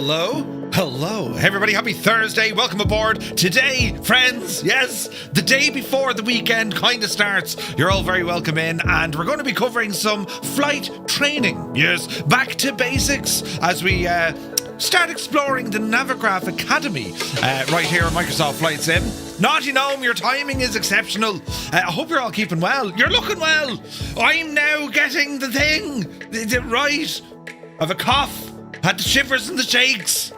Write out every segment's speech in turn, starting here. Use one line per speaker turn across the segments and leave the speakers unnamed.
Hello, everybody. Happy Thursday. Welcome aboard. Today, friends, yes, the day before the weekend kind of starts. You're all very welcome in, and we're going to be covering some flight training. Yes, back to basics as we start exploring the Navigraph Academy right here at Microsoft Flight Sim. Naughty Gnome, your timing is exceptional. I hope you're all keeping well. You're looking well. I'm now getting the thing right. I've a cough. Had the shivers and the shakes.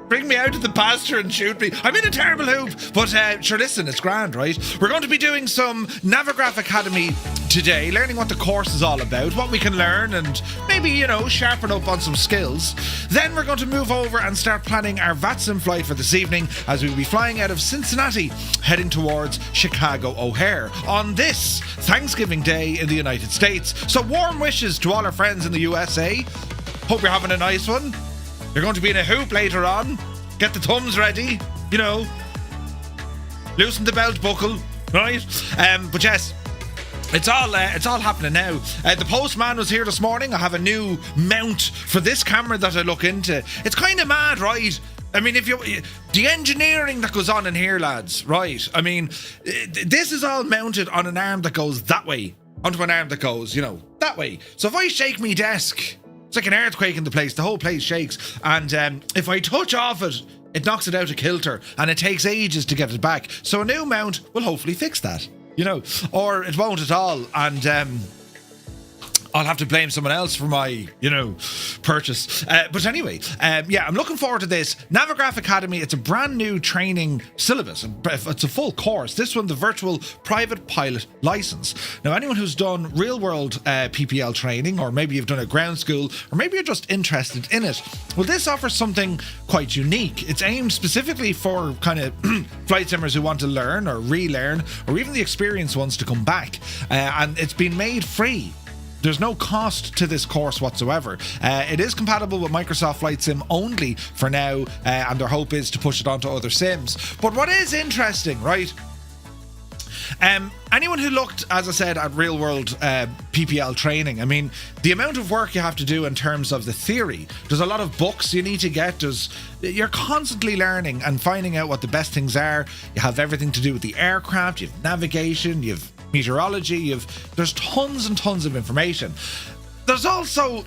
Bring me out to the pasture and shoot me. I'm in a terrible hoop. But sure, listen, it's grand, right? We're going to be doing some Navigraph Academy today, learning what the course is all about, what we can learn, and maybe, sharpen up on some skills. Then we're going to move over and start planning our VATSIM flight for this evening, as we'll be flying out of Cincinnati, heading towards Chicago O'Hare on this Thanksgiving Day in the United States. So warm wishes to all our friends in the USA. Hope you're having a nice one. You're going to be in a hoop later on. Get the thumbs ready, loosen the belt buckle, right? But yes, it's all happening now. The postman was here this morning. I have a new mount for this camera that I look into. It's kind of mad, right? I mean, the engineering that goes on in here, lads, right? I mean, this is all mounted on an arm that goes that way, onto an arm that goes, that way. So if I shake me desk, it's like an earthquake in the place. The whole place shakes. And if I touch off it, it knocks it out of kilter. And it takes ages to get it back. So a new mount will hopefully fix that. Or it won't at all. And I'll have to blame someone else for my, purchase. But anyway, I'm looking forward to this. Navigraph Academy, it's a brand new training syllabus. It's a full course. This one, the virtual private pilot license. Now, anyone who's done real world PPL training, or maybe you've done a ground school, or maybe you're just interested in it, well, this offers something quite unique. It's aimed specifically for kind of flight simmers who want to learn or relearn, or even the experienced ones to come back. And it's been made free. There's no cost to this course whatsoever. It is compatible with Microsoft Flight Sim only for now, and their hope is to push it onto other sims. But what is interesting, right? Anyone who looked, as I said, at real world PPL training, I mean, the amount of work you have to do in terms of the theory, there's a lot of books you need to get. You're constantly learning and finding out what the best things are. You have everything to do with the aircraft, you have navigation, you have meteorology, there's tons and tons of information. There's also,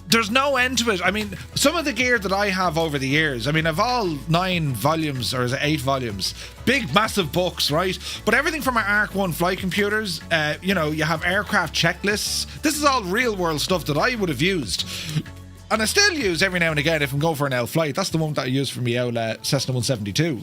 there's no end to it. I mean, some of the gear that I have over the years, I mean, I've all 9 volumes, or is it 8 volumes? Big, massive books, right? But everything from our Arc 1 flight computers, you have aircraft checklists. This is all real world stuff that I would have used. And I still use every now and again if I'm going for an L flight. That's the one that I use for my old Cessna 172.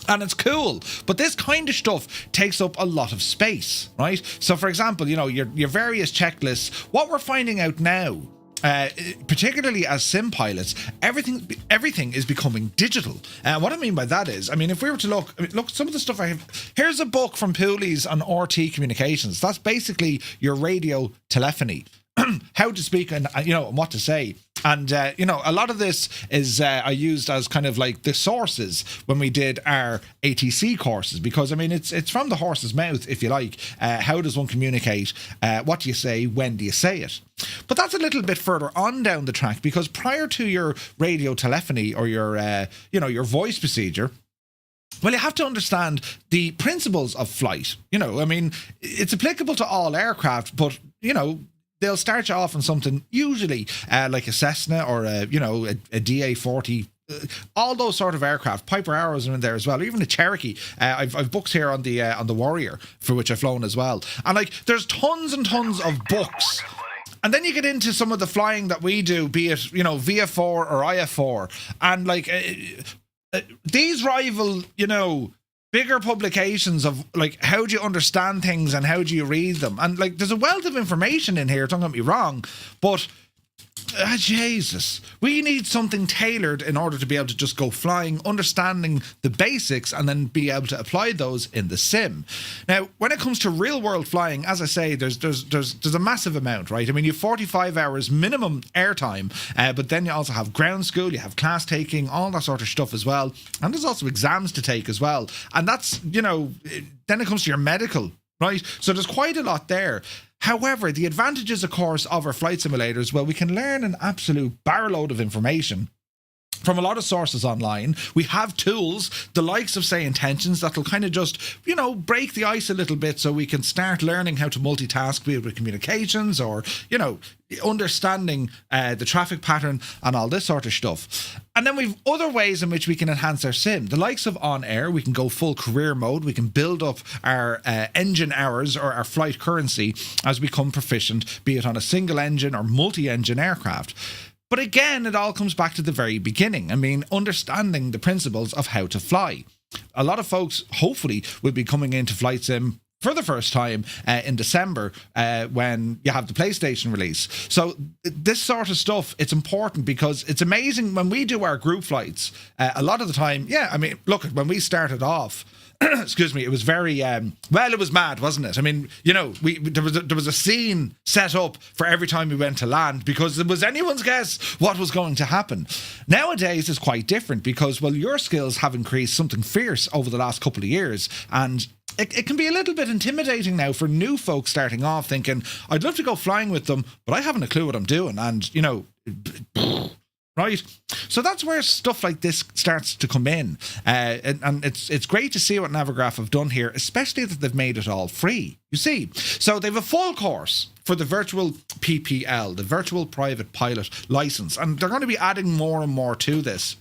And it's cool, but this kind of stuff takes up a lot of space, right? So, for example, your various checklists. What we're finding out now, particularly as sim pilots, everything is becoming digital. What I mean by that is, if we were to look, some of the stuff I have. Here's a book from Pooley's on RT Communications. That's basically your radio telephony. How to speak and what to say. And a lot of this is I used as kind of like the sources when we did our ATC courses, because it's from the horse's mouth, if you like. How does one communicate? What do you say? When do you say it? But that's a little bit further on down the track, because prior to your radio telephony or your voice procedure, well, you have to understand the principles of flight. It's applicable to all aircraft, but they'll start you off on something usually like a Cessna or a DA-40, all those sort of aircraft. Piper Arrows are in there as well, or even a Cherokee. I've books here on the Warrior, for which I've flown as well. And there's tons and tons of books. And then you get into some of the flying that we do, be it VF4 or IF4, and these rival bigger publications of how do you understand things and how do you read them. And there's a wealth of information in here, don't get me wrong, but Jesus, we need something tailored in order to be able to just go flying, understanding the basics, and then be able to apply those in the sim. Now, when it comes to real world flying, as I say, there's a massive amount, right? You have 45 hours minimum airtime, but then you also have ground school, you have class taking, all that sort of stuff as well. And there's also exams to take as well. And that's, then it comes to your medical, right? So there's quite a lot there. However, the advantages, of course, of our flight simulators, well, we can learn an absolute barrowload of information from a lot of sources online. We have tools, the likes of, say, Intentions, that'll kind of just, break the ice a little bit so we can start learning how to multitask, be it with communications or, understanding the traffic pattern and all this sort of stuff. And then we've other ways in which we can enhance our sim. The likes of on air, we can go full career mode. We can build up our engine hours or our flight currency as we become proficient, be it on a single engine or multi-engine aircraft. But again, it all comes back to the very beginning. I mean, understanding the principles of how to fly. A lot of folks, hopefully, will be coming into Flight Sim for the first time in December when you have the PlayStation release. So this sort of stuff, it's important because it's amazing when we do our group flights. A lot of the time, look, when we started off, excuse me, it was very, it was mad, wasn't it? I mean, there was a scene set up for every time we went to land because it was anyone's guess what was going to happen. Nowadays, it's quite different because, well, your skills have increased something fierce over the last couple of years, and it can be a little bit intimidating now for new folks starting off thinking, I'd love to go flying with them, but I haven't a clue what I'm doing. And, right? So that's where stuff like this starts to come in. And it's great to see what Navigraph have done here, especially that they've made it all free. You see, so they have a full course for the virtual PPL, the virtual private pilot license, and they're going to be adding more and more to this.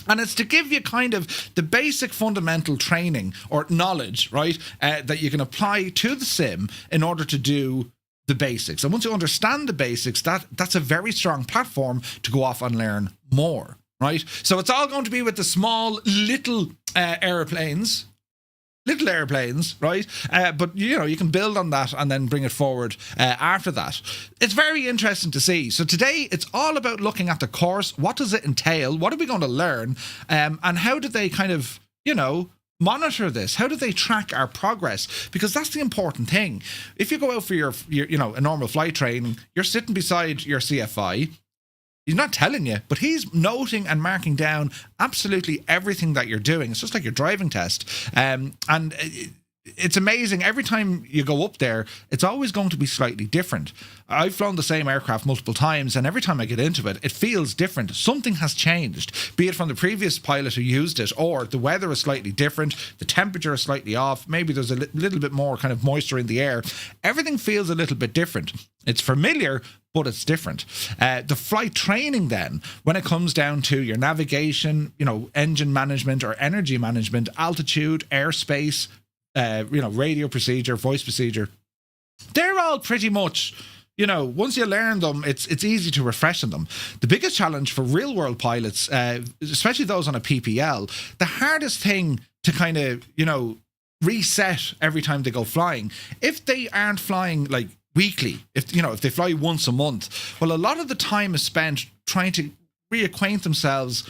And it's to give you kind of the basic fundamental training or knowledge, right, that you can apply to the sim in order to do the basics. And once you understand the basics, that's a very strong platform to go off and learn more, right? So it's all going to be with the small little airplanes, right? But, you can build on that and then bring it forward after that. It's very interesting to see. So today, it's all about looking at the course. What does it entail? What are we going to learn? And how do they kind of, monitor this? How do they track our progress? Because that's the important thing. If you go out for your a normal flight training, you're sitting beside your CFI. He's not telling you, but he's noting and marking down absolutely everything that you're doing. It's just like your driving test. And it's amazing. Every time you go up there, it's always going to be slightly different. I've flown the same aircraft multiple times, and every time I get into it, it feels different. Something has changed, be it from the previous pilot who used it, or the weather is slightly different, the temperature is slightly off, maybe there's a little bit more kind of moisture in the air. Everything feels a little bit different. It's familiar, but it's different. The flight training then, when it comes down to your navigation, engine management or energy management, altitude, airspace, radio procedure, voice procedure, they're all pretty much, once you learn them, it's easy to refresh on them. The biggest challenge for real world pilots, especially those on a PPL, the hardest thing to kind of, reset every time they go flying, if they aren't flying like weekly, if they fly once a month, well, a lot of the time is spent trying to reacquaint themselves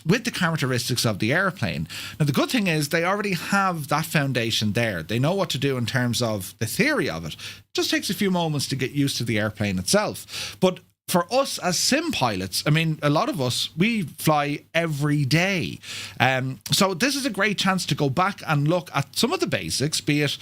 with the characteristics of the airplane. Now, the good thing is they already have that foundation there. They know what to do in terms of the theory of it. It just takes a few moments to get used to the airplane itself. But for us as sim pilots, I mean, a lot of us, we fly every day. So this is a great chance to go back and look at some of the basics, be it,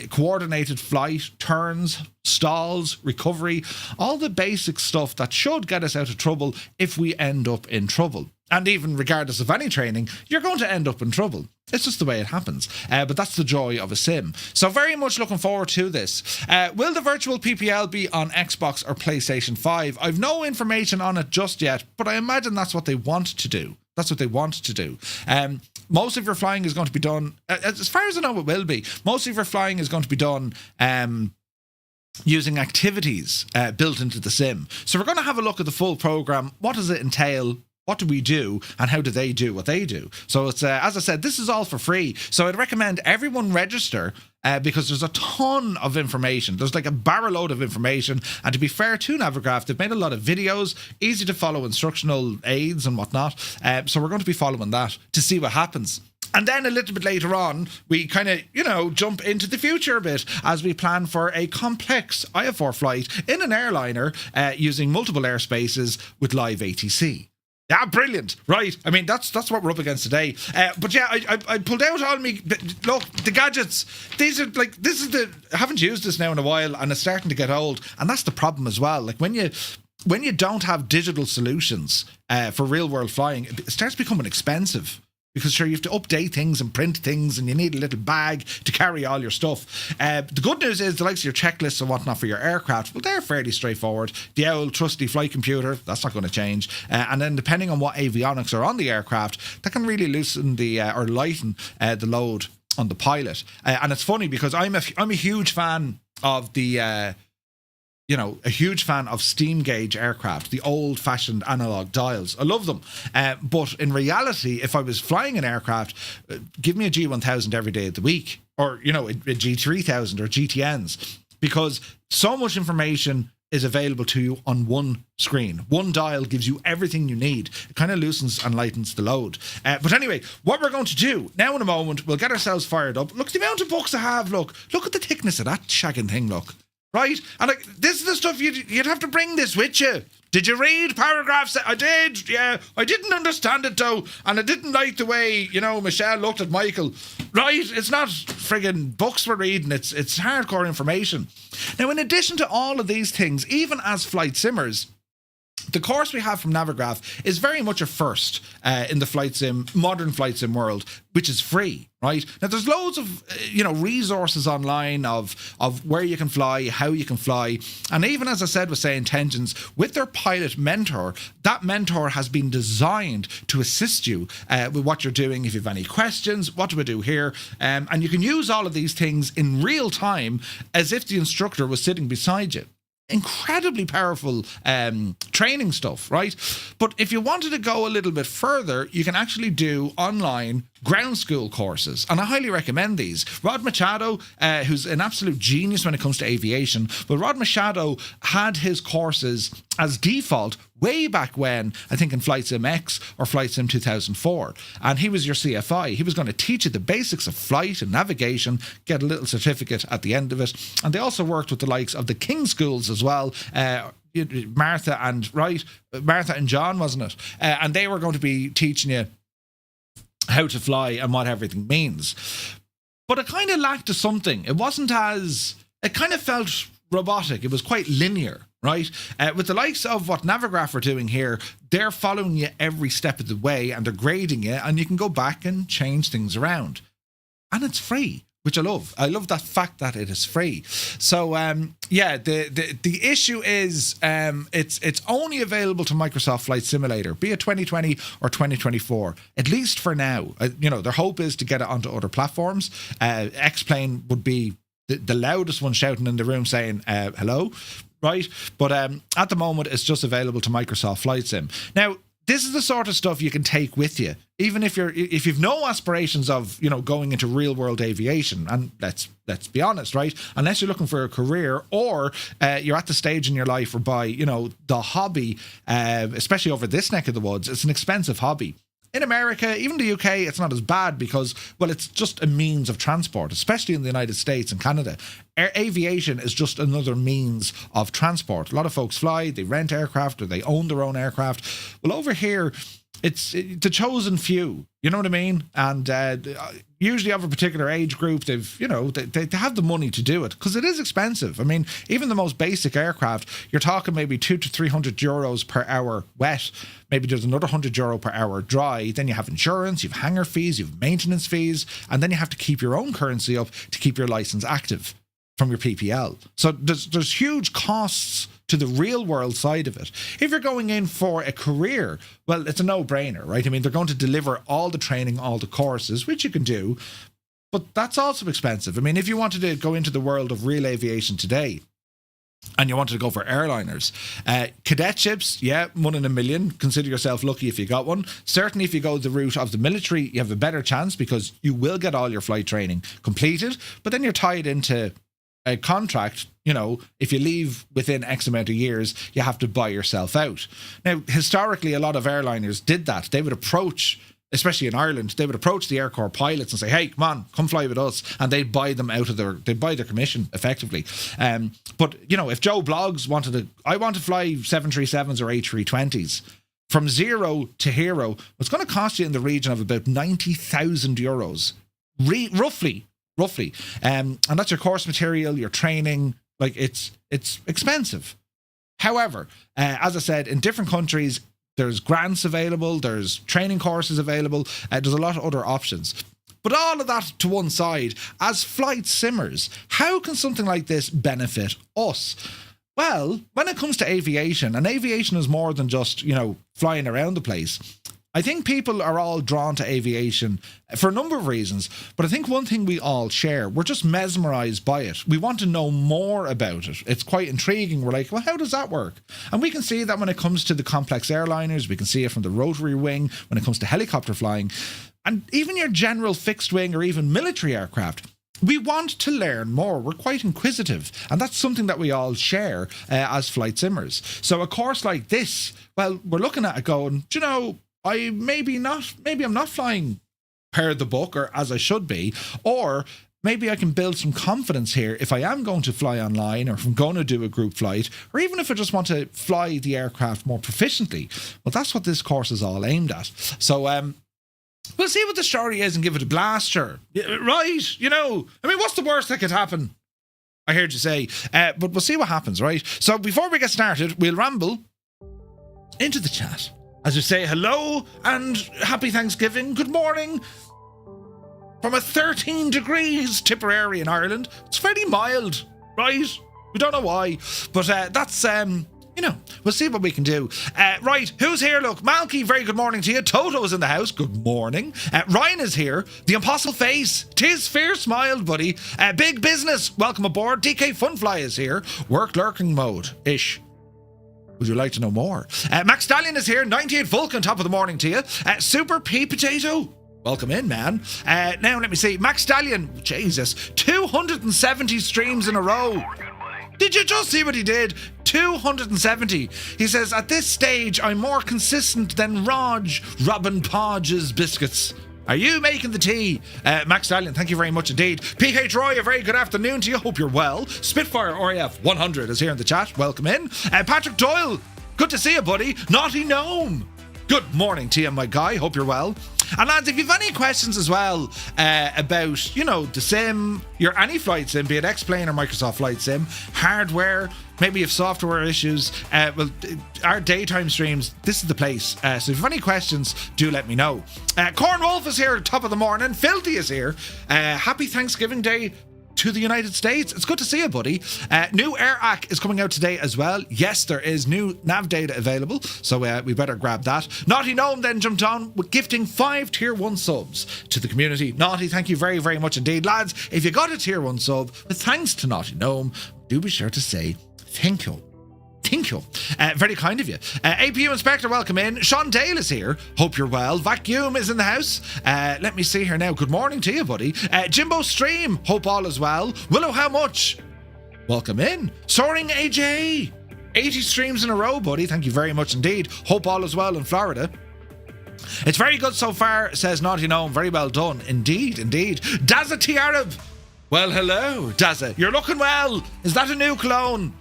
coordinated flight, turns, stalls, recovery, all the basic stuff that should get us out of trouble if we end up in trouble. And even regardless of any training, you're going to end up in trouble. It's just the way it happens. But that's the joy of a sim. So very much looking forward to this. Will the virtual PPL be on Xbox or PlayStation 5? I've no information on it just yet, but I imagine that's what they want to do. That's what they want to do. Most of your flying is going to be done, as far as I know it will be, most of your flying is going to be done using activities built into the sim. So we're going to have a look at the full program. What does it entail? What do we do, and how do they do what they do? So it's, as I said, this is all for free. So I'd recommend everyone register because there's a ton of information. There's like a barrel load of information. And to be fair to Navigraph, they've made a lot of videos, easy to follow instructional aids and whatnot. So we're going to be following that to see what happens. And then a little bit later on, we kind of, jump into the future a bit as we plan for a complex IFR flight in an airliner using multiple airspaces with live ATC. Yeah, brilliant. Right. I mean, that's what we're up against today. But yeah, I pulled out all me. Look, the gadgets. These are like, this is the. I haven't used this now in a while, and it's starting to get old, and that's the problem as well. Like when you don't have digital solutions for real world flying, it starts becoming expensive. Because sure, you have to update things and print things, and you need a little bag to carry all your stuff. The good news is the likes of your checklists and whatnot for your aircraft, well, they're fairly straightforward. The old trusty flight computer, that's not going to change. And then depending on what avionics are on the aircraft, that can really loosen or lighten the load on the pilot. And it's funny because I'm a huge fan of the... a huge fan of steam gauge aircraft, the old-fashioned analog dials. I love them. But in reality, if I was flying an aircraft, give me a G1000 every day of the week, or, a G3000 or GTNs, because so much information is available to you on one screen. One dial gives you everything you need. It kind of loosens and lightens the load. But anyway, what we're going to do now in a moment, we'll get ourselves fired up. Look, the amount of books I have, look at the thickness of that shagging thing, look. Right? And like, this is the stuff you'd have to bring this with you. Did you read paragraphs? I did, yeah. I didn't understand it though, and I didn't like the way, Michelle looked at Michael. Right? It's not friggin' books we're reading, it's hardcore information. Now, in addition to all of these things, even as flight simmers, the course we have from Navigraph is very much a first in the modern flight sim world, which is free, right? Now, there's loads of, resources online of where you can fly, how you can fly. And even as I said with Say Intentions, with their pilot mentor, that mentor has been designed to assist you with what you're doing. If you have any questions, what do we do here? And you can use all of these things in real time as if the instructor was sitting beside you. Incredibly powerful training stuff, right? But if you wanted to go a little bit further, you can actually do online ground school courses, and I highly recommend these. Rod Machado, who's an absolute genius when it comes to aviation, but Rod Machado had his courses as default way back when, I think in Flight Sim X or Flight Sim 2004, and he was your CFI. He was going to teach you the basics of flight and navigation, get a little certificate at the end of it, and they also worked with the likes of the King schools as well, Martha and John, wasn't it? And they were going to be teaching you how to fly and what everything means. But it kind of lacked something. It kind of felt robotic. It was quite linear, right? With the likes of what Navigraph are doing here, they're following you every step of the way and they're grading you, and you can go back and change things around. And it's free, which I love. I love that fact that it is free. So, the issue is it's only available to Microsoft Flight Simulator, be it 2020 or 2024, at least for now. Their hope is to get it onto other platforms. X-Plane would be the loudest one shouting in the room saying, hello, right? But at the moment, it's just available to Microsoft Flight Sim. Now, this is the sort of stuff you can take with you, even if you've no aspirations of going into real world aviation. And let's be honest, right? Unless you're looking for a career, or you're at the stage in your life whereby the hobby, especially over this neck of the woods, it's an expensive hobby. In America, even the UK, it's not as bad because, well, it's just a means of transport, especially in the United States and Canada. Aviation is just another means of transport. A lot of folks fly, they rent aircraft, or they own their own aircraft. Well, over here, it's the chosen few, you know what I mean? And usually of a particular age group, they have the money to do it, because it is expensive. I mean, even the most basic aircraft, you're talking maybe 200 to 300 euros per hour wet. Maybe there's another €100 per hour dry. Then you have insurance, you have hangar fees, you have maintenance fees, and then you have to keep your own currency up to keep your license active from your PPL. So there's huge costs to the real world side of it. If you're going in for a career, well, it's a no-brainer, right? I mean, they're going to deliver all the training, all the courses, which you can do, but that's also expensive. I mean, if you wanted to go into the world of real aviation today, and you wanted to go for airliners, cadetships, yeah, 1 in a million. Consider yourself lucky if you got one. Certainly if you go the route of the military, you have a better chance because you will get all your flight training completed, but then you're tied into a contract. If you leave within X amount of years, you have to buy yourself out. Now, historically, a lot of airliners did that. They would approach, especially in Ireland, they would approach the Air Corps pilots and say, hey, come fly with us. And they'd buy them they'd buy their commission effectively. But, if Joe Bloggs I want to fly 737s or A320s. from zero to hero, it's going to cost you in the region of about €90,000, roughly. And that's your course material, your training. Like, it's expensive. However, as I said, in different countries, there's grants available, there's training courses available, there's a lot of other options. But all of that to one side, as flight simmers, how can something like this benefit us? Well, when it comes to aviation, and aviation is more than just, flying around the place, I think people are all drawn to aviation for a number of reasons. But I think one thing we all share, we're just mesmerised by it. We want to know more about it. It's quite intriguing. We're like, well, how does that work? And we can see that when it comes to the complex airliners, we can see it from the rotary wing, when it comes to helicopter flying, and even your general fixed wing or even military aircraft. We want to learn more. We're quite inquisitive. And that's something that we all share as flight simmers. So a course like this, well, we're looking at it going, maybe I'm not flying per the book or as I should be, or maybe I can build some confidence here if I am going to fly online, or if I'm going to do a group flight, or even if I just want to fly the aircraft more proficiently. Well, that's what this course is all aimed at. So, we'll see what the story is and give it a blast, sure. Right, what's the worst that could happen? I heard you say. But we'll see what happens, right? So before we get started, we'll ramble into the chat as we say hello and happy Thanksgiving. Good morning from a 13 degrees Tipperary in Ireland. It's very mild, right? We don't know why, but that's we'll see what we can do. Right, who's here? Look, Malky, very good morning to you. Toto is in the house. Good morning. Ryan is here. The Impossible Face. Tis fierce smiled, buddy. Big Business, welcome aboard. DK Funfly is here. Work lurking mode ish. Would you like to know more? Max Stallion is here. 98 Vulcan, top of the morning to you. Super P Potato, welcome in, man. Now let me see. Max Stallion, Jesus, 270 streams in a row. Did you just see what he did? 270. He says, at this stage, I'm more consistent than Robin Podge's biscuits. Are you making the tea? Max Stallion, thank you very much indeed. PK Troy, a very good afternoon to you. Hope you're well. Spitfire RAF 100 is here in the chat. Welcome in. Patrick Doyle, good to see you, buddy. Naughty Gnome, good morning to you, my guy. Hope you're well. And lads, if you've any questions as well about, the sim, your any flight sim, be it X-Plane or Microsoft Flight Sim, hardware, maybe if software issues, our daytime streams, this is the place. So if you have any questions, do let me know. Corn Wolf is here, top of the morning. Filthy is here. Happy Thanksgiving Day to the United States. It's good to see you, buddy. New AirAC is coming out today as well. Yes, there is new nav data available, so we better grab that. Naughty Gnome then jumped on with gifting 5 tier 1 subs to the community. Naughty, thank you very, very much indeed. Lads, if you got a tier 1 sub, with thanks to Naughty Gnome, do be sure to say thank you. Thank you. Very kind of you. APU Inspector, welcome in. Sean Dale is here. Hope you're well. Vacuum is in the house. Let me see here now. Good morning to you, buddy. Jimbo Stream, hope all is well. Willow, how much? Welcome in. Soaring AJ, 80 streams in a row, buddy. Thank you very much indeed. Hope all is well in Florida. It's very good so far, says Naughty Gnome. Very well done. Indeed. Dazza T. Arab. Well, hello, Dazza. You're looking well. Is that a new cologne?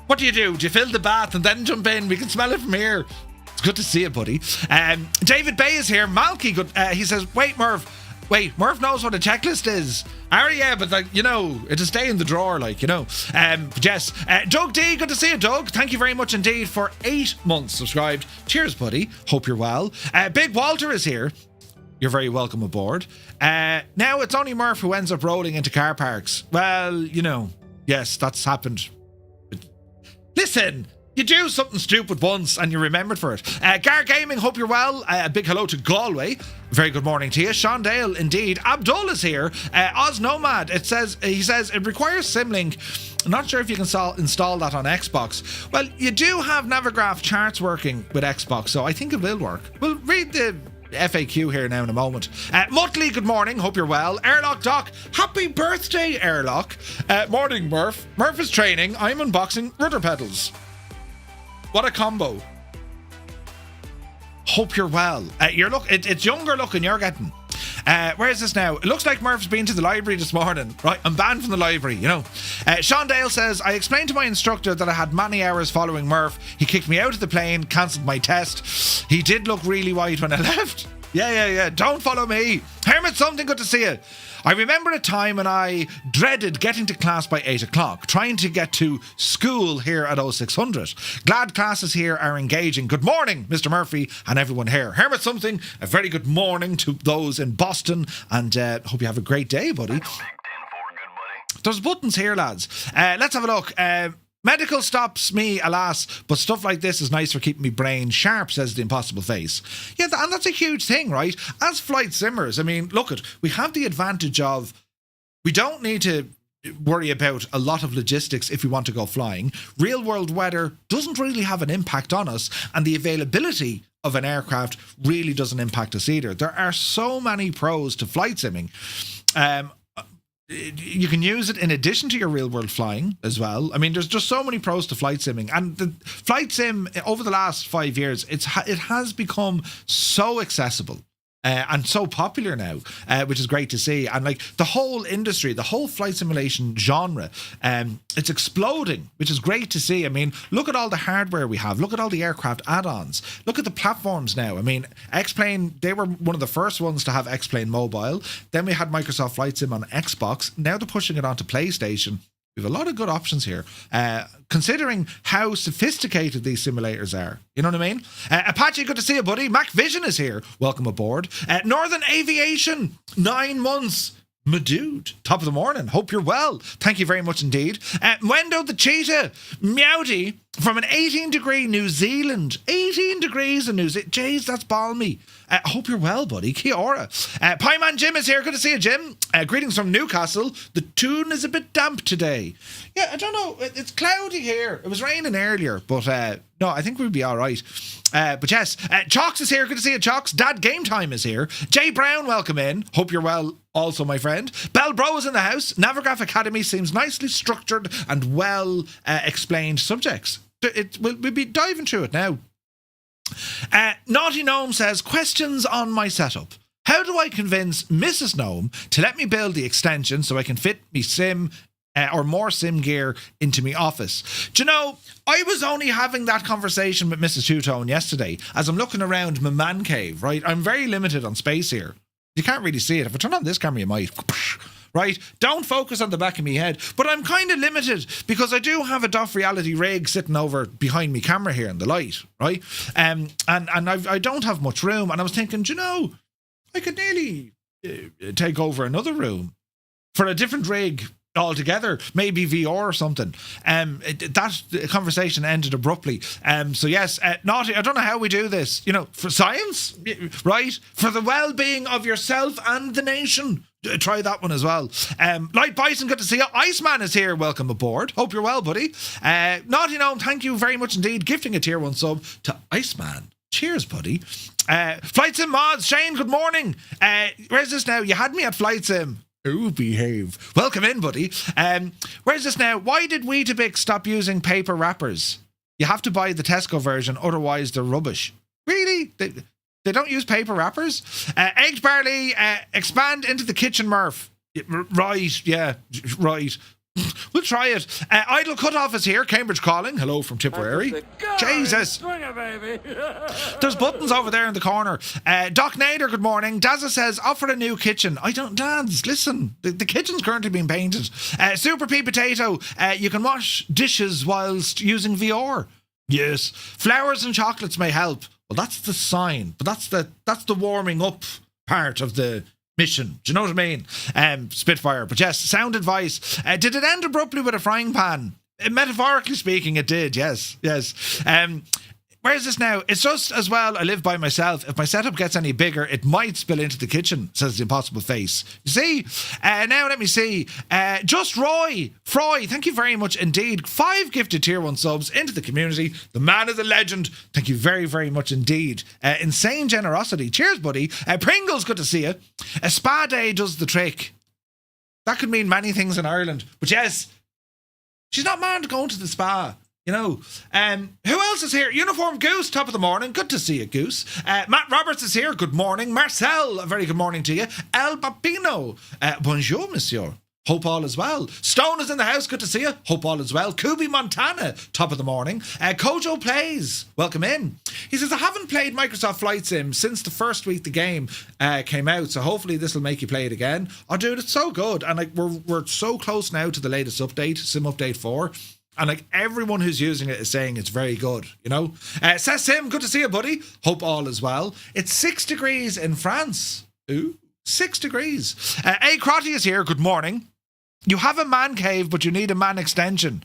What do? Do you fill the bath and then jump in? We can smell it from here. It's good to see you, buddy. David Bay is here. Malky, good. He says, wait, Murph knows what a checklist is. Yeah, but it'll stay in the drawer, But yes, Doug D, good to see you, Doug. Thank you very much indeed for 8 months subscribed. Cheers, buddy. Hope you're well. Big Walter is here. You're very welcome aboard. Now it's only Murph who ends up rolling into car parks. Well, yes, that's happened. Listen, you do something stupid once and you're remembered for it. Gar Gaming, hope you're well. A big hello to Galway. Very good morning to you. Sean Dale, indeed. Abdul is here. Oz Nomad, he says it requires Symlink. I'm not sure if you can install that on Xbox. Well, you do have Navigraph charts working with Xbox, so I think it will work. We'll read the FAQ here now in a moment. Mutley, good morning. Hope you're well. Airlock Doc, happy birthday, Airlock. Morning, Murph. Murph is training. I'm unboxing rudder pedals. What a combo. Hope you're well. It's younger looking you're getting. Where is this now? It looks like Murph's been to the library this morning. Right, I'm banned from the library, you know. Sean Dale says, I explained to my instructor that I had many hours following Murph. He kicked me out of the plane, cancelled my test. He did look really white when I left. Yeah. Don't follow me. Hermit, something good to see you. I remember a time when I dreaded getting to class by 8 o'clock, trying to get to school here at 0600. Glad classes here are engaging. Good morning, Mr. Murphy and everyone here. Hermit something, a very good morning to those in Boston, and hope you have a great day, buddy. There's buttons here, lads. Let's have a look. Medical stops me, alas, but stuff like this is nice for keeping me brain sharp, says the impossible face. Yeah, and that's a huge thing, right? As flight simmers, I mean, look we have the advantage of we don't need to worry about a lot of logistics if we want to go flying. Real world weather doesn't really have an impact on us, and the availability of an aircraft really doesn't impact us either. There are so many pros to flight simming. You can use it in addition to your real world flying as well. I mean, there's just so many pros to flight simming, and the flight sim over the last 5 years, it has become so accessible. And so popular now, which is great to see. And like the whole industry, the whole flight simulation genre, it's exploding, which is great to see. I mean, look at all the hardware we have. Look at all the aircraft add-ons. Look at the platforms now. I mean, X-Plane, they were one of the first ones to have X-Plane Mobile. Then we had Microsoft Flight Sim on Xbox. Now they're pushing it onto PlayStation. We have a lot of good options here, considering how sophisticated these simulators are. You know what I mean? Apache, good to see you, buddy. Mac Vision is here. Welcome aboard. Northern Aviation, 9 months. My dude, top of the morning. Hope you're well. Thank you very much indeed. Mwendo the Cheetah, Meowdy from an 18-degree New Zealand. 18 degrees in New Zealand. Jeez, that's balmy. Hope you're well, buddy. Kia ora. Pieman Jim is here. Good to see you, Jim. Greetings from Newcastle. The tune is a bit damp today. Yeah, I don't know. It's cloudy here. It was raining earlier, but no, I think we'll be all right. But yes, Chalks is here. Good to see you, Chalks. Dad Game Time is here. Jay Brown, welcome in. Hope you're well also, my friend. Bell Bro is in the house. Navigraph Academy seems nicely structured and well explained subjects. We'll be diving through it now. Naughty Gnome says, questions on my setup. How do I convince Mrs. Gnome to let me build the extension so I can fit me sim or more sim gear into me office? Do you know, I was only having that conversation with Mrs. Two-Tone yesterday as I'm looking around my man cave, right? I'm very limited on space here. You can't really see it. If I turn on this camera, you might. Right? Don't focus on the back of my head. But I'm kind of limited because I do have a Doff Reality rig sitting over behind me camera here in the light, right? And I don't have much room. And I was thinking, do you know, I could nearly take over another room for a different rig altogether, maybe VR or something. That conversation ended abruptly. So yes, Naughty, I don't know how we do this, you know, for science, right? For the well-being of yourself and the nation. Try that one as well. Light Bison, good to see you. Iceman is here. Welcome aboard. Hope you're well, buddy. Naughty Gnome, thank you very much indeed. Gifting a tier 1 sub to Iceman. Cheers, buddy. Flight Sim Mods, Shane, good morning. Where's this now? You had me at Flight Sim. Ooh, behave. Welcome in, buddy. Where's this now? Why did Weetabix stop using paper wrappers? You have to buy the Tesco version, otherwise they're rubbish. Really? They don't use paper wrappers? Egg Barley, expand into the kitchen, Murph. Right, yeah, right. We'll try it. Idle Cutoff is here. Cambridge calling. Hello from Tipperary. Jesus. There's buttons over there in the corner. Doc Nader, good morning. Dazza says, offer a new kitchen. I don't, lads, listen. The kitchen's currently being painted. Super Pea Potato, you can wash dishes whilst using VR. Yes. Flowers and chocolates may help. Well, that's the sign. But that's the warming up part of the mission. Do you know what I mean? Spitfire. But yes, sound advice. Did it end abruptly with a frying pan? Metaphorically speaking, it did. Yes. Where is this now? It's just as well I live by myself. If my setup gets any bigger, it might spill into the kitchen, says the impossible face. You see? Now let me see. Just Froy, thank you very much indeed. 5 gifted tier 1 subs into the community. The man is a legend. Thank you very, very much indeed. Insane generosity. Cheers, buddy. Pringles, good to see you. A spa day does the trick. That could mean many things in Ireland. But yes, she's not mad going to the spa. You know, who else is here? Uniform Goose, top of the morning. Good to see you, Goose. Matt Roberts is here. Good morning. Marcel, a very good morning to you. El Papino, bonjour, monsieur. Hope all is well. Stone is in the house. Good to see you. Hope all is well. Kubi Montana, top of the morning. Kojo Plays, welcome in. He says, I haven't played Microsoft Flight Sim since the first week the game came out, so hopefully this will make you play it again. Oh, dude, it's so good. And like we're so close now to the latest update, Sim Update 4. And like everyone who's using it is saying it's very good, you know. Says Sim, good to see you, buddy. Hope all is well. It's 6 degrees in France. Ooh, 6 degrees. A Crotty is here. Good morning. You have a man cave, but you need a man extension.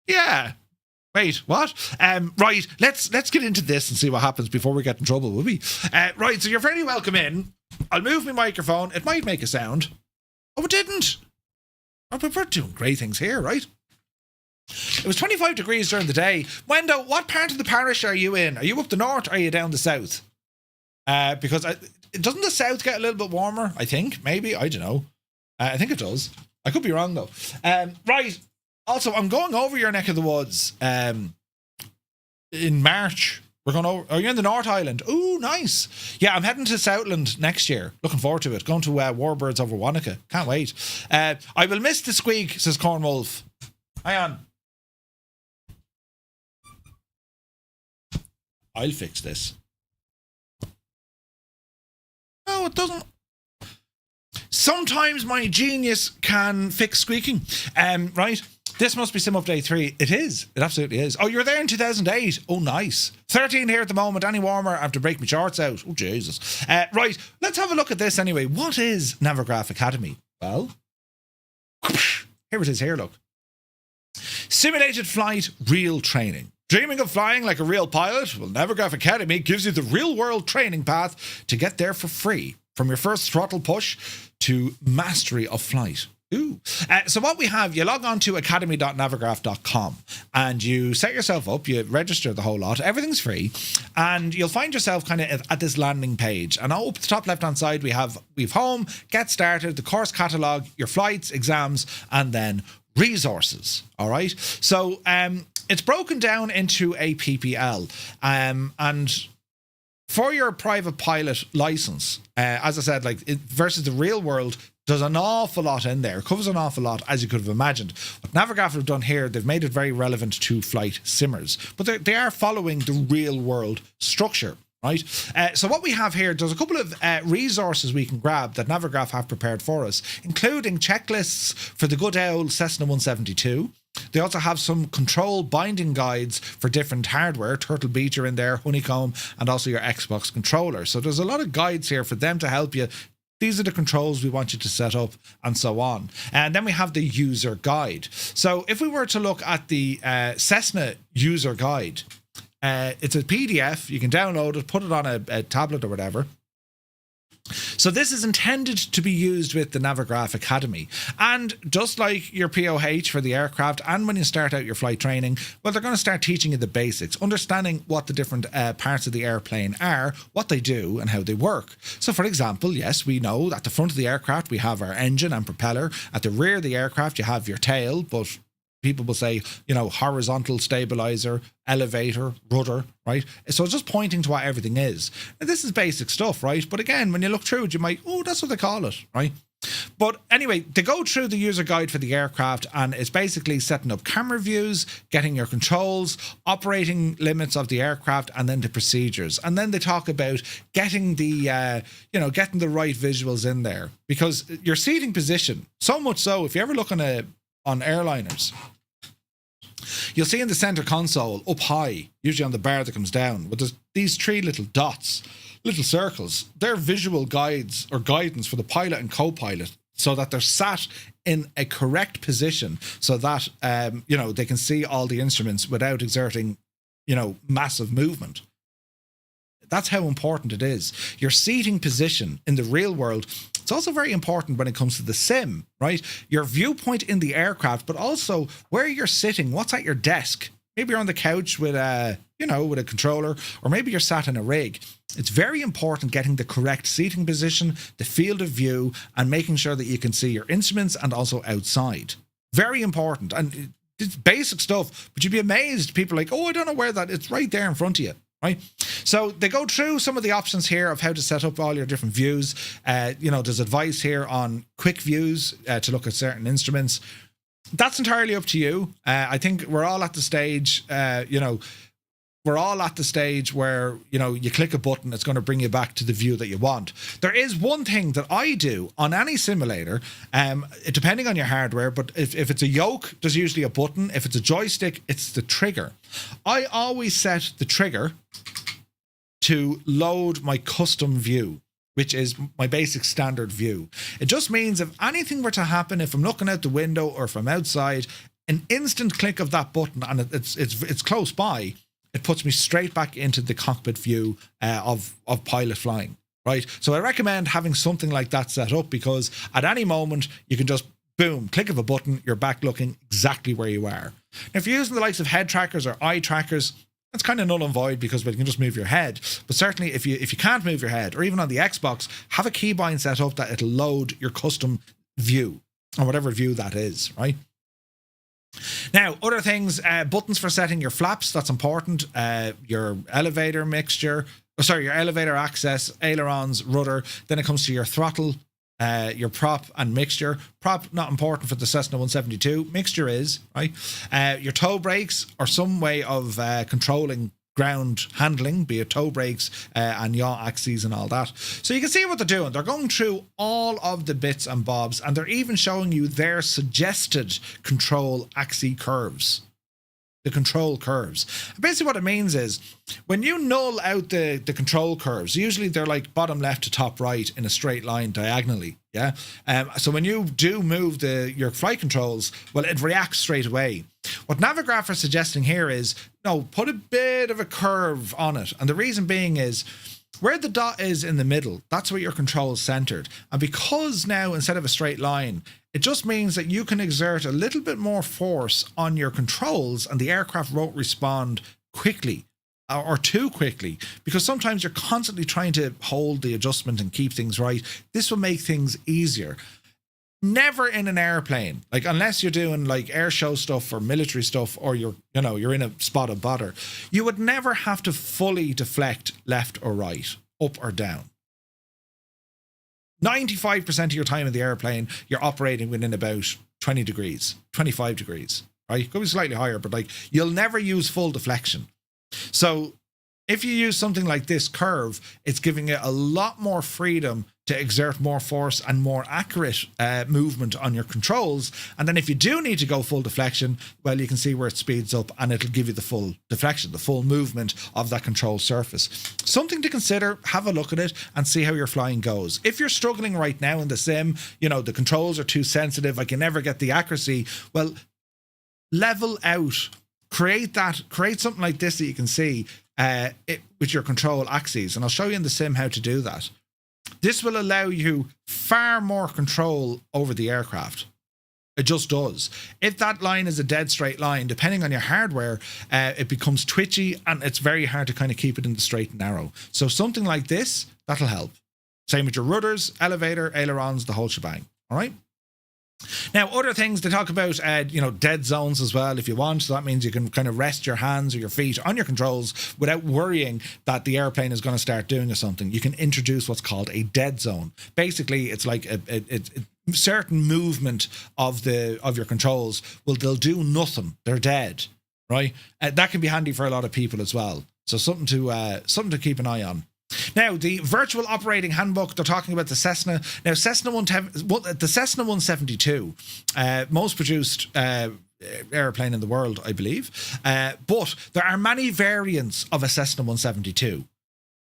Yeah. Wait, what? Right, let's get into this and see what happens before we get in trouble, will we? Right, so you're very welcome in. I'll move my microphone. It might make a sound. Oh, it didn't. Oh, but we're doing great things here, right? It was 25 degrees during the day. Wendo, what part of the parish are you in? Are you up the north or are you down the south? Because doesn't the south get a little bit warmer? I think, maybe. I don't know. I think it does. I could be wrong, though. Right. Also, I'm going over your neck of the woods in March. We're going over. Are you in the North Island? Ooh, nice. Yeah, I'm heading to Southland next year. Looking forward to it. Going to Warbirds over Wanaka. Can't wait. I will miss the squeak, says Corn Wolf. Hang on. I'll fix this. No, it doesn't. Sometimes my genius can fix squeaking. Right. This must be Sim Update 3. It is. It absolutely is. Oh, you were there in 2008. Oh, nice. 13 here at the moment. Any warmer? I have to break my shorts out. Oh, Jesus. Right. Let's have a look at this anyway. What is Navigraph Academy? Well, here it is here, look. Simulated flight, real training. Dreaming of flying like a real pilot? Well, Navigraph Academy gives you the real-world training path to get there for free. From your first throttle push to mastery of flight. Ooh. So what we have, you log on to academy.navigraph.com and you set yourself up, you register the whole lot, everything's free, and you'll find yourself kind of at this landing page. And up the top left-hand side, we've home, get started, the course catalogue, your flights, exams, and then resources. All right. So it's broken down into a PPL, and for your private pilot license, as I said, like versus the real world, there's an awful lot in there. It covers an awful lot, as you could have imagined. What Navigraph have done here, they've made it very relevant to flight simmers, but they are following the real world structure. Right. So what we have here, there's a couple of resources we can grab that Navigraph have prepared for us, including checklists for the good old Cessna 172. They also have some control binding guides for different hardware, Turtle Beach are in there, Honeycomb, and also your Xbox controller. So there's a lot of guides here for them to help you. These are the controls we want you to set up, and so on. And then we have the user guide. So if we were to look at the Cessna user guide, it's a PDF. You can download it, put it on a tablet or whatever. So this is intended to be used with the Navigraph Academy. And just like your POH for the aircraft, and when you start out your flight training, well, they're going to start teaching you the basics, understanding what the different parts of the airplane are, what they do, and how they work. So, for example, yes, we know at the front of the aircraft, we have our engine and propeller. At the rear of the aircraft, you have your tail, but people will say, you know, horizontal stabilizer, elevator, rudder, right? So it's just pointing to what everything is. And this is basic stuff, right? But again, when you look through it, you might, oh, that's what they call it, right? But anyway, they go through the user guide for the aircraft, and it's basically setting up camera views, getting your controls, operating limits of the aircraft, and then the procedures. And then they talk about getting the, getting the right visuals in there, because your seating position, so much so, if you ever look on airliners, you'll see in the center console up high, usually on the bar that comes down, but there's these three little dots, little circles. They're visual guides or guidance for the pilot and co-pilot, so that they're sat in a correct position, so that they can see all the instruments without exerting massive movement. That's how important it is. Your seating position in the real world, it's also very important when it comes to the sim, right? Your viewpoint in the aircraft, but also where you're sitting, what's at your desk. Maybe you're on the couch with a controller, or maybe you're sat in a rig. It's very important getting the correct seating position, the field of view, and making sure that you can see your instruments and also outside. Very important. And It's basic stuff, but you'd be amazed. People are like, oh, I don't know where that. It's right there in front of you. Right. So they go through some of the options here of how to set up all your different views. There's advice here on quick views to look at certain instruments. That's entirely up to you. I think we're all at the stage, we're all at the stage where, you click a button, it's going to bring you back to the view that you want. There is one thing that I do on any simulator, depending on your hardware, but if it's a yoke, there's usually a button. If it's a joystick, it's the trigger. I always set the trigger to load my custom view, which is my basic standard view. It just means if anything were to happen, if I'm looking out the window or if I'm outside, an instant click of that button and it's close by, it puts me straight back into the cockpit view of pilot flying, right? So I recommend having something like that set up because at any moment you can just, boom, click of a button, you're back looking exactly where you are. Now, if you're using the likes of head trackers or eye trackers, it's kind of null and void because you can just move your head. But certainly if you can't move your head, or even on the Xbox, have a keybind set up that it'll load your custom view, or whatever view that is, right? Now, other things, buttons for setting your flaps, that's important. Your elevator your elevator access, ailerons, rudder. Then it comes to your throttle, your prop and mixture. Prop, not important for the Cessna 172. Mixture is, right? Your toe brakes or some way of controlling ground handling, be it toe brakes and yaw axes and all that. So you can see what they're doing. They're going through all of the bits and bobs, and they're even showing you their suggested control axis curves. The control curves. Basically what it means is when you null out the control curves, usually they're like bottom left to top right in a straight line diagonally. Yeah. So when you do move your flight controls, well, it reacts straight away. What Navigraph are suggesting here is, no, put a bit of a curve on it. And the reason being is where the dot is in the middle, that's where your control is centered. And because now, instead of a straight line, it just means that you can exert a little bit more force on your controls and the aircraft won't respond quickly or too quickly, because sometimes you're constantly trying to hold the adjustment and keep things right. This will make things easier. Never in an airplane, like unless you're doing like air show stuff or military stuff, or you're in a spot of bother, you would never have to fully deflect left or right, up or down. 95% of your time in the airplane, you're operating within about 20 degrees, 25 degrees, right? Could be slightly higher, but like you'll never use full deflection. So if you use something like this curve, it's giving it a lot more freedom to exert more force and more accurate movement on your controls. And then if you do need to go full deflection, well, you can see where it speeds up and it'll give you the full deflection, the full movement of that control surface. Something to consider, have a look at it and see how your flying goes. If you're struggling right now in the sim, the controls are too sensitive, I can never get the accuracy, well, level out, create something like this that you can see with your control axes. And I'll show you in the sim how to do that. This will allow you far more control over the aircraft. It just does. If that line is a dead straight line, depending on your hardware, it becomes twitchy and it's very hard to kind of keep it in the straight and narrow. So something like this, that'll help. Same with your rudders, elevator, ailerons, the whole shebang. All right. Now, other things they talk about, dead zones as well, if you want. So that means you can kind of rest your hands or your feet on your controls without worrying that the airplane is going to start doing something. You can introduce what's called a dead zone. Basically, it's like a certain movement of your controls. Well, they'll do nothing. They're dead, right? That can be handy for a lot of people as well. So something to keep an eye on. Now, the virtual operating handbook, they're talking about the Cessna. Now, the Cessna 172, most produced airplane in the world, I believe. But there are many variants of a Cessna 172.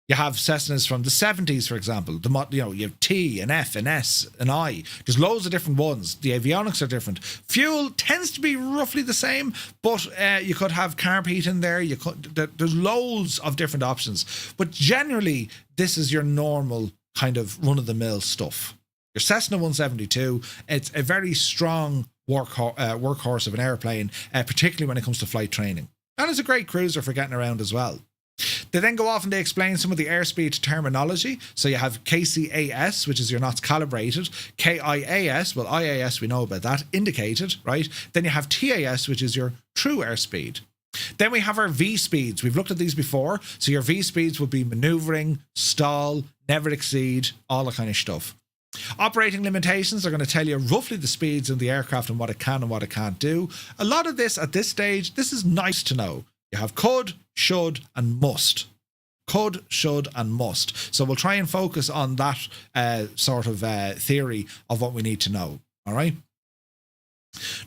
You have Cessnas from the 70s, for example. You have T, an F, an S, an I. There's loads of different ones. The avionics are different. Fuel tends to be roughly the same, but you could have carb heat in there. There's loads of different options. But generally, this is your normal kind of run-of-the-mill stuff. Your Cessna 172, it's a very strong workhorse of an airplane, particularly when it comes to flight training. And it's a great cruiser for getting around as well. They then go off and they explain some of the airspeed terminology. So you have KCAS, which is your knots calibrated, KIAS, well, IAS, we know about that, indicated, right? Then you have TAS, which is your true airspeed. Then we have our V speeds. We've looked at these before. So your V speeds will be maneuvering, stall, never exceed, all that kind of stuff. Operating limitations are going to tell you roughly the speeds of the aircraft and what it can and what it can't do. A lot of this at this stage, this is nice to know. You have could, should, and must. Could, should, and must. So we'll try and focus on that sort of theory of what we need to know. All right.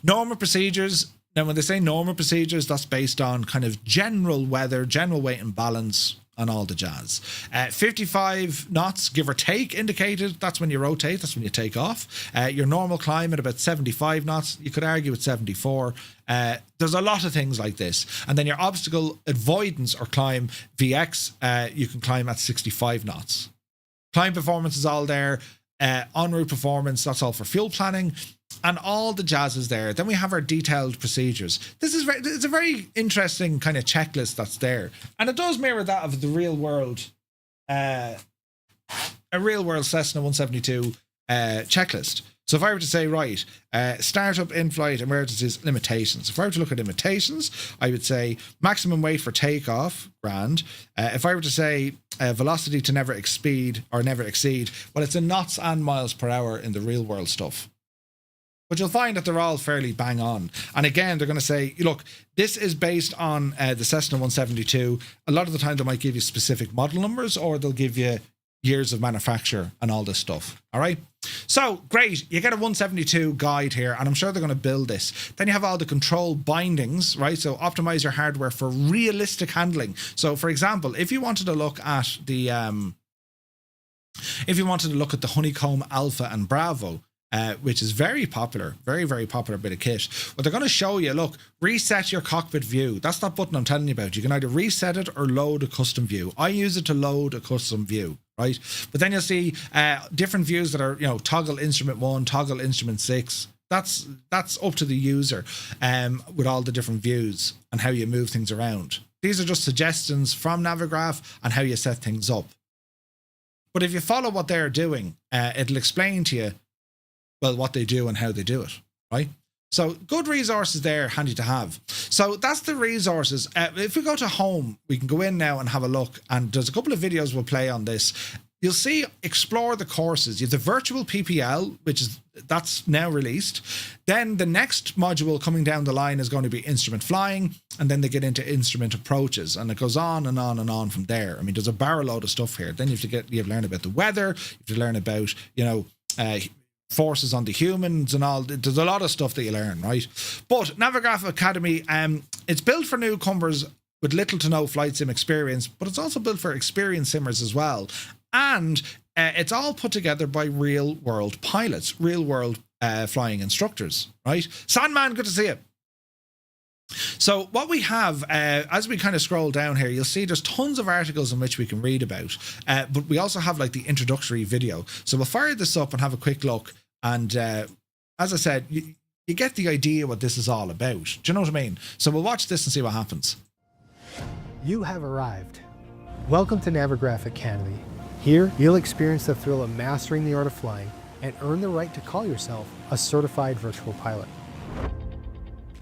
Normal procedures. Now, when they say normal procedures, that's based on kind of general weather, general weight and balance, and all the jazz. 55 knots, give or take, indicated. That's when you rotate. That's when you take off. Your normal climb at about 75 knots. You could argue at 74. There's a lot of things like this. And then your obstacle avoidance or climb, VX, you can climb at 65 knots. Climb performance is all there. En route performance, that's all for fuel planning. And all the jazz is there. Then we have our detailed procedures. It's a very interesting kind of checklist that's there. And it does mirror that of the real world, a real world Cessna 172 checklist. So if I were to say, right, startup, in-flight, emergencies, limitations. If I were to look at limitations, I would say maximum weight for takeoff, grand. If I were to say velocity to never exceed, well, it's in knots and miles per hour in the real world stuff. But you'll find that they're all fairly bang on. And again, they're going to say, look, this is based on the Cessna 172. A lot of the time they might give you specific model numbers, or they'll give you years of manufacture and all this stuff. All right. So great. You get a 172 guide here, and I'm sure they're going to build this. Then you have all the control bindings, right? So optimize your hardware for realistic handling. So for example, if you wanted to look at the Honeycomb Alpha and Bravo, which is very popular, very, very popular bit of kit. What they're going to show you, look, reset your cockpit view. That's that button I'm telling you about. You can either reset it or load a custom view. I use it to load a custom view, right? But then you'll see different views that are, toggle instrument 1, toggle instrument 6. That's up to the user with all the different views and how you move things around. These are just suggestions from Navigraph and how you set things up. But if you follow what they're doing, it'll explain to you, well, what they do and how they do it, right? So good resources there, handy to have. So that's the resources. If we go to home, we can go in now and have a look. And there's a couple of videos we'll play on this. You'll see, explore the courses. You have the virtual PPL, that's now released. Then the next module coming down the line is going to be instrument flying. And then they get into instrument approaches. And it goes on and on and on from there. I mean, there's a barrel load of stuff here. Then you have to learn about the weather. You have to learn about, forces on the humans and all. There's a lot of stuff that you learn, right? But Navigraph Academy, it's built for newcomers with little to no flight sim experience, but it's also built for experienced simmers as well. And it's all put together by real world pilots, real world flying instructors, right? Sandman, good to see you. So what we have, as we kind of scroll down here, you'll see there's tons of articles in which we can read about, but we also have like the introductory video. So we'll fire this up and have a quick look. And as I said, you get the idea what this is all about. Do you know what I mean? So we'll watch this and see what happens.
You have arrived. Welcome to Navigraph Academy. Here, you'll experience the thrill of mastering the art of flying and earn the right to call yourself a certified virtual pilot.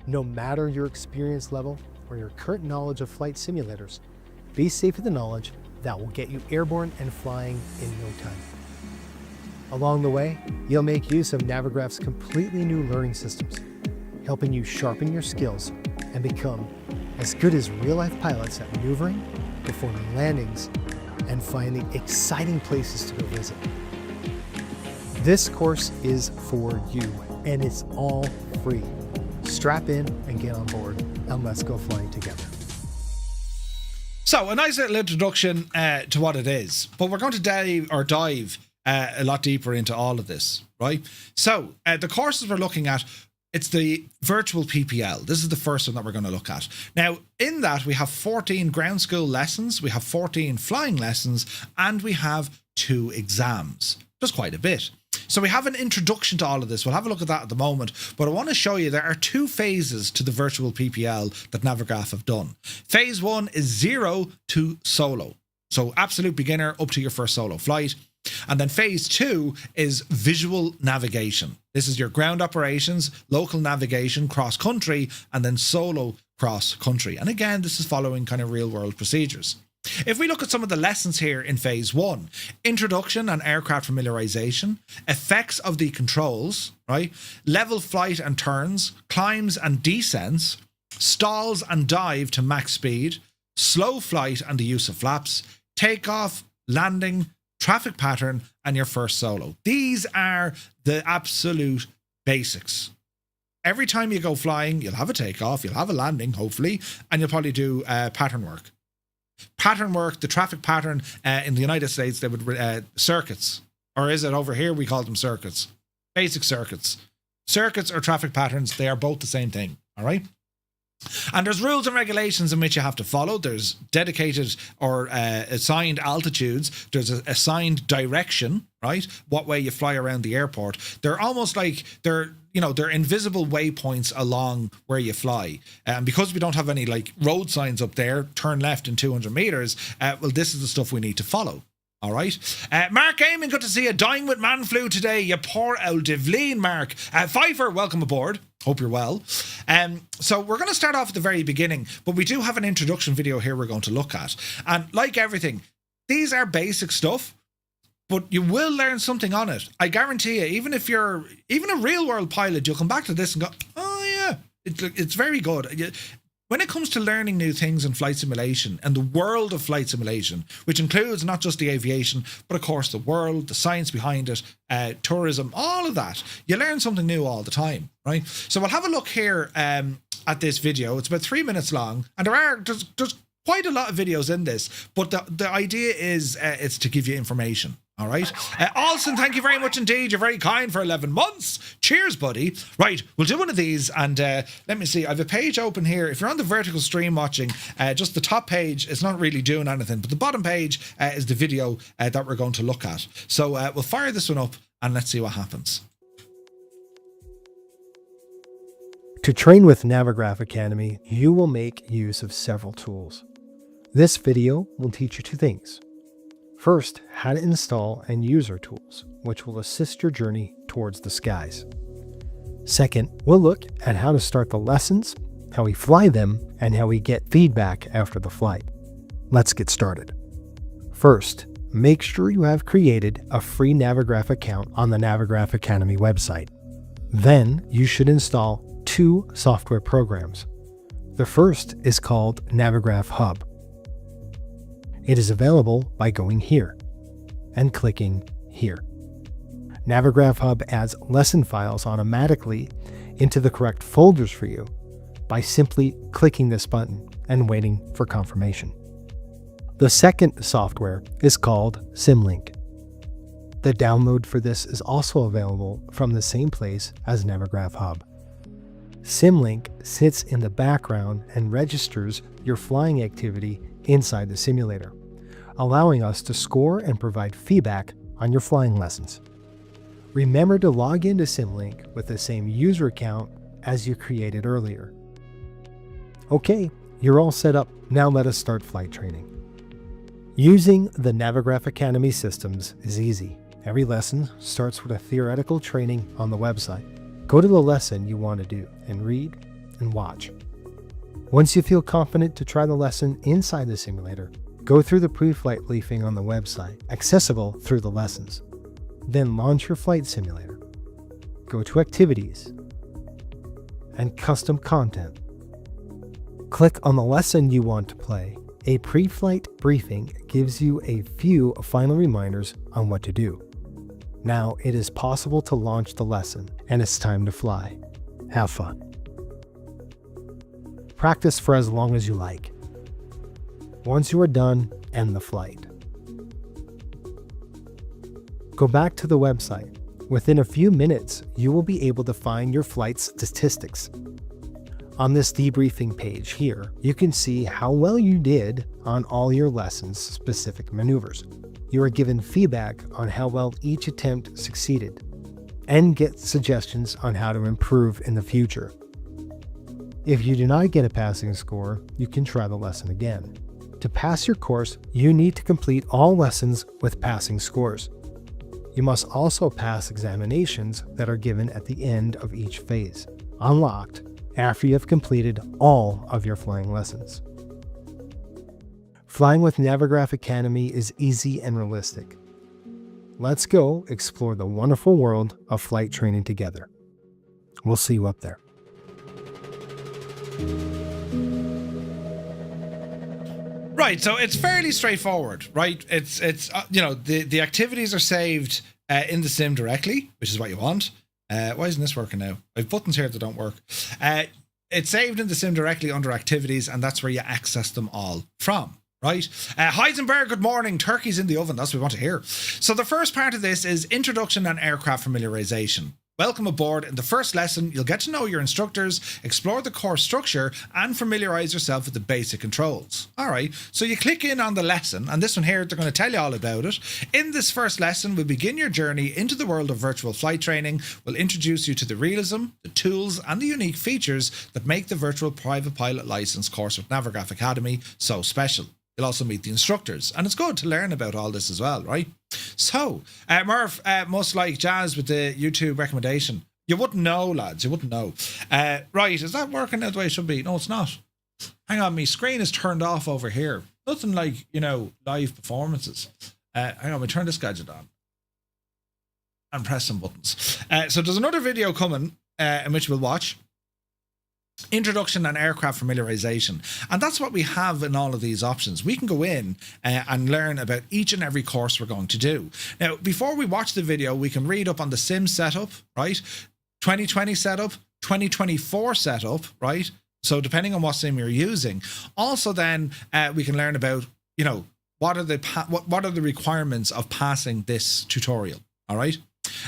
No matter your experience level or your current knowledge of flight simulators, be safe with the knowledge that will get you airborne and flying in no time. Along the way, you'll make use of Navigraph's completely new learning systems, helping you sharpen your skills and become as good as real-life pilots at maneuvering, performing landings, and finding exciting places to go visit. This course is for you, and it's all free. Strap in and get on board, and let's go flying together.
So a nice little introduction to what it is, but we're going to dive a lot deeper into all of this, right? So the courses we're looking at, it's the virtual PPL. This is the first one that we're going to look at. Now, in that, we have 14 ground school lessons, we have 14 flying lessons, and we have 2 exams. Just quite a bit. So we have an introduction to all of this. We'll have a look at that at the moment. But I want to show you there are 2 phases to the virtual PPL that Navigraph have done. Phase 1 is 0 to solo. So absolute beginner up to your first solo flight. And then phase 2 is visual navigation. This is your ground operations, local navigation, cross country, and then solo cross country. And again, this is following kind of real world procedures. If we look at some of the lessons here in phase 1, introduction and aircraft familiarization, effects of the controls, right? Level flight and turns, climbs and descents, stalls and dive to max speed, slow flight and the use of flaps, takeoff, landing, traffic pattern, and your first solo. These are the absolute basics. Every time you go flying, you'll have a takeoff, you'll have a landing, hopefully, and you'll probably do pattern work. Pattern work, the traffic pattern in the United States, they would circuits. Or is it over here? We call them circuits. Basic circuits. Circuits or traffic patterns, they are both the same thing. All right. And there's rules and regulations in which you have to follow. There's dedicated or assigned altitudes. There's a assigned direction, right? What way you fly around the airport. They're almost like they're invisible waypoints along where you fly. And because we don't have any like road signs up there, turn left in 200 meters. Well, this is the stuff we need to follow. All right. Mark Eamon, good to see you. Dying with man flu today. You poor old Divleen, Mark. Pfeiffer, welcome aboard. Hope you're well. So we're going to start off at the very beginning, but we do have an introduction video here we're going to look at. And like everything, these are basic stuff, but you will learn something on it. I guarantee you, even a real world pilot, you'll come back to this and go, oh yeah, it's very good. When it comes to learning new things in flight simulation and the world of flight simulation, which includes not just the aviation, but of course the world, the science behind it, tourism, all of that, you learn something new all the time, right? So we'll have a look here at this video. It's about 3 minutes long, and there's quite a lot of videos in this, but the idea is it's to give you information. All right. Alston, thank you very much indeed. You're very kind for 11 months. Cheers, buddy. Right, we'll do one of these, and let me see. I have a page open here. If you're on the vertical stream watching, just the top page is not really doing anything, but the bottom page is the video that we're going to look at. So we'll fire this one up and let's see what happens.
To train with Navigraph Academy, you will make use of several tools. This video will teach you 2 things. First, how to install and use our tools, which will assist your journey towards the skies. Second, we'll look at how to start the lessons, how we fly them, and how we get feedback after the flight. Let's get started. First, make sure you have created a free Navigraph account on the Navigraph Academy website. Then, you should install 2 software programs. The first is called Navigraph Hub. It is available by going here and clicking here. Navigraph Hub adds lesson files automatically into the correct folders for you by simply clicking this button and waiting for confirmation. The second software is called SimLink. The download for this is also available from the same place as Navigraph Hub. SimLink sits in the background and registers your flying activity inside the simulator, allowing us to score and provide feedback on your flying lessons. Remember to log into SimLink with the same user account as you created earlier. Okay, you're all set up. Now let us start flight training. Using the Navigraph Academy systems is easy. Every lesson starts with a theoretical training on the website. Go to the lesson you want to do and read and watch. Once you feel confident to try the lesson inside the simulator, go through the pre-flight briefing on the website, accessible through the lessons. Then launch your flight simulator. Go to Activities and Custom Content. Click on the lesson you want to play. A pre-flight briefing gives you a few final reminders on what to do. Now it is possible to launch the lesson, and it's time to fly. Have fun. Practice for as long as you like. Once you are done, end the flight. Go back to the website. Within a few minutes, you will be able to find your flight statistics. On this debriefing page here, you can see how well you did on all your lessons' specific maneuvers. You are given feedback on how well each attempt succeeded. and get suggestions on how to improve in the future. If you do not get a passing score, you can try the lesson again. To pass your course, you need to complete all lessons with passing scores. You must also pass examinations that are given at the end of each phase, unlocked after you have completed all of your flying lessons. Flying with Navigraph Academy is easy and realistic. Let's go explore the wonderful world of flight training together. We'll see you up there.
Right, so it's fairly straightforward, right? It's the activities are saved in the sim directly, which is what you want. Why isn't this working now? I have buttons here that don't work. It's saved in the sim directly under activities, and that's where you access them all from. Right. Heisenberg, good morning. Turkey's in the oven. That's what we want to hear. So the first part of this is introduction and aircraft familiarization. Welcome aboard. In the first lesson, you'll get to know your instructors, explore the course structure, and familiarize yourself with the basic controls. All right, so you click in on the lesson, and this one here, they're going to tell you all about it. In this first lesson, we'll begin your journey into the world of virtual flight training. We'll introduce you to the realism, the tools, and the unique features that make the virtual private pilot license course with Navigraph Academy so special. You'll also meet the instructors, and it's good to learn about all this as well, right? So, Murph, must like Jazz with the YouTube recommendation. You wouldn't know, lads, you wouldn't know. Right, is that working out the way it should be? No, it's not. Hang on, my screen is turned off over here. Nothing like, live performances. Hang on, we turn this gadget on. And press some buttons. So there's another video coming in which we'll watch. Introduction and aircraft familiarization, and that's what we have in all of these options. We can go in and learn about each and every course we're going to do. Now, before we watch the video, we can read up on the sim setup, right? 2020 setup, 2024 setup, right? So depending on what sim you're using. Also, then we can learn about what are the requirements of passing this tutorial. All right,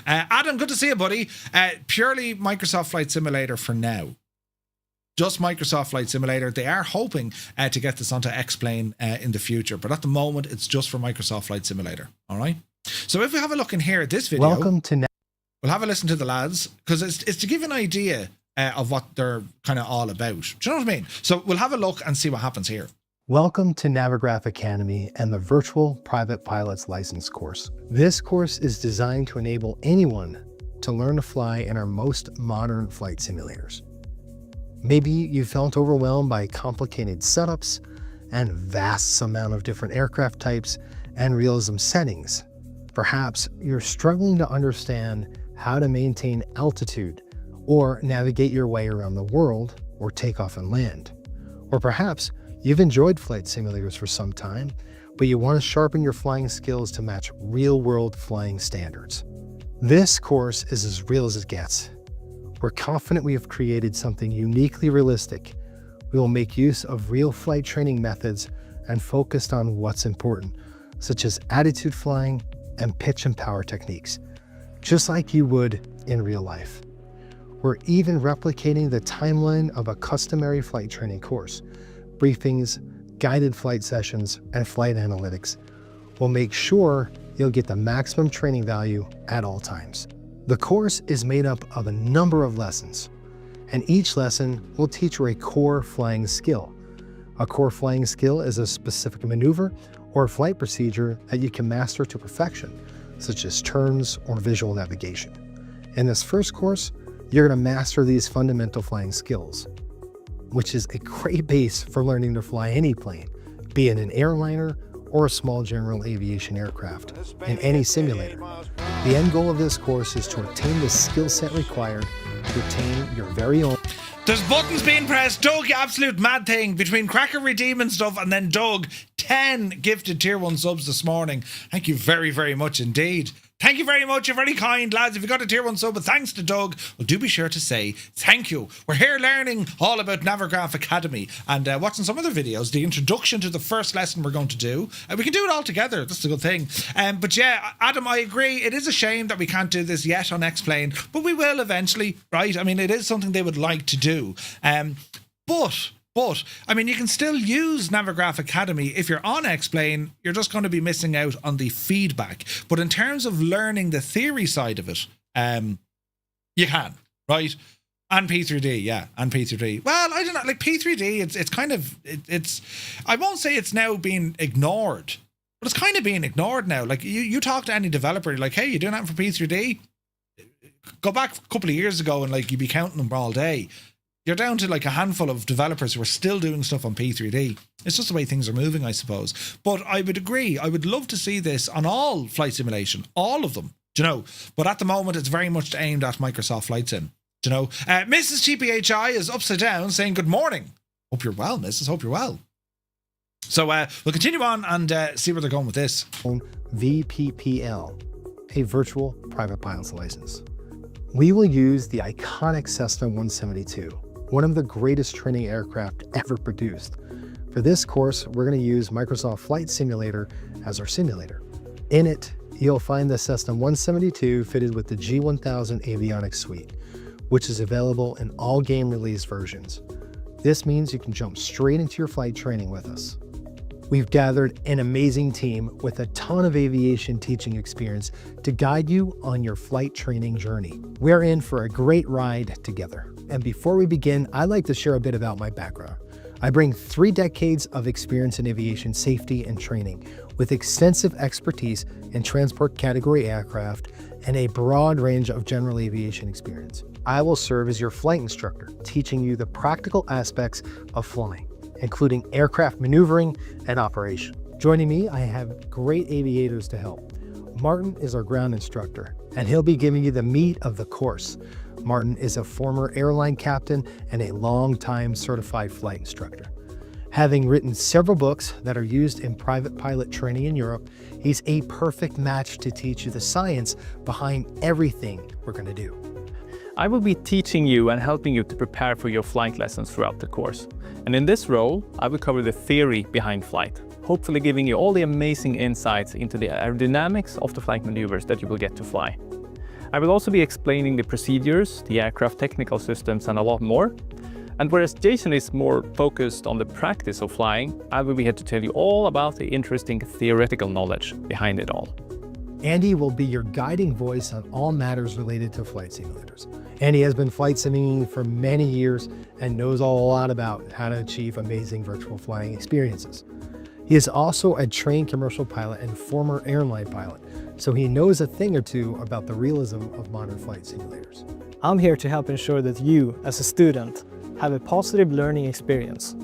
Adam, good to see you, buddy. Purely Microsoft Flight Simulator for now. Just Microsoft Flight Simulator. They are hoping to get this onto X-Plane in the future, but at the moment it's just for Microsoft Flight Simulator. All right. So if we have a look in here at this video, we'll have a listen to the lads, because it's to give an idea of what they're kind of all about. Do you know what I mean? So we'll have a look and see what happens here.
Welcome to Navigraph Academy and the Virtual Private Pilot's License course. This course is designed to enable anyone to learn to fly in our most modern flight simulators. Maybe you felt overwhelmed by complicated setups and vast amount of different aircraft types and realism settings. Perhaps you're struggling to understand how to maintain altitude or navigate your way around the world or take off and land. Or perhaps you've enjoyed flight simulators for some time, but you want to sharpen your flying skills to match real-world flying standards. This course is as real as it gets. We're confident we have created something uniquely realistic. We will make use of real flight training methods and focused on what's important, such as attitude flying and pitch and power techniques, just like you would in real life. We're even replicating the timeline of a customary flight training course. Briefings, guided flight sessions, and flight analytics will make sure you'll get the maximum training value at all times. The course is made up of a number of lessons, and each lesson will teach you a core flying skill. A core flying skill is a specific maneuver or flight procedure that you can master to perfection, such as turns or visual navigation. In this first course, you're going to master these fundamental flying skills, which is a great base for learning to fly any plane, be it an airliner or a small general aviation aircraft, in any simulator. The end goal of this course is to attain the skill set required to attain your very own.
There's buttons being pressed. Doug, you absolute mad thing. Between Cracker redeeming stuff and then Doug, 10 gifted tier 1 subs this morning. Thank you very, very much indeed. Thank you very much. You're very kind, lads. If you got a tier 1 sub, but thanks to Doug, well, do be sure to say thank you. We're here learning all about Navigraph Academy and watching some other videos, the introduction to the first lesson we're going to do. We can do it all together. That's a good thing. But yeah, Adam, I agree. It is a shame that we can't do this yet on X-Plane, but we will eventually, right? I mean, it is something they would like to do. But, I mean, you can still use Navigraph Academy. If you're on X-Plane, you're just going to be missing out on the feedback. But in terms of learning the theory side of it, You can, right? And P3D, yeah, and P3D. Well, I don't know, like P3D, it's kind of, it's I won't say it's now being ignored, but it's kind of being ignored now. Like you talk to any developer, like, hey, you doing that for P3D? Go back a couple of years ago and like you'd be counting them all day. You're down to like a handful of developers who are still doing stuff on P3D. It's just the way things are moving, I suppose. But I would agree. I would love to see this on all flight simulation, all of them, do you know? But at the moment, it's very much aimed at Microsoft Flight Sim, do you know? Mrs. TPHI is upside down saying, good morning. Hope you're well, Mrs. Hope you're well. So we'll continue on and see where they're going with this.
VPPL, a virtual private pilot's license. We will use the iconic Cessna 172, one of the greatest training aircraft ever produced. For this course, we're going to use Microsoft Flight Simulator as our simulator. In it, you'll find the Cessna 172 fitted with the G1000 avionics suite, which is available in all game release versions. This means you can jump straight into your flight training with us. We've gathered an amazing team with a ton of aviation teaching experience to guide you on your flight training journey. We're in for a great ride together. And before we begin, I'd like to share a bit about my background. I bring 3 decades of experience in aviation safety and training, with extensive expertise in transport category aircraft and a broad range of general aviation experience. I will serve as your flight instructor, teaching you the practical aspects of flying, including aircraft maneuvering and operation. Joining me, I have great aviators to help. Martin is our ground instructor, and he'll be giving you the meat of the course. Martin is a former airline captain and a long-time certified flight instructor. Having written several books that are used in private pilot training in Europe, he's a perfect match to teach you the science behind everything we're going to do.
I will be teaching you and helping you to prepare for your flight lessons throughout the course. And in this role, I will cover the theory behind flight, hopefully giving you all the amazing insights into the aerodynamics of the flight maneuvers that you will get to fly. I will also be explaining the procedures, the aircraft technical systems, and a lot more. And whereas Jason is more focused on the practice of flying, I will be here to tell you all about the interesting theoretical knowledge behind it all.
Andy will be your guiding voice on all matters related to flight simulators. Andy has been flight simming for many years and knows a lot about how to achieve amazing virtual flying experiences. He is also a trained commercial pilot and former airline pilot, so he knows a thing or two about the realism of modern flight simulators.
I'm here to help ensure that you, as a student, have a positive learning experience.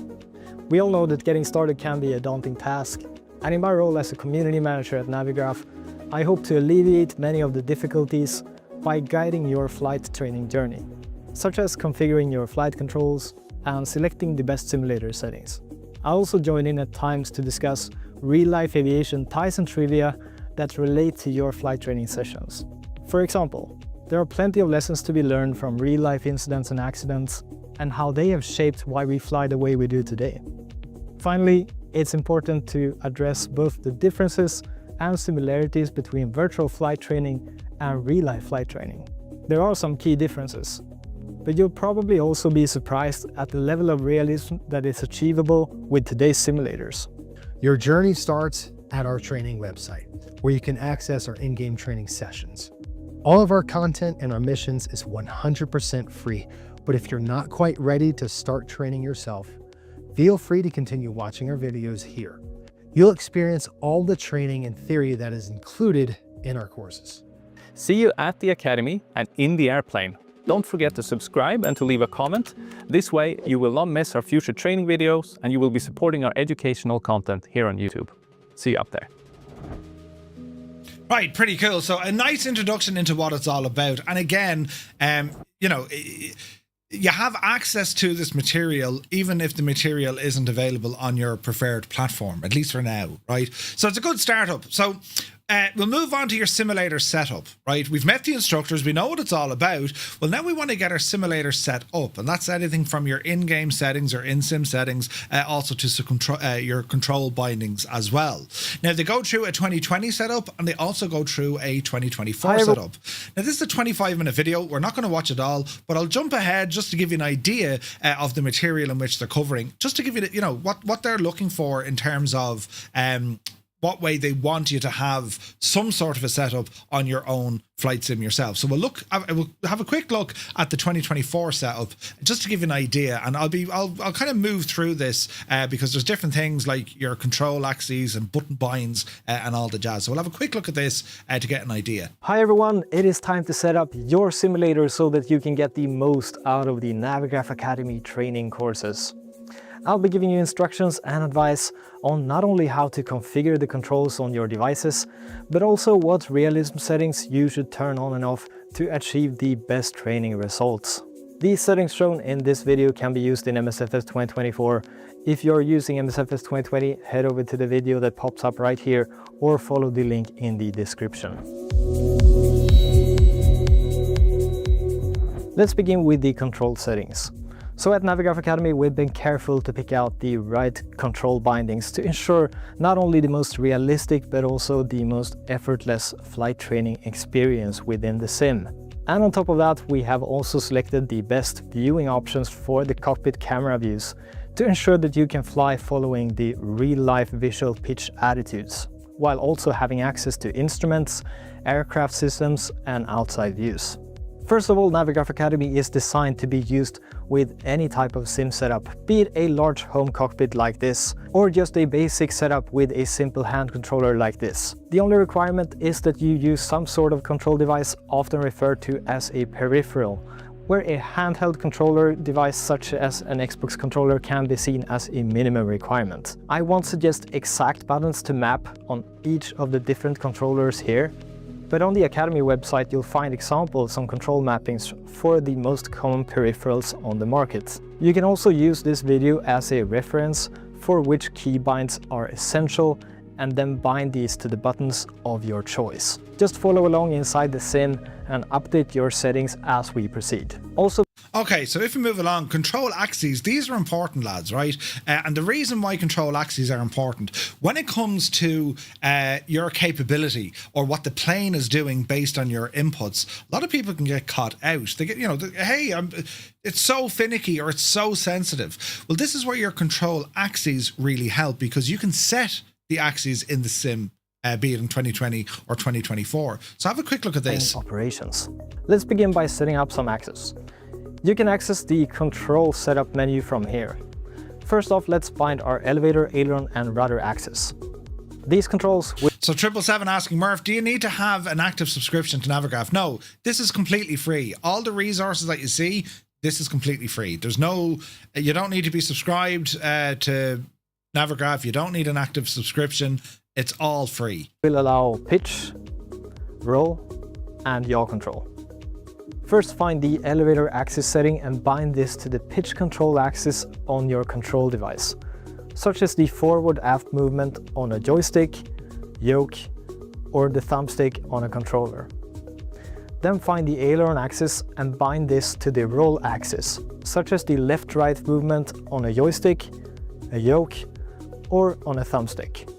We all know that getting started can be a daunting task, and in my role as a community manager at Navigraph, I hope to alleviate many of the difficulties by guiding your flight training journey, such as configuring your flight controls and selecting the best simulator settings. I also join in at times to discuss real-life aviation ties and trivia that relate to your flight training sessions. For example, there are plenty of lessons to be learned from real-life incidents and accidents and how they have shaped why we fly the way we do today. Finally, it's important to address both the differences and similarities between virtual flight training and real-life flight training. There are some key differences, but you'll probably also be surprised at the level of realism that is achievable with today's simulators.
Your journey starts at our training website, where you can access our in-game training sessions. All of our content and our missions is 100% free, but if you're not quite ready to start training yourself, feel free to continue watching our videos here. You'll experience all the training and theory that is included in our courses.
See you at the Academy and in the airplane. Don't forget to subscribe and to leave a comment. This way you will not miss our future training videos and you will be supporting our educational content here on YouTube. See you up there.
Right, pretty cool. So a nice introduction into what it's all about. And again, you know, you have access to this material even if the material isn't available on your preferred platform, at least for now, right? So it's a good startup. So we'll move on to your simulator setup, right? We've met the instructors, we know what it's all about. Well, now we want to get our simulator set up, and that's anything from your in-game settings or in-sim settings, also to your control bindings as well. Now, they go through a 2020 setup, and they also go through a 2024 setup. Now, this is a 25-minute video. We're not going to watch it all, but I'll jump ahead just to give you an idea of the material in which they're covering, just to give you, you know, what they're looking for in terms of what way they want you to have some sort of a setup on your own flight sim yourself. So we'll have a quick look at the 2024 setup just to give you an idea, and I'll kind of move through this because there's different things like your control axes and button binds and all the jazz. So we'll have a quick look at this to get an idea.
Hi everyone, it is time to set up your simulator so that you can get the most out of the Navigraph Academy training courses. I'll be giving you instructions and advice on not only how to configure the controls on your devices, but also what realism settings you should turn on and off to achieve the best training results. These settings shown in this video can be used in MSFS 2024. If you're using MSFS 2020, head over to the video that pops up right here or follow the link in the description. Let's begin with the control settings. So at Navigraph Academy, we've been careful to pick out the right control bindings to ensure not only the most realistic, but also the most effortless flight training experience within the sim. And on top of that, we have also selected the best viewing options for the cockpit camera views to ensure that you can fly following the real-life visual pitch attitudes, while also having access to instruments, aircraft systems, and outside views. First of all, Navigraph Academy is designed to be used with any type of sim setup, be it a large home cockpit like this, or just a basic setup with a simple hand controller like this. The only requirement is that you use some sort of control device, often referred to as a peripheral, where a handheld controller device such as an Xbox controller can be seen as a minimum requirement. I won't suggest exact buttons to map on each of the different controllers here, but on the Academy website you'll find examples on control mappings for the most common peripherals on the market. You can also use this video as a reference for which keybinds are essential and then bind these to the buttons of your choice. Just follow along inside the sim and update your settings as we proceed. Also,
okay, so if we move along, control axes, these are important, lads, right? And the reason why control axes are important, when it comes to your capability or what the plane is doing based on your inputs, a lot of people can get caught out. They get, hey, it's so finicky or it's so sensitive. Well, this is where your control axes really help, because you can set the axes in the sim, be it in 2020 or 2024. So have a quick look at this.
Operations. Let's begin by setting up some axes. You can access the control setup menu from here. First off, let's bind our elevator, aileron, and rudder axis. These controls will...
So 777 asking, Murph, do you need to have an active subscription to Navigraph? No, this is completely free. All the resources that you see, this is completely free. There's no, you don't need to be subscribed to Navigraph. You don't need an active subscription. It's all free.
Will allow pitch, roll, and yaw control. First, find the elevator axis setting and bind this to the pitch control axis on your control device, such as the forward-aft movement on a joystick, yoke, or the thumbstick on a controller. Then find the aileron axis and bind this to the roll axis, such as the left-right movement on a joystick, a yoke, or on a thumbstick.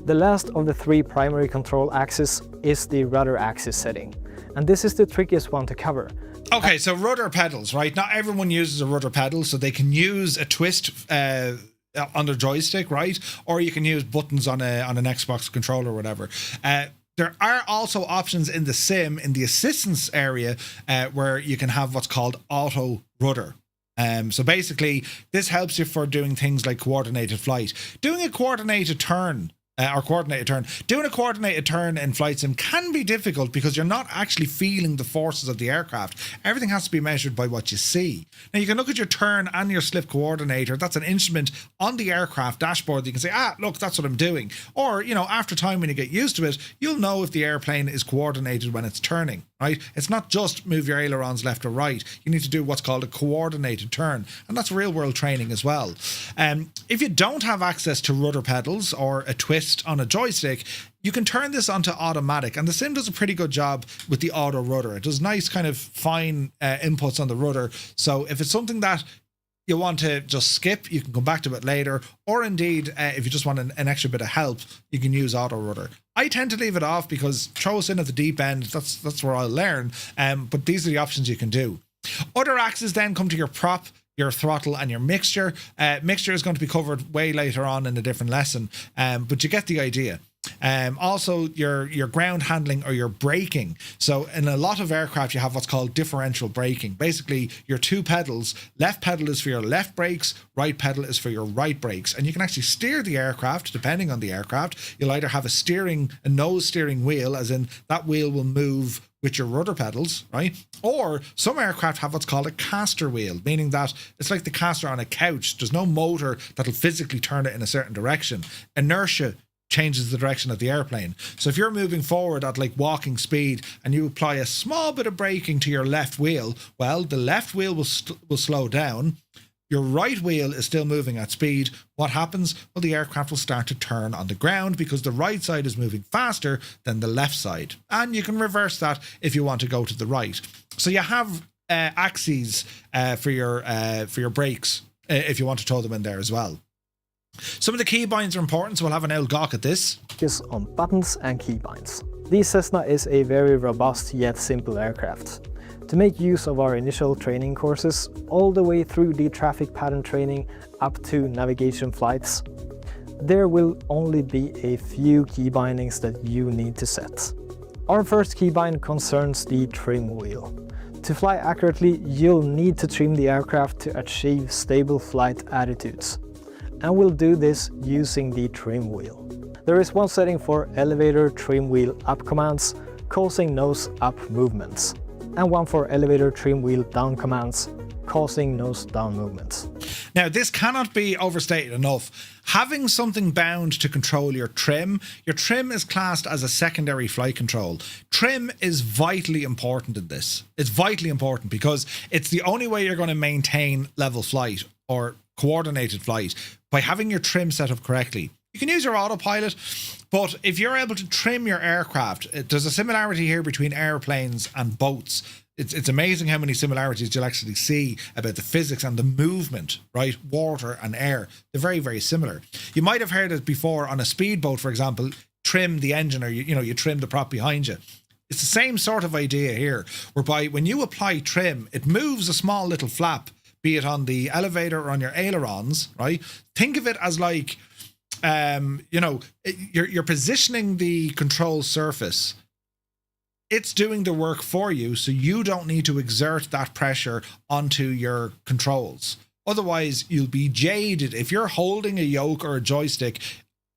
The last of the three primary control axes is the rudder axis setting, and this is the trickiest one to cover.
Okay, so rudder pedals, right? Not everyone uses a rudder pedal, so they can use a twist on their joystick, right? Or you can use buttons on an Xbox controller or whatever. There are also options in the sim, in the assistance area, where you can have what's called auto rudder. So basically, this helps you for doing things like coordinated flight. Doing a coordinated turn doing a coordinated turn in flight sim can be difficult because you're not actually feeling the forces of the aircraft. Everything has to be measured by what you see. Now you can look at your turn and your slip coordinator. That's an instrument on the aircraft dashboard. You can say, look, that's what I'm doing. Or, after time, when you get used to it, you'll know if the airplane is coordinated when it's turning, right? It's not just move your ailerons left or right. You need to do what's called a coordinated turn. And that's real world training as well. If you don't have access to rudder pedals or a twist on a joystick, you can turn this onto automatic, and the sim does a pretty good job with the auto rudder. It does nice kind of fine inputs on the rudder. So if it's something that you want to just skip, you can come back to it later, or indeed if you just want an extra bit of help, you can use auto rudder. I tend to leave it off because throw us in at the deep end, that's where I'll learn, but these are the options you can do. Other axes then come to your prop, your throttle, and your mixture. Mixture is going to be covered way later on in a different lesson, but you get the idea. Also, your ground handling or your braking. So in a lot of aircraft, you have what's called differential braking. Basically, your two pedals, left pedal is for your left brakes, right pedal is for your right brakes. And you can actually steer the aircraft, depending on the aircraft. You'll either have a nose steering wheel, as in that wheel will move with your rudder pedals, right? Or some aircraft have what's called a caster wheel, meaning that it's like the caster on a couch. There's no motor that'll physically turn it in a certain direction. Inertia changes the direction of the airplane. So if you're moving forward at like walking speed and you apply a small bit of braking to your left wheel, well, the left wheel will slow down. Your right wheel is still moving at speed. What happens? Well, the aircraft will start to turn on the ground because the right side is moving faster than the left side. And you can reverse that if you want to go to the right. So you have axes for your brakes if you want to throw them in there as well. Some of the keybinds are important, so we'll have an old gawk at this.
Focus on buttons and keybinds. The Cessna is a very robust yet simple aircraft. To make use of our initial training courses, all the way through the traffic pattern training up to navigation flights, there will only be a few key bindings that you need to set. Our first keybind concerns the trim wheel. To fly accurately, you'll need to trim the aircraft to achieve stable flight attitudes. And we'll do this using the trim wheel. There is one setting for elevator trim wheel up commands, causing nose up movements, and one for elevator trim wheel down commands, causing nose down movements.
Now, this cannot be overstated enough. Having something bound to control your trim is classed as a secondary flight control. Trim is vitally important in this. It's vitally important because it's the only way you're going to maintain level flight or coordinated flight, by having your trim set up correctly. You can use your autopilot, but if you're able to trim your aircraft, there's a similarity here between airplanes and boats. It's amazing how many similarities you'll actually see about the physics and the movement, right? Water and air. They're very, very similar. You might have heard it before on a speedboat, for example, trim the engine, or you trim the prop behind you. It's the same sort of idea here, whereby when you apply trim, it moves a small little flap, be it on the elevator or on your ailerons, right? Think of it as like, you're positioning the control surface. It's doing the work for you, so you don't need to exert that pressure onto your controls. Otherwise, you'll be jaded. If you're holding a yoke or a joystick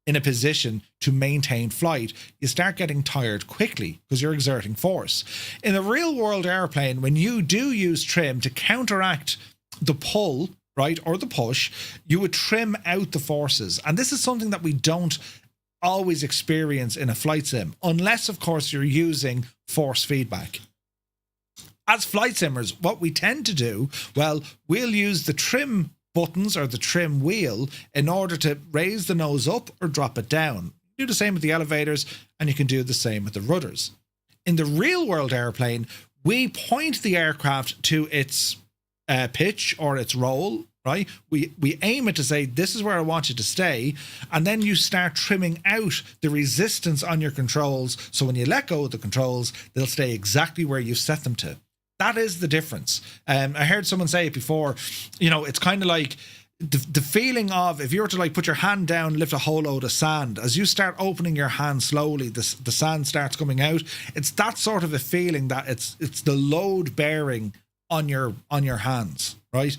in a position to maintain flight, you start getting tired quickly because you're exerting force. In a real world airplane, when you do use trim to counteract the pull, right, or the push, you would trim out the forces. And this is something that we don't always experience in a flight sim, unless, of course, you're using force feedback. As flight simmers, what we tend to do, well, we'll use the trim buttons or the trim wheel in order to raise the nose up or drop it down. Do the same with the elevators, and you can do the same with the rudders. In the real world airplane, we point the aircraft to its pitch or its roll, right? We aim it to say, this is where I want you to stay. And then you start trimming out the resistance on your controls. So when you let go of the controls, they'll stay exactly where you set them to. That is the difference. I heard someone say it before, it's kind of like the feeling of, if you were to like put your hand down, lift a whole load of sand, as you start opening your hand slowly, the sand starts coming out. It's that sort of a feeling that it's the load bearing on your hands, right?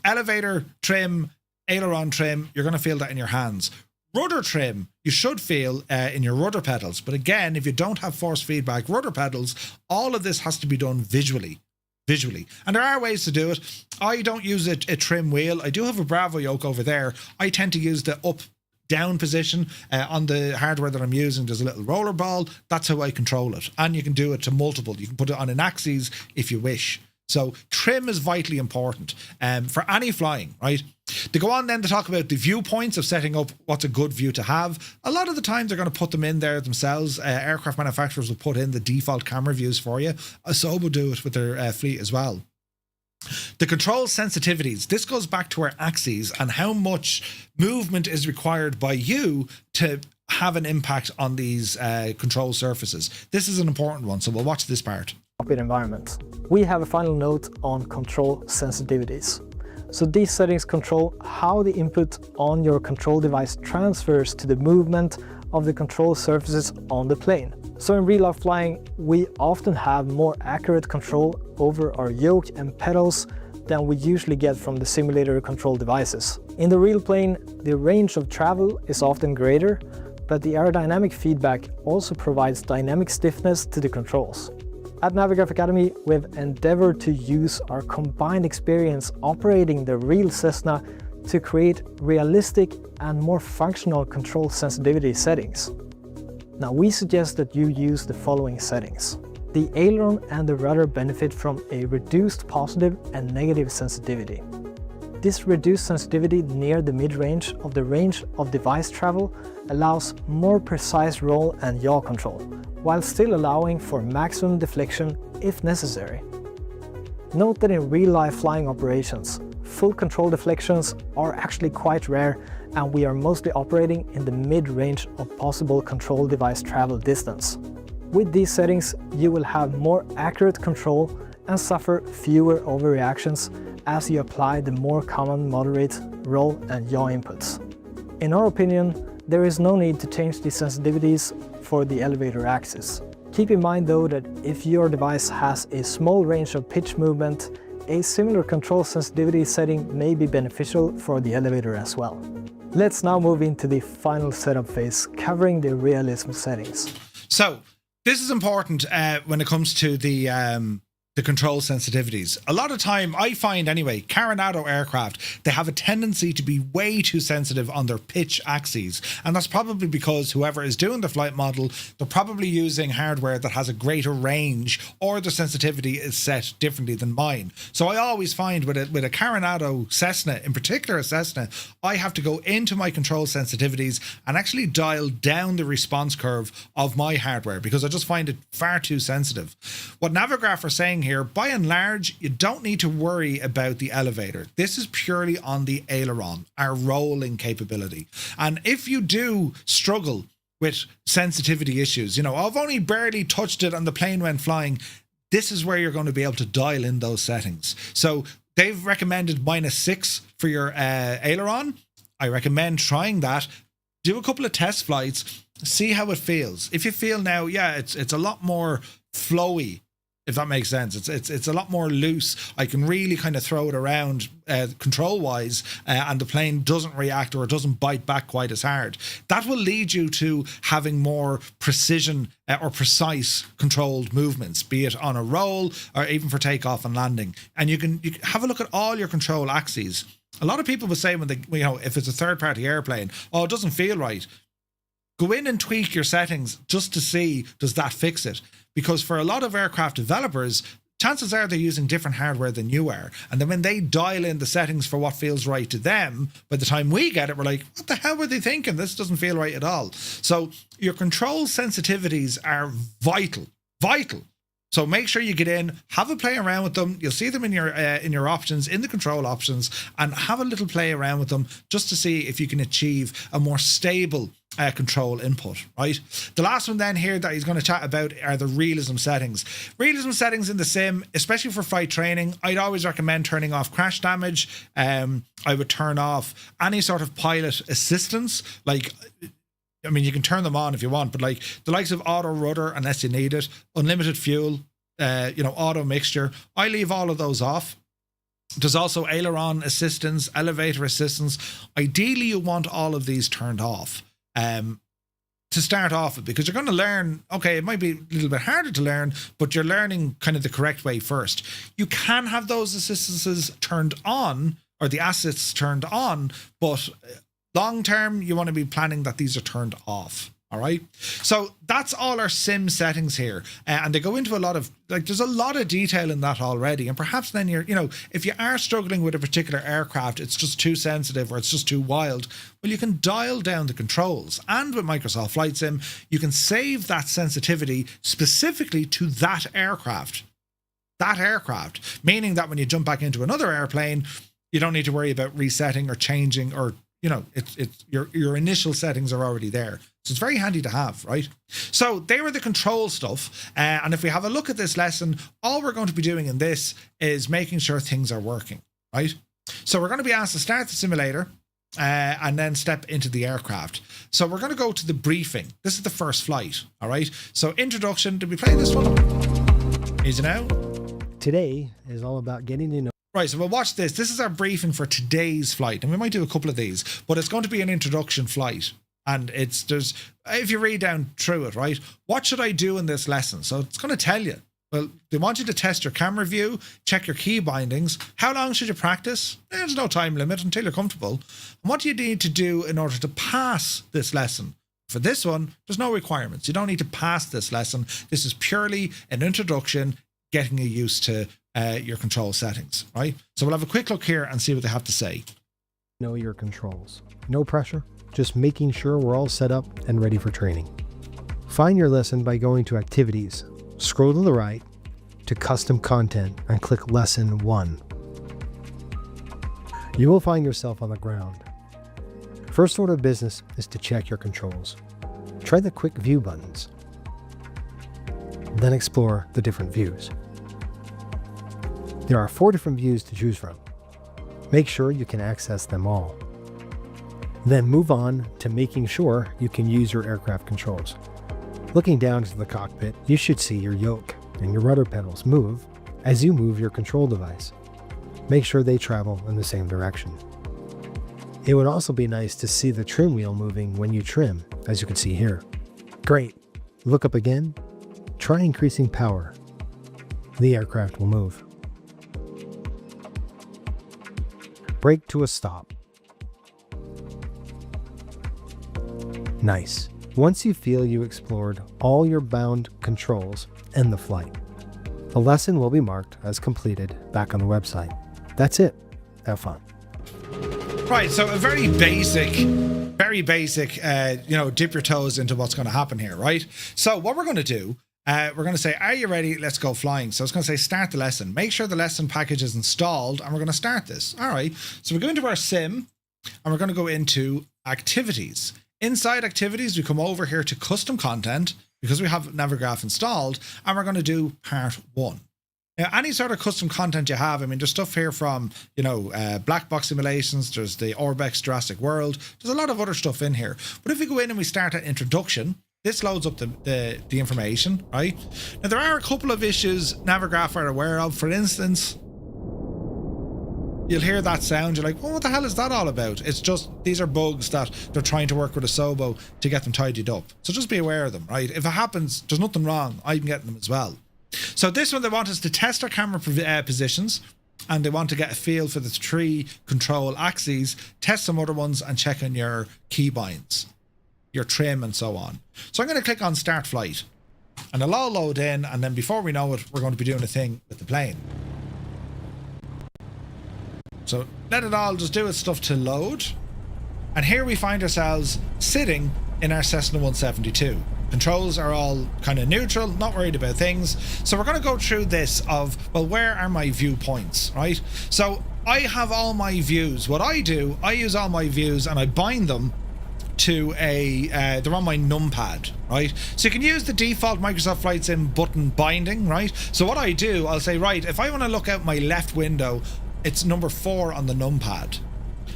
Elevator trim, aileron trim, you're going to feel that in your hands. Rudder trim, you should feel in your rudder pedals. But again, if you don't have force feedback rudder pedals, all of this has to be done visually. And there are ways to do it. I don't use a trim wheel. I do have a Bravo yoke over there. I tend to use the up down position on the hardware that I'm using. There's a little roller ball. That's how I control it. And you can do it to multiple. You can put it on an axis if you wish. So trim is vitally important for any flying, right? To go on then to talk about the viewpoints of setting up what's a good view to have, a lot of the time they're going to put them in there themselves. Aircraft manufacturers will put in the default camera views for you. So will do it with their fleet as well. The control sensitivities. This goes back to our axes and how much movement is required by you to have an impact on these control surfaces. This is an important one, so we'll watch this part.
Environment. We have a final note on control sensitivities. So these settings control how the input on your control device transfers to the movement of the control surfaces on the plane. So in real life flying, we often have more accurate control over our yoke and pedals than we usually get from the simulator control devices. In the real plane, the range of travel is often greater, but the aerodynamic feedback also provides dynamic stiffness to the controls. At Navigraph Academy, we've endeavored to use our combined experience operating the real Cessna to create realistic and more functional control sensitivity settings. Now, we suggest that you use the following settings. The aileron and the rudder benefit from a reduced positive and negative sensitivity. This reduced sensitivity near the mid-range of the range of device travel allows more precise roll and yaw control, while still allowing for maximum deflection if necessary. Note that in real-life flying operations, full control deflections are actually quite rare, and we are mostly operating in the mid-range of possible control device travel distance. With these settings, you will have more accurate control and suffer fewer overreactions as you apply the more common moderate roll and yaw inputs. In our opinion, there is no need to change the sensitivities for the elevator axis. Keep in mind though that if your device has a small range of pitch movement, a similar control sensitivity setting may be beneficial for the elevator as well. Let's now move into the final setup phase, covering the realism settings.
So this is important when it comes to the control sensitivities. A lot of time, I find anyway, Coronado aircraft, they have a tendency to be way too sensitive on their pitch axes. And that's probably because whoever is doing the flight model, they're probably using hardware that has a greater range, or the sensitivity is set differently than mine. So I always find with a Coronado Cessna, in particular a Cessna, I have to go into my control sensitivities and actually dial down the response curve of my hardware because I just find it far too sensitive. What Navigraph are saying here, by and large, you don't need to worry about the elevator. This is purely on the aileron, our rolling capability. And if you do struggle with sensitivity issues, you know, I've only barely touched it and the plane went flying, this is where you're going to be able to dial in those settings. So they've recommended -6 for your aileron. I recommend trying that. Do a couple of test flights, see how it feels. If you feel now, yeah, it's a lot more flowy, if that makes sense. It's a lot more loose. I can really kind of throw it around control wise and the plane doesn't react or it doesn't bite back quite as hard. That will lead you to having more precision or precise controlled movements, be it on a roll or even for takeoff and landing. And you can have a look at all your control axes. A lot of people will say when they, you know, if it's a third party airplane, oh, it doesn't feel right. Go in and tweak your settings just to see, does that fix it? Because for a lot of aircraft developers, chances are they're using different hardware than you are. And then when they dial in the settings for what feels right to them, by the time we get it, we're like, what the hell were they thinking? This doesn't feel right at all. So your control sensitivities are vital. So make sure you get in, have a play around with them. You'll see them in your options, in the control options, and have a little play around with them just to see if you can achieve a more stable control input, right? The last one then here that he's going to chat about are the realism settings. Realism settings in the sim, especially for flight training, I'd always recommend turning off crash damage. I would turn off any sort of pilot assistance, like, I mean, you can turn them on if you want, but like the likes of auto rudder unless you need it, unlimited fuel, you know, auto mixture, I leave all of those off. There's also aileron assistance, elevator assistance. Ideally, you want all of these turned off to start off with, because you're going to learn, okay, it might be a little bit harder to learn, but you're learning kind of the correct way first. You can have those assistances turned on, or the assets turned on, but long term, you want to be planning that these are turned off. All right. So that's all our sim settings here. And they go into a lot of, like, there's a lot of detail in that already. And perhaps then you're, you know, if you are struggling with a particular aircraft, it's just too sensitive or it's just too wild, well, you can dial down the controls. And with Microsoft Flight Sim, you can save that sensitivity specifically to that aircraft. That aircraft, meaning that when you jump back into another airplane, you don't need to worry about resetting or changing, or, you know, it's your initial settings are already there. So it's very handy to have, right? So they were the control stuff. And if we have a look at this lesson, all we're going to be doing in this is making sure things are working, right? So we're going to be asked to start the simulator. and then step into the aircraft. So we're going to go to the briefing. This is the first flight, all right? So introduction, did we play this one? Easy now?
Today is all about getting to know.
Right, so we'll watch this. This is our briefing for today's flight, and we might do a couple of these, but it's going to be an introduction flight. And if you read down through it, right, what should I do in this lesson? So it's going to tell you. Well, they want you to test your camera view, check your key bindings. How long should you practice? There's no time limit until you're comfortable. And what do you need to do in order to pass this lesson? For this one, there's no requirements. You don't need to pass this lesson. This is purely an introduction, getting you used to your control settings, right? So we'll have a quick look here and see what they have to say.
Know your controls. No pressure, just making sure we're all set up and ready for training. Find your lesson by going to Activities. Scroll to the right to Custom Content and click Lesson 1. You will find yourself on the ground. First order of business is to check your controls. Try the quick view buttons. Then explore the different views. There are 4 different views to choose from. Make sure you can access them all. Then move on to making sure you can use your aircraft controls. Looking down into the cockpit, you should see your yoke and your rudder pedals move as you move your control device. Make sure they travel in the same direction. It would also be nice to see the trim wheel moving when you trim, as you can see here. Great. Look up again. Try increasing power. The aircraft will move. Brake to a stop. Nice. Once you feel you explored all your bound controls, end the flight. The lesson will be marked as completed back on the website. That's it. Have fun.
Right, so a very basic, dip your toes into what's going to happen here, right? So what we're going to do, we're going to say, are you ready? Let's go flying. So it's going to say, start the lesson. Make sure the lesson package is installed, and we're going to start this. All right, so we go into our sim, and we're going to go into activities. Inside activities, we come over here to custom content because we have Navigraph installed, and we're going to do part 1. Now, any sort of custom content you have, I mean, there's stuff here from, black box simulations, there's the Orbex Jurassic World, there's a lot of other stuff in here. But if we go in and we start at introduction, this loads up the information, right? Now, there are a couple of issues Navigraph are aware of. For instance, you'll hear that sound, you're like, well, what the hell is that all about? It's just, these are bugs that they're trying to work with Asobo to get them tidied up. So just be aware of them, right? If it happens, there's nothing wrong. I'm getting them as well. So this one, they want us to test our camera positions, and they want to get a feel for the 3 control axes, test some other ones, and check on your key binds, your trim, and so on. So I'm going to click on Start Flight, and it'll all load in, and then before we know it, we're going to be doing a thing with the plane. So let it all just do its stuff to load. And here we find ourselves sitting in our Cessna 172. Controls are all kind of neutral, not worried about things. So we're going to go through this of, well, where are my viewpoints, right? So I have all my views. What I do, I use all my views and I bind them to they're on my numpad, right? So you can use the default Microsoft Flight Sim button binding, right? So what I do, I'll say, right, if I want to look out my left window, it's number 4 on the numpad.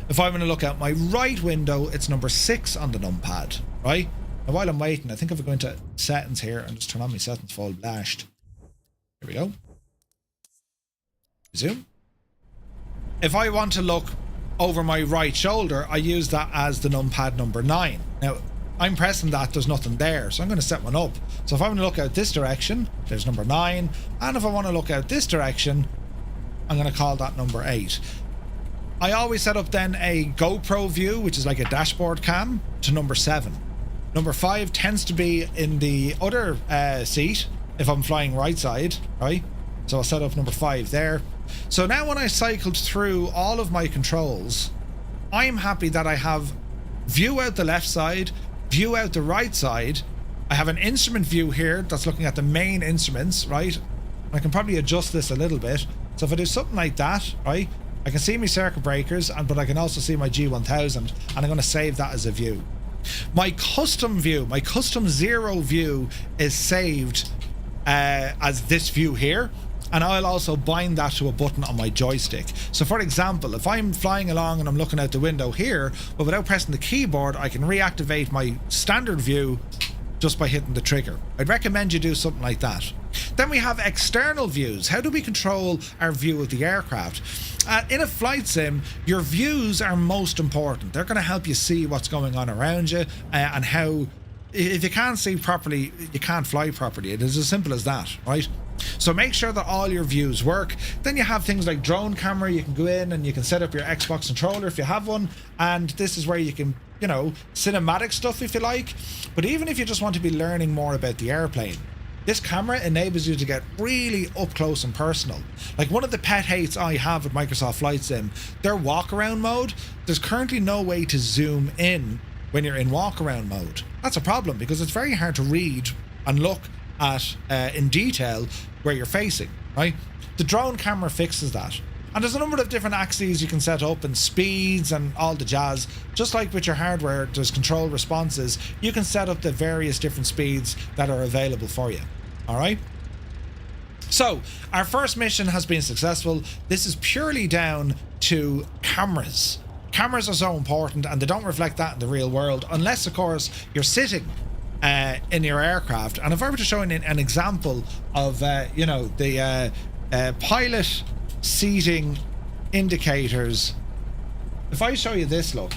If I want to look out my right window, it's number 6 on the numpad, right? Now while I'm waiting, I think if I go into settings here and just turn on my settings full blast. Here we go. Zoom. If I want to look over my right shoulder, I use that as the numpad number 9. Now, I'm pressing that, there's nothing there, so I'm going to set one up. So if I want to look out this direction, there's number 9. And if I want to look out this direction, I'm going to call that number 8. I always set up then a GoPro view, which is like a dashboard cam, to number 7. Number 5 tends to be in the other seat if I'm flying right side, right? So I'll set up number 5 there. So now when I cycled through all of my controls, I'm happy that I have view out the left side, view out the right side. I have an instrument view here that's looking at the main instruments, right? I can probably adjust this a little bit. So if I do something like that, right, I can see my circuit breakers, but I can also see my G1000, and I'm going to save that as a view. My custom view, my custom 0 view is saved as this view here. and I'll also bind that to a button on my joystick. So for example, if I'm flying along and I'm looking out the window here, but without pressing the keyboard, I can reactivate my standard view just by hitting the trigger. I'd recommend you do something like that. Then we have external views. How do we control our view of the aircraft? In a flight sim, your views are most important. They're going to help you see what's going on around you, and how, if you can't see properly, you can't fly properly. It is as simple as that, right? So make sure that all your views work. Then you have things like drone camera. You can go in and you can set up your Xbox controller if you have one, and this is where you can, you know, cinematic stuff if you like. But even if you just want to be learning more about the airplane, this camera enables you to get really up close and personal. Like one of the pet hates I have with Microsoft Flight Sim, their walk around mode. There's currently no way to zoom in when you're in walk around mode. That's a problem because it's very hard to read and look at in detail where you're facing, right? The drone camera fixes that. And there's a number of different axes you can set up and speeds and all the jazz. Just like with your hardware, there's control responses. You can set up the various different speeds that are available for you. All right. So our first mission has been successful. This is purely down to cameras. Cameras are so important, and they don't reflect that in the real world, unless of course you're sitting in your aircraft. And if I were to show an example of, you know, the pilot seating indicators, if I show you this, look,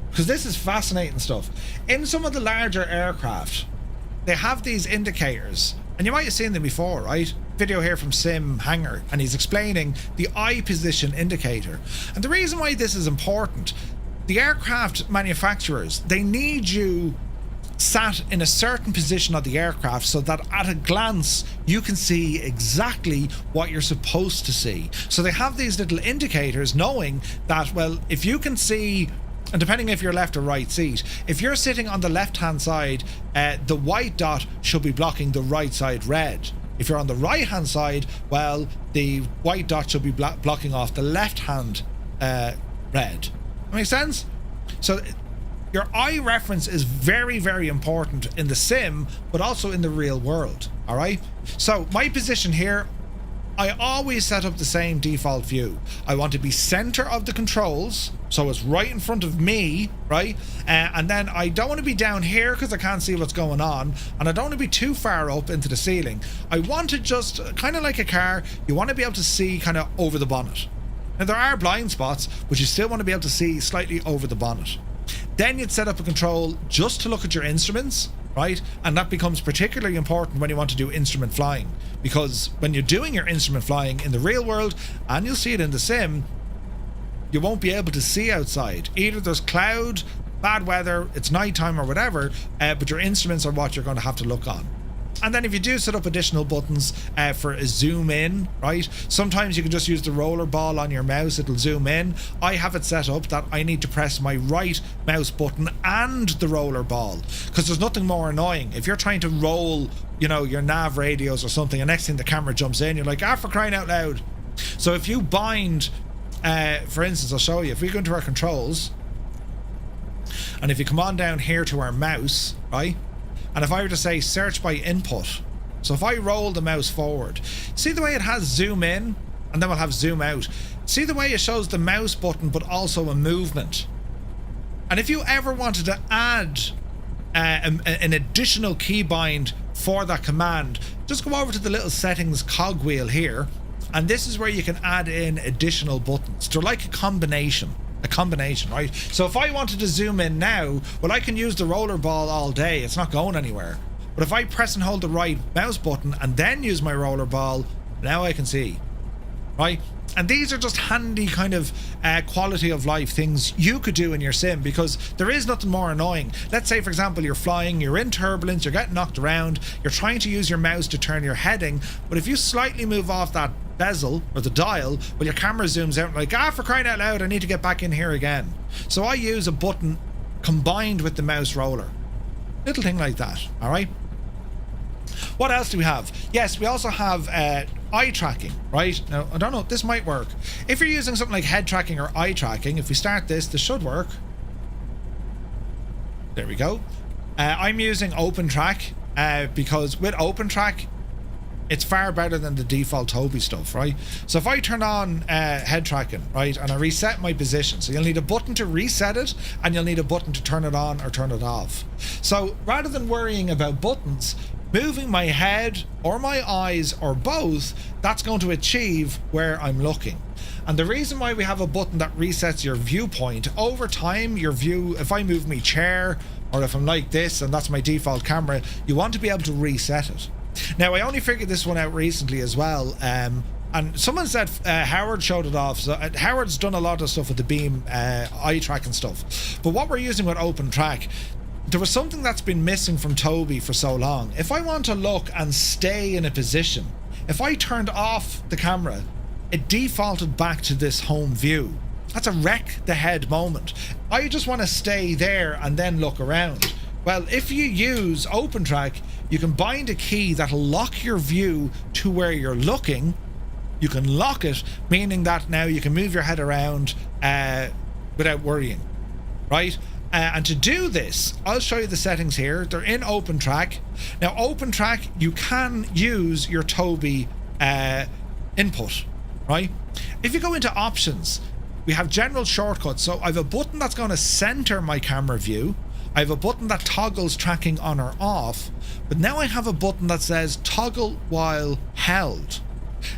because this is fascinating stuff. In some of the larger aircraft, they have these indicators, and you might have seen them before, right? Video here from Sim Hangar, and he's explaining the eye position indicator. And the reason why this is important, the aircraft manufacturers, they need you sat in a certain position of the aircraft so that at a glance you can see exactly what you're supposed to see. So they have these little indicators, knowing that, well, if you can see, and depending if you're left or right seat, if you're sitting on the left hand side, the white dot should be blocking the right side red. If you're on the right hand side, well, the white dot should be blocking off the left hand red. That makes sense? So your eye reference is very, very important in the sim, but also in the real world. All right. So my position here, I always set up the same default view. I want to be center of the controls, so it's right in front of me, right? And then I don't want to be down here because I can't see what's going on, and I don't want to be too far up into the ceiling. I want to just, kind of like a car, you want to be able to see kind of over the bonnet. Now there are blind spots, but you still want to be able to see slightly over the bonnet. Then you'd set up a control just to look at your instruments, right? And that becomes particularly important when you want to do instrument flying, because when you're doing your instrument flying in the real world, and you'll see it in the sim, you won't be able to see outside. Either there's cloud, bad weather, it's nighttime or whatever, but your instruments are what you're going to have to look on. And then if you do set up additional buttons for a zoom in, right? Sometimes you can just use the roller ball on your mouse, it'll zoom in. I have it set up that I need to press my right mouse button and the roller ball, because there's nothing more annoying. If you're trying to roll, you know, your nav radios or something, and next thing the camera jumps in, you're like, ah, for crying out loud. So if you bind, for instance, I'll show you, if we go into our controls, and if you come on down here to our mouse, right? And if I were to say search by input, so if I roll the mouse forward, see the way it has zoom in, and then we'll have zoom out. See the way it shows the mouse button, but also a movement. And if you ever wanted to add an additional keybind for that command, just go over to the little settings cogwheel here, and this is where you can add in additional buttons. They're like a combination, right? So if I wanted to zoom in now, well, I can use the roller ball all day, it's not going anywhere. But if I press and hold the right mouse button and then use my roller ball, now I can see, right? And these are just handy kind of quality of life things you could do in your sim, because there is nothing more annoying. Let's say, for example, you're flying, you're in turbulence, you're getting knocked around, you're trying to use your mouse to turn your heading, but if you slightly move off that bezel or the dial, well, your camera zooms out, like, ah, for crying out loud, I need to get back in here again. So I use a button combined with the mouse roller. Little thing like that, all right? What else do we have? Yes, we also have eye tracking, right? Now, I don't know, this might work. If you're using something like head tracking or eye tracking, if we start this should work. There we go. I'm using open track because with open track, it's far better than the default Tobii stuff, right? So if I turn on head tracking, right, and I reset my position, so you'll need a button to reset it, and you'll need a button to turn it on or turn it off. So rather than worrying about buttons, moving my head or my eyes or both, that's going to achieve where I'm looking. And the reason why we have a button that resets your viewpoint, over time, your view, if I move my chair, or if I'm like this and that's my default camera, you want to be able to reset it. Now, I only figured this one out recently as well, and someone said Howard showed it off. So Howard's done a lot of stuff with the beam eye tracking stuff, but what we're using with Open Track, there was something that's been missing from Tobii for so long. If I want to look and stay in a position, if I turned off the camera, it defaulted back to this home view. That's a wreck the head moment. I just want to stay there and then look around. Well, if you use Open Track, you can bind a key that'll lock your view to where you're looking. You can lock it, meaning that now you can move your head around without worrying, right? And to do this, I'll show you the settings here. They're in Open Track. Now, Open Track, you can use your Tobii input, right? If you go into options, we have general shortcuts. So I have a button that's going to center my camera view. I have a button that toggles tracking on or off, but now I have a button that says toggle while held.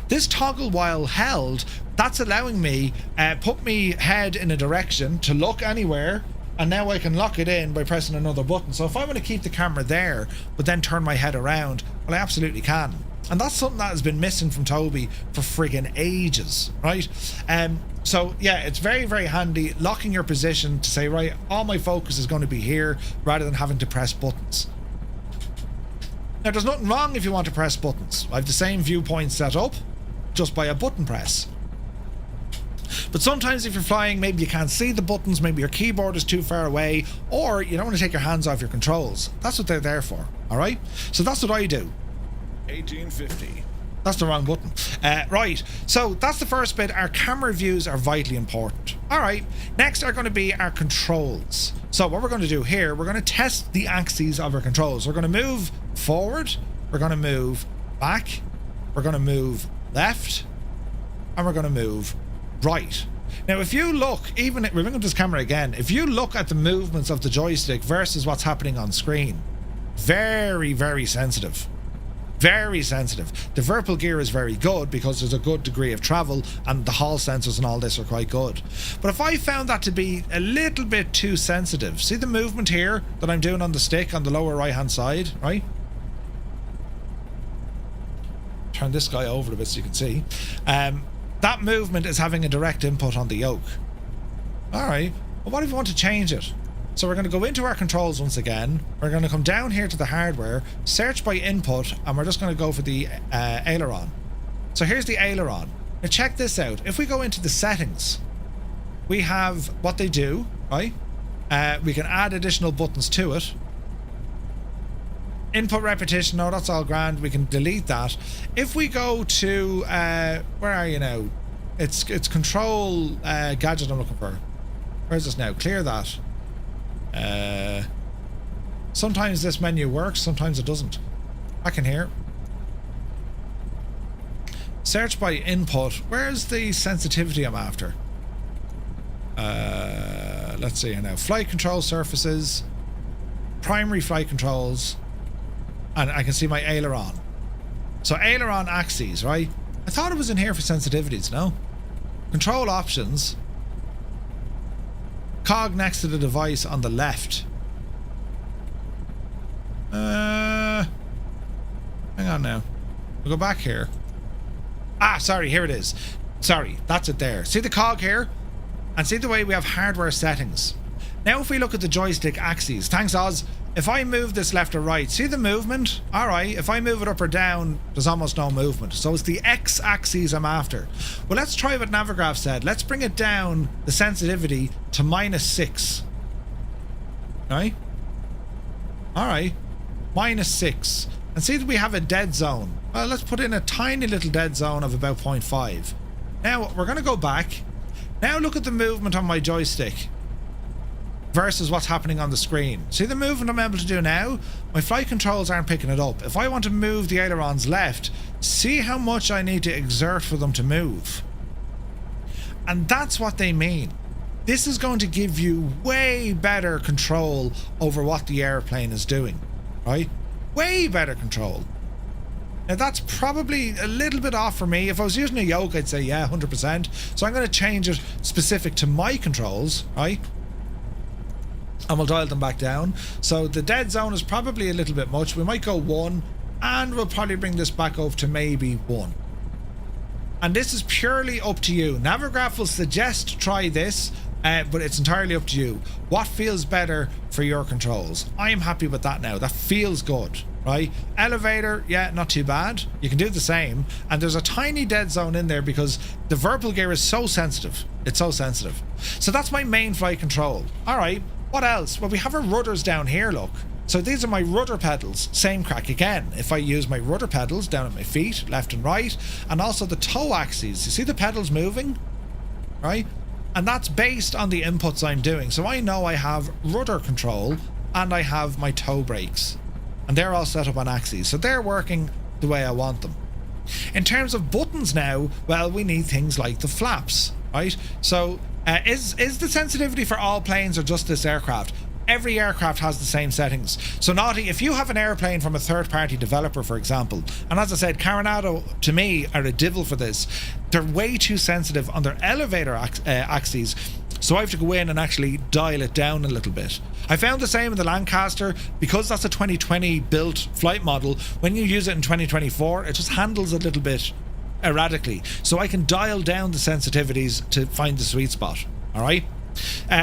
This toggle while held, that's allowing me put me head in a direction to look anywhere, and now I can lock it in by pressing another button. So if I want to keep the camera there but then turn my head around, well, I absolutely can. And that's something that has been missing from Tobii for friggin' ages, right? So yeah, it's very, very handy locking your position to say, right, all my focus is going to be here rather than having to press buttons. Now, there's nothing wrong if you want to press buttons. I have the same viewpoint set up just by a button press. But sometimes if you're flying, maybe you can't see the buttons, maybe your keyboard is too far away, or you don't want to take your hands off your controls. That's what they're there for, all right? So that's what I do. 1850. That's the wrong button. Right, so that's the first bit. Our camera views are vitally important. All right, next are going to be our controls. So what we're going to do here, we're going to test the axes of our controls. We're going to move forward, we're going to move back, we're going to move left, and we're going to move right. Now, if you look, even we're bringing up this camera again, if you look at the movements of the joystick versus what's happening on screen, very, very sensitive. Very sensitive. The Virtual gear is very good because there's a good degree of travel and the Hall sensors and all this are quite good. But if I found that to be a little bit too sensitive, see the movement here that I'm doing on the stick on the lower right hand side, right? Turn this guy over a bit so you can see. That movement is having a direct input on the yoke. Alright, well, what if we want to change it? So we're going to go into our controls once again. We're going to come down here to the hardware, search by input, and we're just going to go for the aileron. So here's the aileron. Now check this out. If we go into the settings, we have what they do, right? We can add additional buttons to it. Input repetition, no, that's all grand. We can delete that. If we go to, where are you now? It's control gadget I'm looking for. Where's this now? Clear that. Sometimes this menu works, sometimes it doesn't. Back in here. Search by input. Where's the sensitivity I'm after? Let's see here now. Flight control surfaces, primary flight controls, and I can see my aileron. So aileron axes, right? I thought it was in here for sensitivities, no? Control options. Cog next to the device on the left. Hang on now. We'll go back here. Ah, sorry, here it is. Sorry, that's it there. See the cog here? And see the way we have hardware settings. Now if we look at the joystick axes, thanks Oz, if I move this left or right, see the movement? Alright, if I move it up or down, there's almost no movement. So it's the X axis I'm after. Well, let's try what Navigraph said. Let's bring it down, the sensitivity, to -6. Right? Alright. -6. And see that we have a dead zone. Well, let's put in a tiny little dead zone of about 0.5. Now, we're going to go back. Now look at the movement on my joystick. versus what's happening on the screen. See the movement I'm able to do now? My flight controls aren't picking it up. If I want to move the ailerons left, see how much I need to exert for them to move. And that's what they mean. This is going to give you way better control over what the airplane is doing, right? Way better control. Now that's probably a little bit off for me. If I was using a yoke, I'd say yeah, 100%. So I'm going to change it specific to my controls, right? And we'll dial them back down. So the dead zone is probably a little bit much. We might go 1, and we'll probably bring this back over to maybe 1. And this is purely up to you. Navigraph will suggest try this, but it's entirely up to you. What feels better for your controls? I'm happy with that now. That feels good, right? Elevator, yeah, not too bad. You can do the same. And there's a tiny dead zone in there because the vertical gear is so sensitive. It's so sensitive. So that's my main flight control. All right. What else? Well, we have our rudders down here, look. So these are my rudder pedals. Same crack again. If I use my rudder pedals down at my feet, left and right, and also the toe axes. You see the pedals moving? Right? And that's based on the inputs I'm doing. So I know I have rudder control and I have my toe brakes. And they're all set up on axes. So they're working the way I want them. In terms of buttons now, well, we need things like the flaps, right? So is the sensitivity for all planes or just this aircraft? Every aircraft has the same settings. So Naughty, if you have an airplane from a third-party developer, for example, and as I said, Coronado, to me, are a devil for this. They're way too sensitive on their elevator axes, so I have to go in and actually dial it down a little bit. I found the same in the Lancaster. Because that's a 2020 built flight model, when you use it in 2024, it just handles a little bit erratically. So I can dial down the sensitivities to find the sweet spot. All right?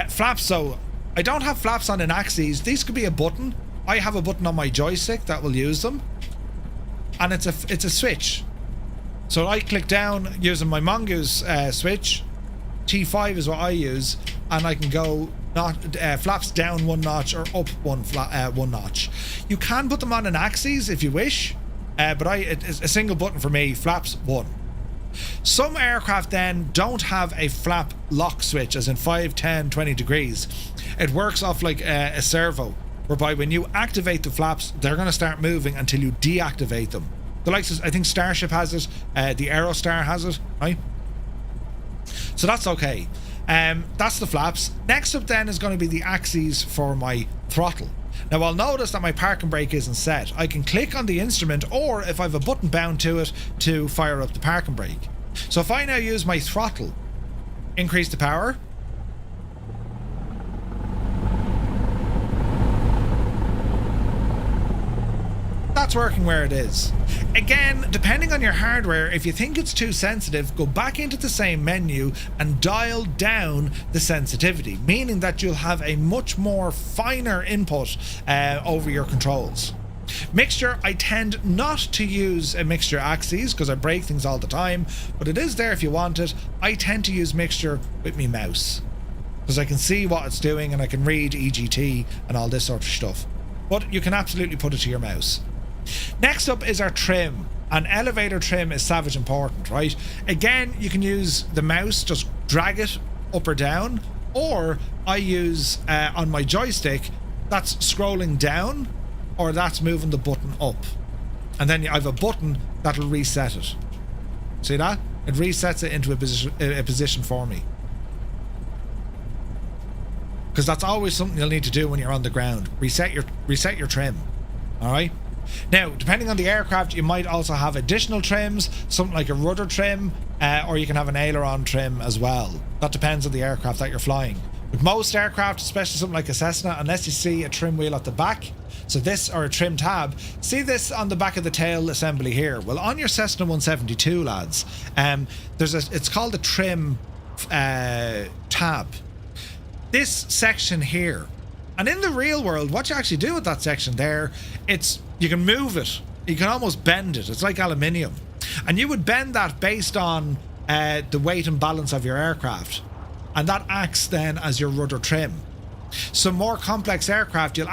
Flaps, so I don't have flaps on in axes. These could be a button. I have a button on my joystick that will use them, and it's a switch. So I click down using my Mongoose switch. T5 is what I use, and I can go flaps down 1 notch or up 1 notch. You can put them on an axes if you wish, but it's a single button for me. Flaps 1. Some aircraft then don't have a flap lock switch, as in 5, 10, 20 degrees. It works off like a servo, whereby when you activate the flaps, they're going to start moving until you deactivate them. The likes of, I think Starship has it, the Aerostar has it, right? So that's okay. That's the flaps. Next up then is going to be the axes for my throttle. Now I'll notice that my parking brake isn't set. I can click on the instrument, or if I have a button bound to it, to fire up the parking brake. So if I now use my throttle, increase the power, that's working where it is. Again, depending on your hardware, if you think it's too sensitive, go back into the same menu and dial down the sensitivity, meaning that you'll have a much more finer input over your controls. Mixture, I tend not to use a mixture axes because I break things all the time, but it is there if you want it. I tend to use mixture with my mouse because I can see what it's doing and I can read EGT and all this sort of stuff. But you can absolutely put it to your mouse. Next up is our trim. And elevator trim is savage important, right? Again, you can use the mouse, just drag it up or down, or I use on my joystick, that's scrolling down, or that's moving the button up. And then I have a button that'll reset it. See that? It resets it into a position for me. Because that's always something you'll need to do when you're on the ground. Reset your trim. All right? Now, depending on the aircraft, you might also have additional trims, something like a rudder trim, or you can have an aileron trim as well. That depends on the aircraft that you're flying. With most aircraft, especially something like a Cessna, unless you see a trim wheel at the back, so this, or a trim tab, see this on the back of the tail assembly here? Well, on your Cessna 172, lads, it's called a trim tab. This section here, and in the real world, what you actually do with that section there, you can move it. You can almost bend it. It's like aluminium. And you would bend that based on the weight and balance of your aircraft. And that acts then as your rudder trim. Some more complex aircraft, you'll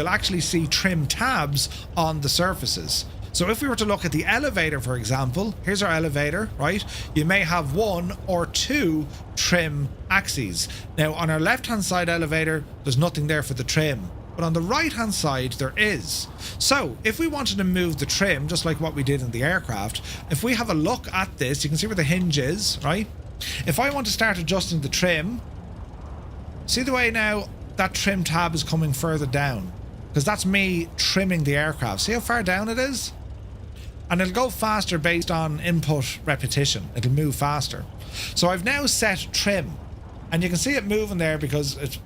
actually see trim tabs on the surfaces. So if we were to look at the elevator, for example, here's our elevator, right? You may have 1 or 2 trim axes. Now on our left-hand side elevator, there's nothing there for the trim. But on the right-hand side, there is. So if we wanted to move the trim, just like what we did in the aircraft, if we have a look at this, you can see where the hinge is, right? If I want to start adjusting the trim, see the way now that trim tab is coming further down? Because that's me trimming the aircraft. See how far down it is? And it'll go faster based on input repetition. It'll move faster. So I've now set trim. And you can see it moving there because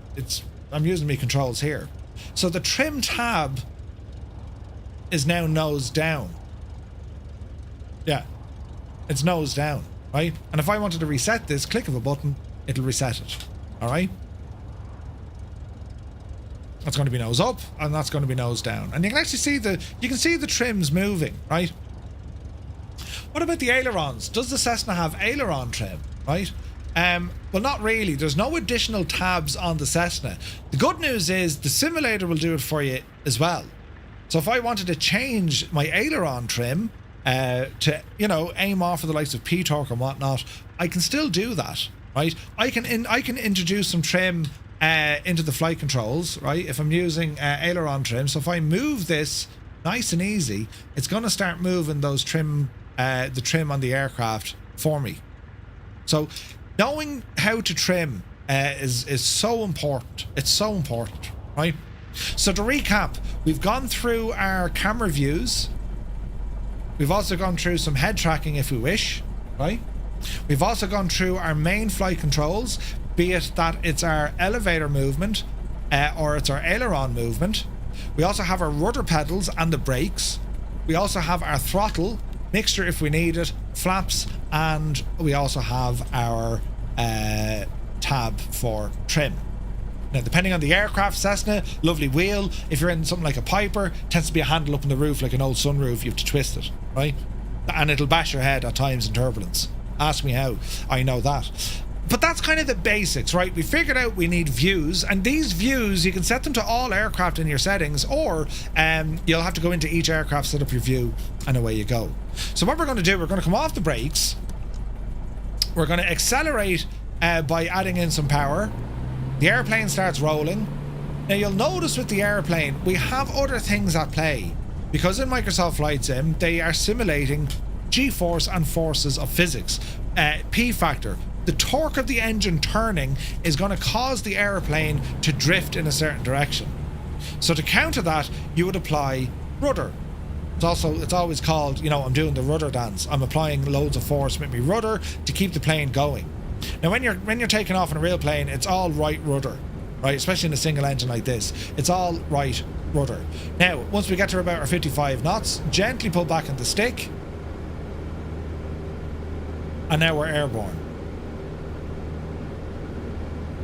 I'm using my controls here. So the trim tab is now nose down. Yeah, it's nose down, right? And if I wanted to reset this, click of a button, it'll reset it, all right? That's going to be nose up, and that's going to be nose down. And you can actually see the trims moving, right? What about the ailerons? Does the Cessna have aileron trim, right? Well, not really. There's no additional tabs on the Cessna. The good news is the simulator will do it for you as well. So if I wanted to change my aileron trim to, you know, aim off for the likes of P-Torque and whatnot, I can still do that, right? I can introduce some trim into the flight controls, right? If I'm using aileron trim. So if I move this nice and easy, it's going to start moving those trim, the trim on the aircraft for me. So knowing how to trim is so important. It's so important, right? So to recap, we've gone through our camera views. We've also gone through some head tracking if we wish, right? We've also gone through our main flight controls, be it that it's our elevator movement or it's our aileron movement. We also have our rudder pedals and the brakes. We also have our throttle, mixture if we need it, flaps, and we also have our tab for trim. Now, depending on the aircraft, Cessna, lovely wheel. If you're in something like a Piper, tends to be a handle up in the roof like an old sunroof. You have to twist it, right? And it'll bash your head at times in turbulence. Ask me how. I know that. But that's kind of the basics, right? We figured out we need views, and these views, you can set them to all aircraft in your settings, or you'll have to go into each aircraft, set up your view, and away you go. So what we're going to do, we're going to come off the brakes. We're going to accelerate by adding in some power. The airplane starts rolling. Now you'll notice with the airplane, we have other things at play. Because in Microsoft Flight Sim, they are simulating G-force and forces of physics. P-factor. The torque of the engine turning is going to cause the airplane to drift in a certain direction. So to counter that, you would apply rudder. It's always called, you know, I'm doing the rudder dance. I'm applying loads of force with my rudder to keep the plane going. Now when you're taking off in a real plane, it's all right rudder, right? Especially in a single engine like this, it's all right rudder. Now once we get to about our 55 knots, gently pull back on the stick, and now we're airborne.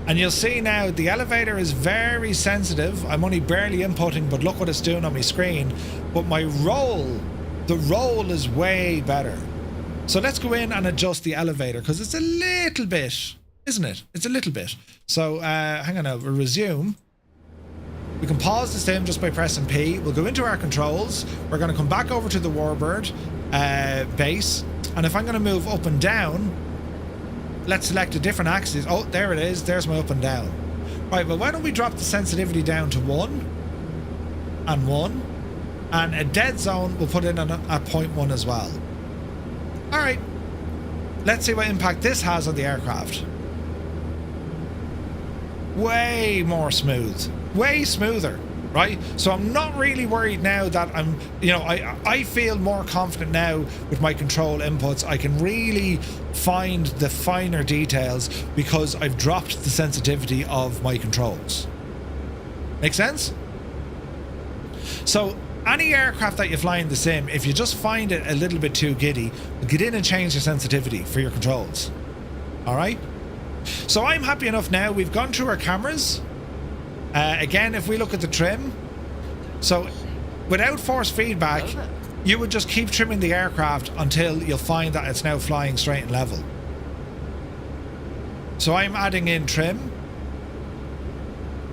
And you'll see now the elevator is very sensitive. I'm only barely inputting, but look what it's doing on my screen. But my roll, the roll is way better. So let's go in and adjust the elevator, because it's a little bit, isn't it? It's a little bit. So hang on now, we'll resume. We can pause the sim just by pressing P. We'll go into our controls. We're going to come back over to the Warbird base. And if I'm going to move up and down, let's select a different axis. Oh, there it is. There's my up and down. Right, well, why don't we drop the sensitivity down to 1 and 1. And a dead zone we'll put in at 0.1 as well. All right, let's see what impact this has on the aircraft. Way more smooth, way smoother, right? So I'm not really worried now that I'm, you know, I feel more confident now with my control inputs. I can really find the finer details because I've dropped the sensitivity of my controls. Make sense? So any aircraft that you fly in the sim, if you just find it a little bit too giddy, get in and change the sensitivity for your controls. All right? So I'm happy enough now. We've gone through our cameras. Again, if we look at the trim, so without force feedback, you would just keep trimming the aircraft until you'll find that it's now flying straight and level. So I'm adding in trim.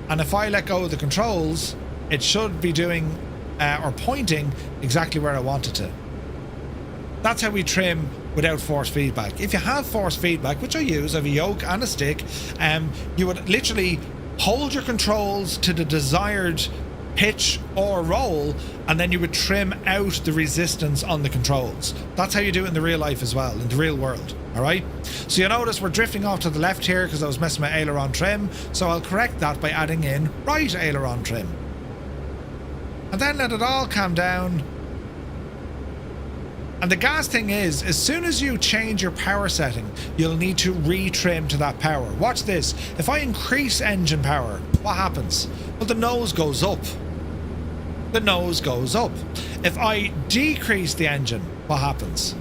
And if I let go of the controls, it should be doing or pointing exactly where I want it to. That's how we trim without force feedback. If you have force feedback, which I use, I have a yoke and a stick, you would literally hold your controls to the desired pitch or roll, and then you would trim out the resistance on the controls. That's how you do it in the real life as well, in the real world. Alright, so you notice we're drifting off to the left here because I was messing with aileron trim, so I'll correct that by adding in right aileron trim. And then let it all calm down. And the gas thing is, as soon as you change your power setting, you'll need to retrim to that power. Watch this. If I increase engine power, what happens? Well, the nose goes up. The nose goes up. If I decrease the engine, what happens?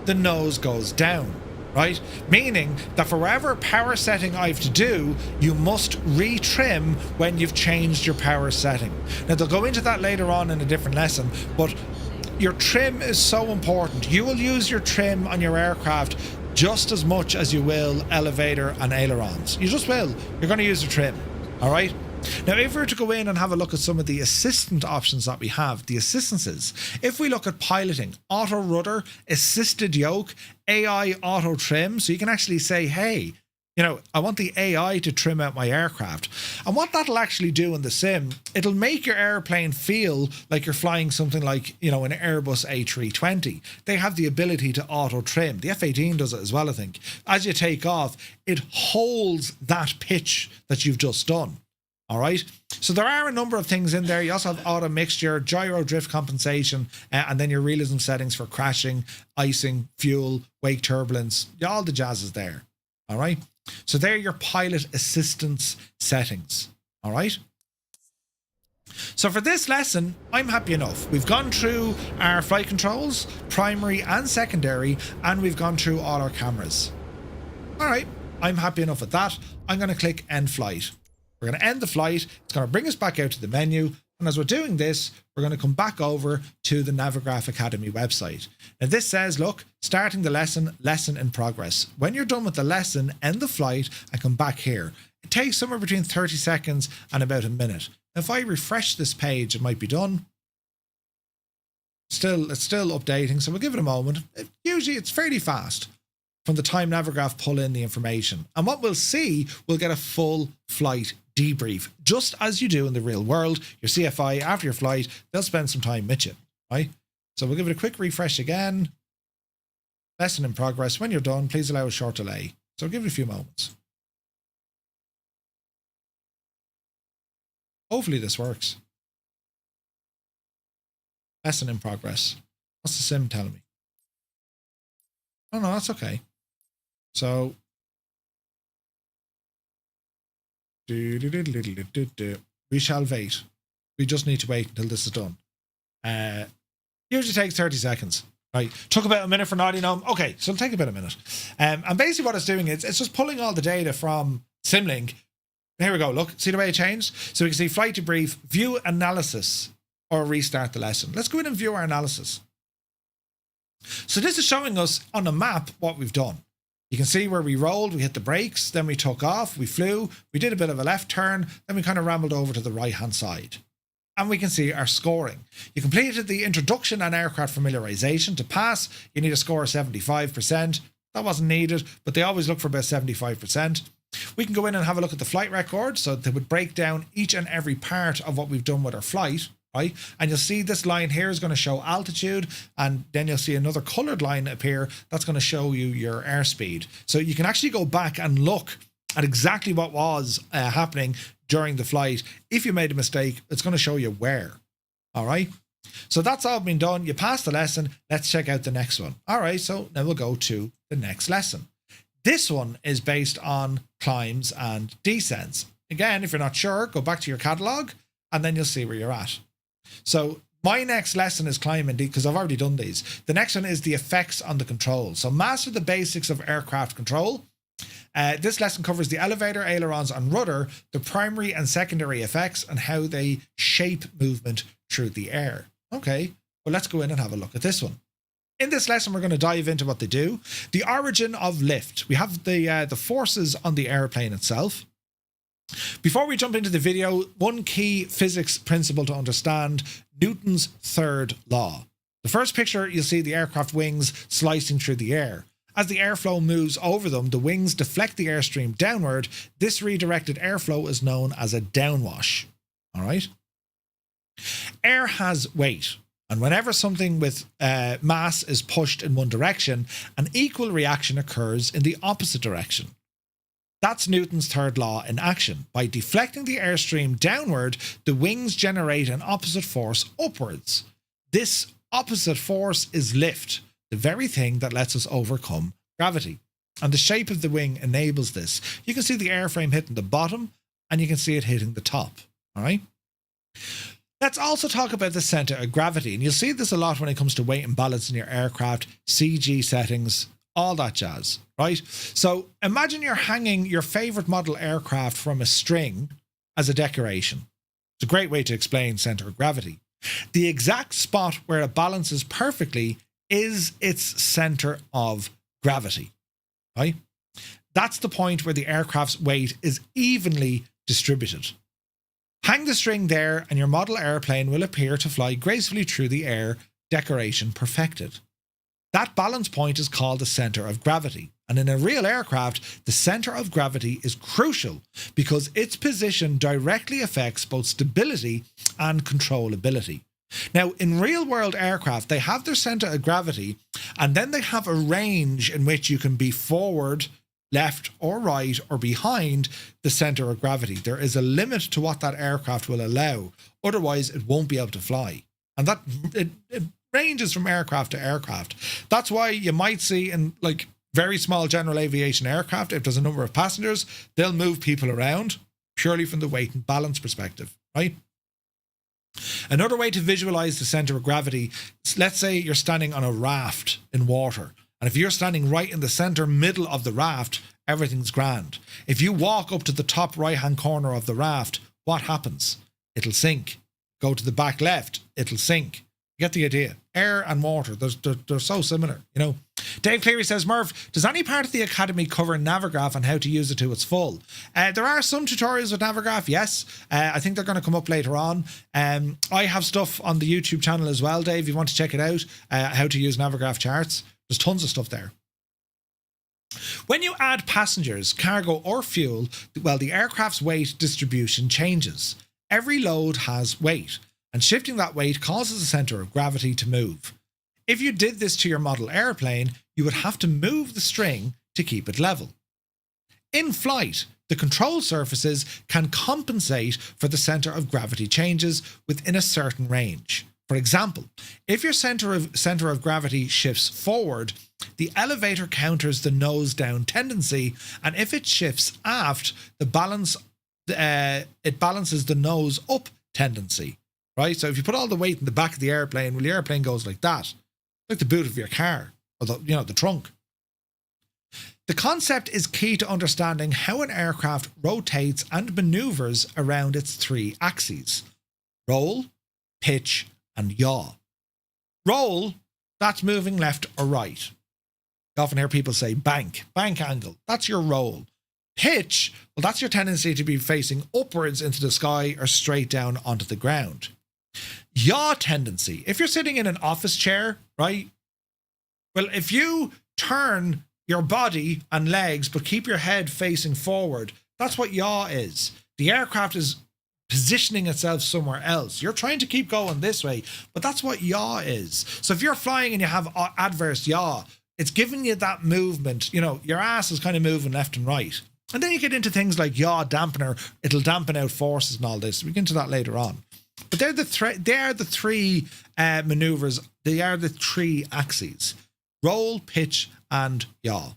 The nose goes down, right? Meaning that for whatever power setting I have to do, you must retrim when you've changed your power setting. Now, they'll go into that later on in a different lesson, but your trim is so important. You will use your trim on your aircraft just as much as you will elevator and ailerons. You just will. You're going to use your trim, all right? Now, if we were to go in and have a look at some of the assistant options that we have, the assistances, if we look at piloting, auto rudder, assisted yoke, AI auto trim, so you can actually say, hey, you know, I want the AI to trim out my aircraft. And what that'll actually do in the sim, it'll make your airplane feel like you're flying something like, you know, an Airbus A320. They have the ability to auto trim. The F-18 does it as well, I think. As you take off, it holds that pitch that you've just done. All right. So there are a number of things in there. You also have auto mixture, gyro drift compensation, and then your realism settings for crashing, icing, fuel, wake turbulence. All the jazz is there. All right. So they're your pilot assistance settings. All right. So for this lesson, I'm happy enough. We've gone through our flight controls, primary and secondary, and we've gone through all our cameras. All right. I'm happy enough with that. I'm going to click end flight. We're going to end the flight. It's going to bring us back out to the menu. And as we're doing this, we're going to come back over to the Navigraph Academy website. Now this says, look, starting the lesson, lesson in progress. When you're done with the lesson, end the flight and come back here. It takes somewhere between 30 seconds and about a minute. If I refresh this page, it might be done. It's still updating, so we'll give it a moment. Usually it's fairly fast from the time Navigraph pull in the information. And what we'll see, we'll get a full flight debrief, just as you do in the real world. Your CFI, after your flight, they'll spend some time with you, right? So we'll give it a quick refresh again. Lesson in progress. When you're done, please allow a short delay. So give it a few moments. Hopefully this works. Lesson in progress. What's the sim telling me? Oh no, that's okay. So we shall wait. We just need to wait until this is done. Usually takes 30 seconds. Right. Took about a minute for Naughty Gnome. Okay, so it'll take about a minute. And basically what it's doing is it's just pulling all the data from Simlink. Here we go. Look, see the way it changed? So we can see flight debrief, view analysis, or restart the lesson. Let's go in and view our analysis. So this is showing us on a map what we've done. You can see where we rolled, we hit the brakes, then we took off, we flew, we did a bit of a left turn, then we kind of rambled over to the right-hand side. And we can see our scoring. You completed the introduction and aircraft familiarization. To pass, you need a score of 75%. That wasn't needed, but they always look for about 75%. We can go in and have a look at the flight record. So they would break down each and every part of what we've done with our flight. Right, and you'll see this line here is going to show altitude, and then you'll see another colored line appear that's going to show you your airspeed. So you can actually go back and look at exactly what was happening during the flight. If you made a mistake, it's going to show you where. All right, so that's all been done. You passed the lesson. Let's check out the next one. All right, so now we'll go to the next lesson. This one is based on climbs and descents. Again, if you're not sure, go back to your catalog and then you'll see where you're at. So my next lesson is climb and because I've already done these. The next one is the effects on the controls. So master the basics of aircraft control. This lesson covers the elevator, ailerons and rudder, the primary and secondary effects and how they shape movement through the air. Okay, well let's go in and have a look at this one. In this lesson, we're going to dive into what they do. The origin of lift. We have the forces on the airplane itself. Before we jump into the video, one key physics principle to understand, Newton's third law. The first picture, you'll see the aircraft wings slicing through the air. As the airflow moves over them, the wings deflect the airstream downward. This redirected airflow is known as a downwash. All right? Air has weight, and whenever something with mass is pushed in one direction, an equal reaction occurs in the opposite direction. That's Newton's third law in action. By deflecting the airstream downward, the wings generate an opposite force upwards. This opposite force is lift, the very thing that lets us overcome gravity. And the shape of the wing enables this. You can see the airframe hitting the bottom, and you can see it hitting the top. All right? Let's also talk about the center of gravity. And you'll see this a lot when it comes to weight and balance in your aircraft, CG settings, all that jazz, right? So imagine you're hanging your favorite model aircraft from a string as a decoration. It's a great way to explain center of gravity. The exact spot where it balances perfectly is its center of gravity, right? That's the point where the aircraft's weight is evenly distributed. Hang the string there and your model airplane will appear to fly gracefully through the air, decoration perfected. That balance point is called the center of gravity. And in a real aircraft, the center of gravity is crucial because its position directly affects both stability and controllability. Now, in real-world aircraft, they have their center of gravity, and then they have a range in which you can be forward, left or right or behind the center of gravity. There is a limit to what that aircraft will allow. Otherwise, it won't be able to fly. And that it ranges from aircraft to aircraft. That's why you might see in like very small general aviation aircraft, if there's a number of passengers, they'll move people around purely from the weight and balance perspective, right? Another way to visualize the center of gravity, let's say you're standing on a raft in water. And if you're standing right in the center middle of the raft, everything's grand. If you walk up to the top right-hand corner of the raft, what happens? It'll sink. Go to the back left, it'll sink. You get the idea. Air and water, they're so similar, you know. Dave Cleary says, Murph, does any part of the Academy cover Navigraph and how to use it to its full? There are some tutorials with Navigraph, yes. I think they're going to come up later on. I have stuff on the YouTube channel as well, Dave, if you want to check it out, how to use Navigraph charts. There's tons of stuff there. When you add passengers, cargo or fuel, well, the aircraft's weight distribution changes. Every load has weight, and shifting that weight causes the center of gravity to move. If you did this to your model airplane, you would have to move the string to keep it level. In flight, the control surfaces can compensate for the center of gravity changes within a certain range. For example, if your center of gravity shifts forward, the elevator counters the nose down tendency, and if it shifts aft, it balances the nose up tendency, right? So if you put all the weight in the back of the airplane, well, the airplane goes like that, like the boot of your car, or the trunk. The concept is key to understanding how an aircraft rotates and maneuvers around its three axes: roll, pitch, and yaw. Roll, that's moving left or right. You often hear people say bank angle, that's your roll. Pitch, well, that's your tendency to be facing upwards into the sky or straight down onto the ground. Yaw tendency, if you're sitting in an office chair, right? Well, if you turn your body and legs but keep your head facing forward, that's what yaw is. The aircraft is positioning itself somewhere else. You're trying to keep going this way, but that's what yaw is. So if you're flying and you have adverse yaw, it's giving you that movement. You know, your ass is kind of moving left and right. And then you get into things like yaw dampener. It'll dampen out forces and all this. We get into that later on. But they're the three maneuvers. They are the three axes: roll, pitch, and yaw.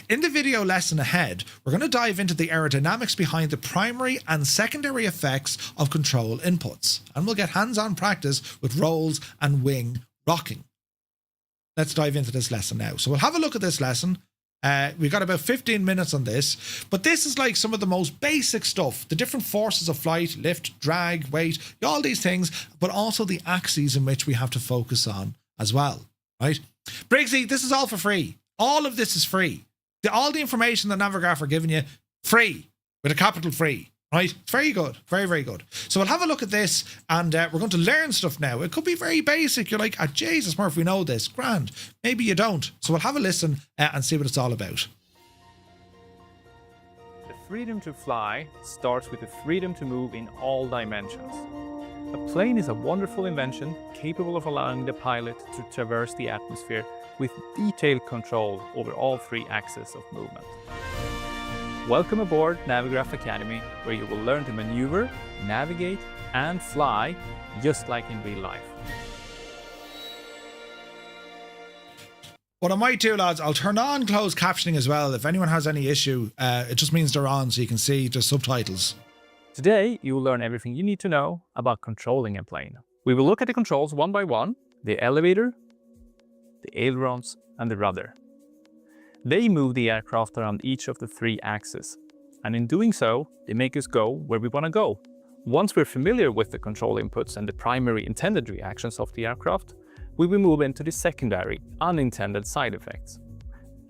In the video lesson ahead, we're going to dive into the aerodynamics behind the primary and secondary effects of control inputs, and we'll get hands-on practice with rolls and wing rocking. Let's dive into this lesson now. So we'll have a look at this lesson. We've got about 15 minutes on this, but this is like some of the most basic stuff, the different forces of flight, lift, drag, weight, all these things, but also the axes in which we have to focus on as well, right? Briggsy, this is all for free. All of this is free. All the information that Navigraph are giving you, free. with a capital free. Right? It's very good. Very, very good. So we'll have a look at this, and we're going to learn stuff now. It could be very basic. You're like, Jesus, Murph, we know this. Grand. Maybe you don't. So we'll have a listen and see what it's all about.
The freedom to fly starts with the freedom to move in all dimensions. A plane is a wonderful invention capable of allowing the pilot to traverse the atmosphere with detailed control over all three axes of movement. Welcome aboard Navigraph Academy, where you will learn to maneuver, navigate, and fly just like in real life.
What I might do, lads, I'll turn on closed captioning as well. If anyone has any issue, it just means they're on so you can see the subtitles.
Today, you will learn everything you need to know about controlling a plane. We will look at the controls one by one: the elevator, the ailerons, and the rudder. They move the aircraft around each of the three axes, and in doing so, they make us go where we want to go. Once we're familiar with the control inputs and the primary intended reactions of the aircraft, we will move into the secondary, unintended side effects.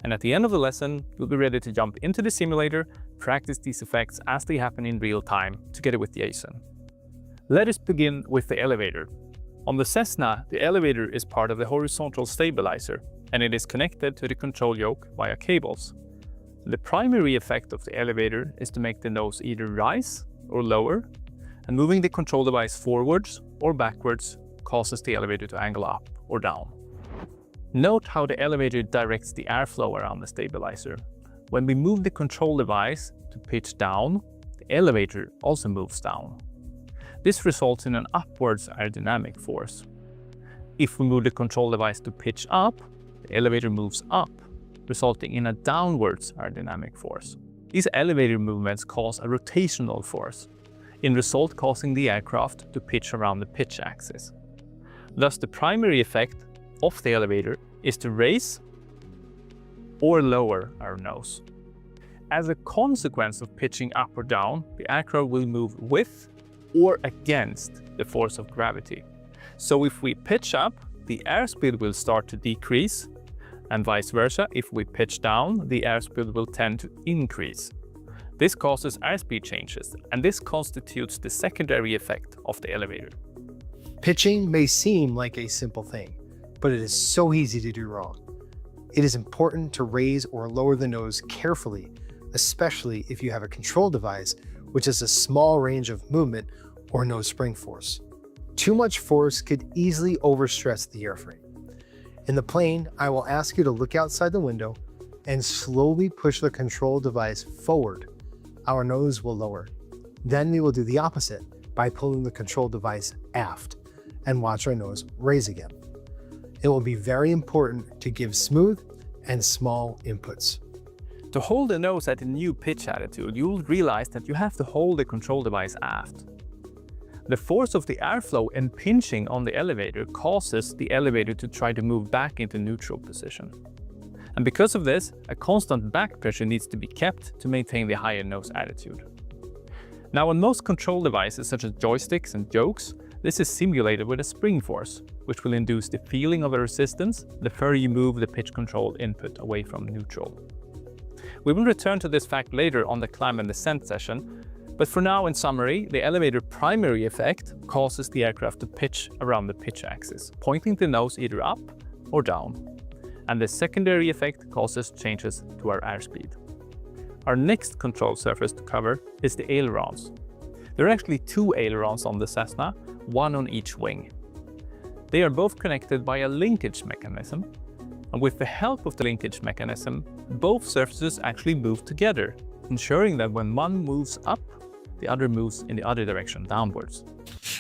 And at the end of the lesson, you'll be ready to jump into the simulator, practice these effects as they happen in real time, together with Jason. Let us begin with the elevator. On the Cessna, the elevator is part of the horizontal stabilizer, and it is connected to the control yoke via cables. The primary effect of the elevator is to make the nose either rise or lower, and moving the control device forwards or backwards causes the elevator to angle up or down. Note how the elevator directs the airflow around the stabilizer. When we move the control device to pitch down, the elevator also moves down. This results in an upwards aerodynamic force. If we move the control device to pitch up, the elevator moves up, resulting in a downwards aerodynamic force. These elevator movements cause a rotational force, in result causing the aircraft to pitch around the pitch axis. Thus, the primary effect of the elevator is to raise or lower our nose. As a consequence of pitching up or down, the aircraft will move with or against the force of gravity. So if we pitch up, the airspeed will start to decrease, and vice versa. If we pitch down, the airspeed will tend to increase. This causes airspeed changes, and this constitutes the secondary effect of the elevator.
Pitching may seem like a simple thing, but it is so easy to do wrong. It is important to raise or lower the nose carefully, especially if you have a control device which has a small range of movement or no spring force. Too much force could easily overstress the airframe. In the plane, I will ask you to look outside the window and slowly push the control device forward. Our nose will lower. Then we will do the opposite by pulling the control device aft and watch our nose raise again. It will be very important to give smooth and small inputs.
To hold the nose at a new pitch attitude, you'll realize that you have to hold the control device aft. The force of the airflow impinging on the elevator causes the elevator to try to move back into neutral position. And because of this, a constant back pressure needs to be kept to maintain the higher nose attitude. Now, on most control devices such as joysticks and yokes, this is simulated with a spring force, which will induce the feeling of a resistance the further you move the pitch control input away from neutral. We will return to this fact later on the climb and descent session, but for now, in summary, the elevator primary effect causes the aircraft to pitch around the pitch axis, pointing the nose either up or down. And the secondary effect causes changes to our airspeed. Our next control surface to cover is the ailerons. There are actually two ailerons on the Cessna, one on each wing. They are both connected by a linkage mechanism, and with the help of the linkage mechanism, both surfaces actually move together, ensuring that when one moves up, the other moves in the other direction, downwards.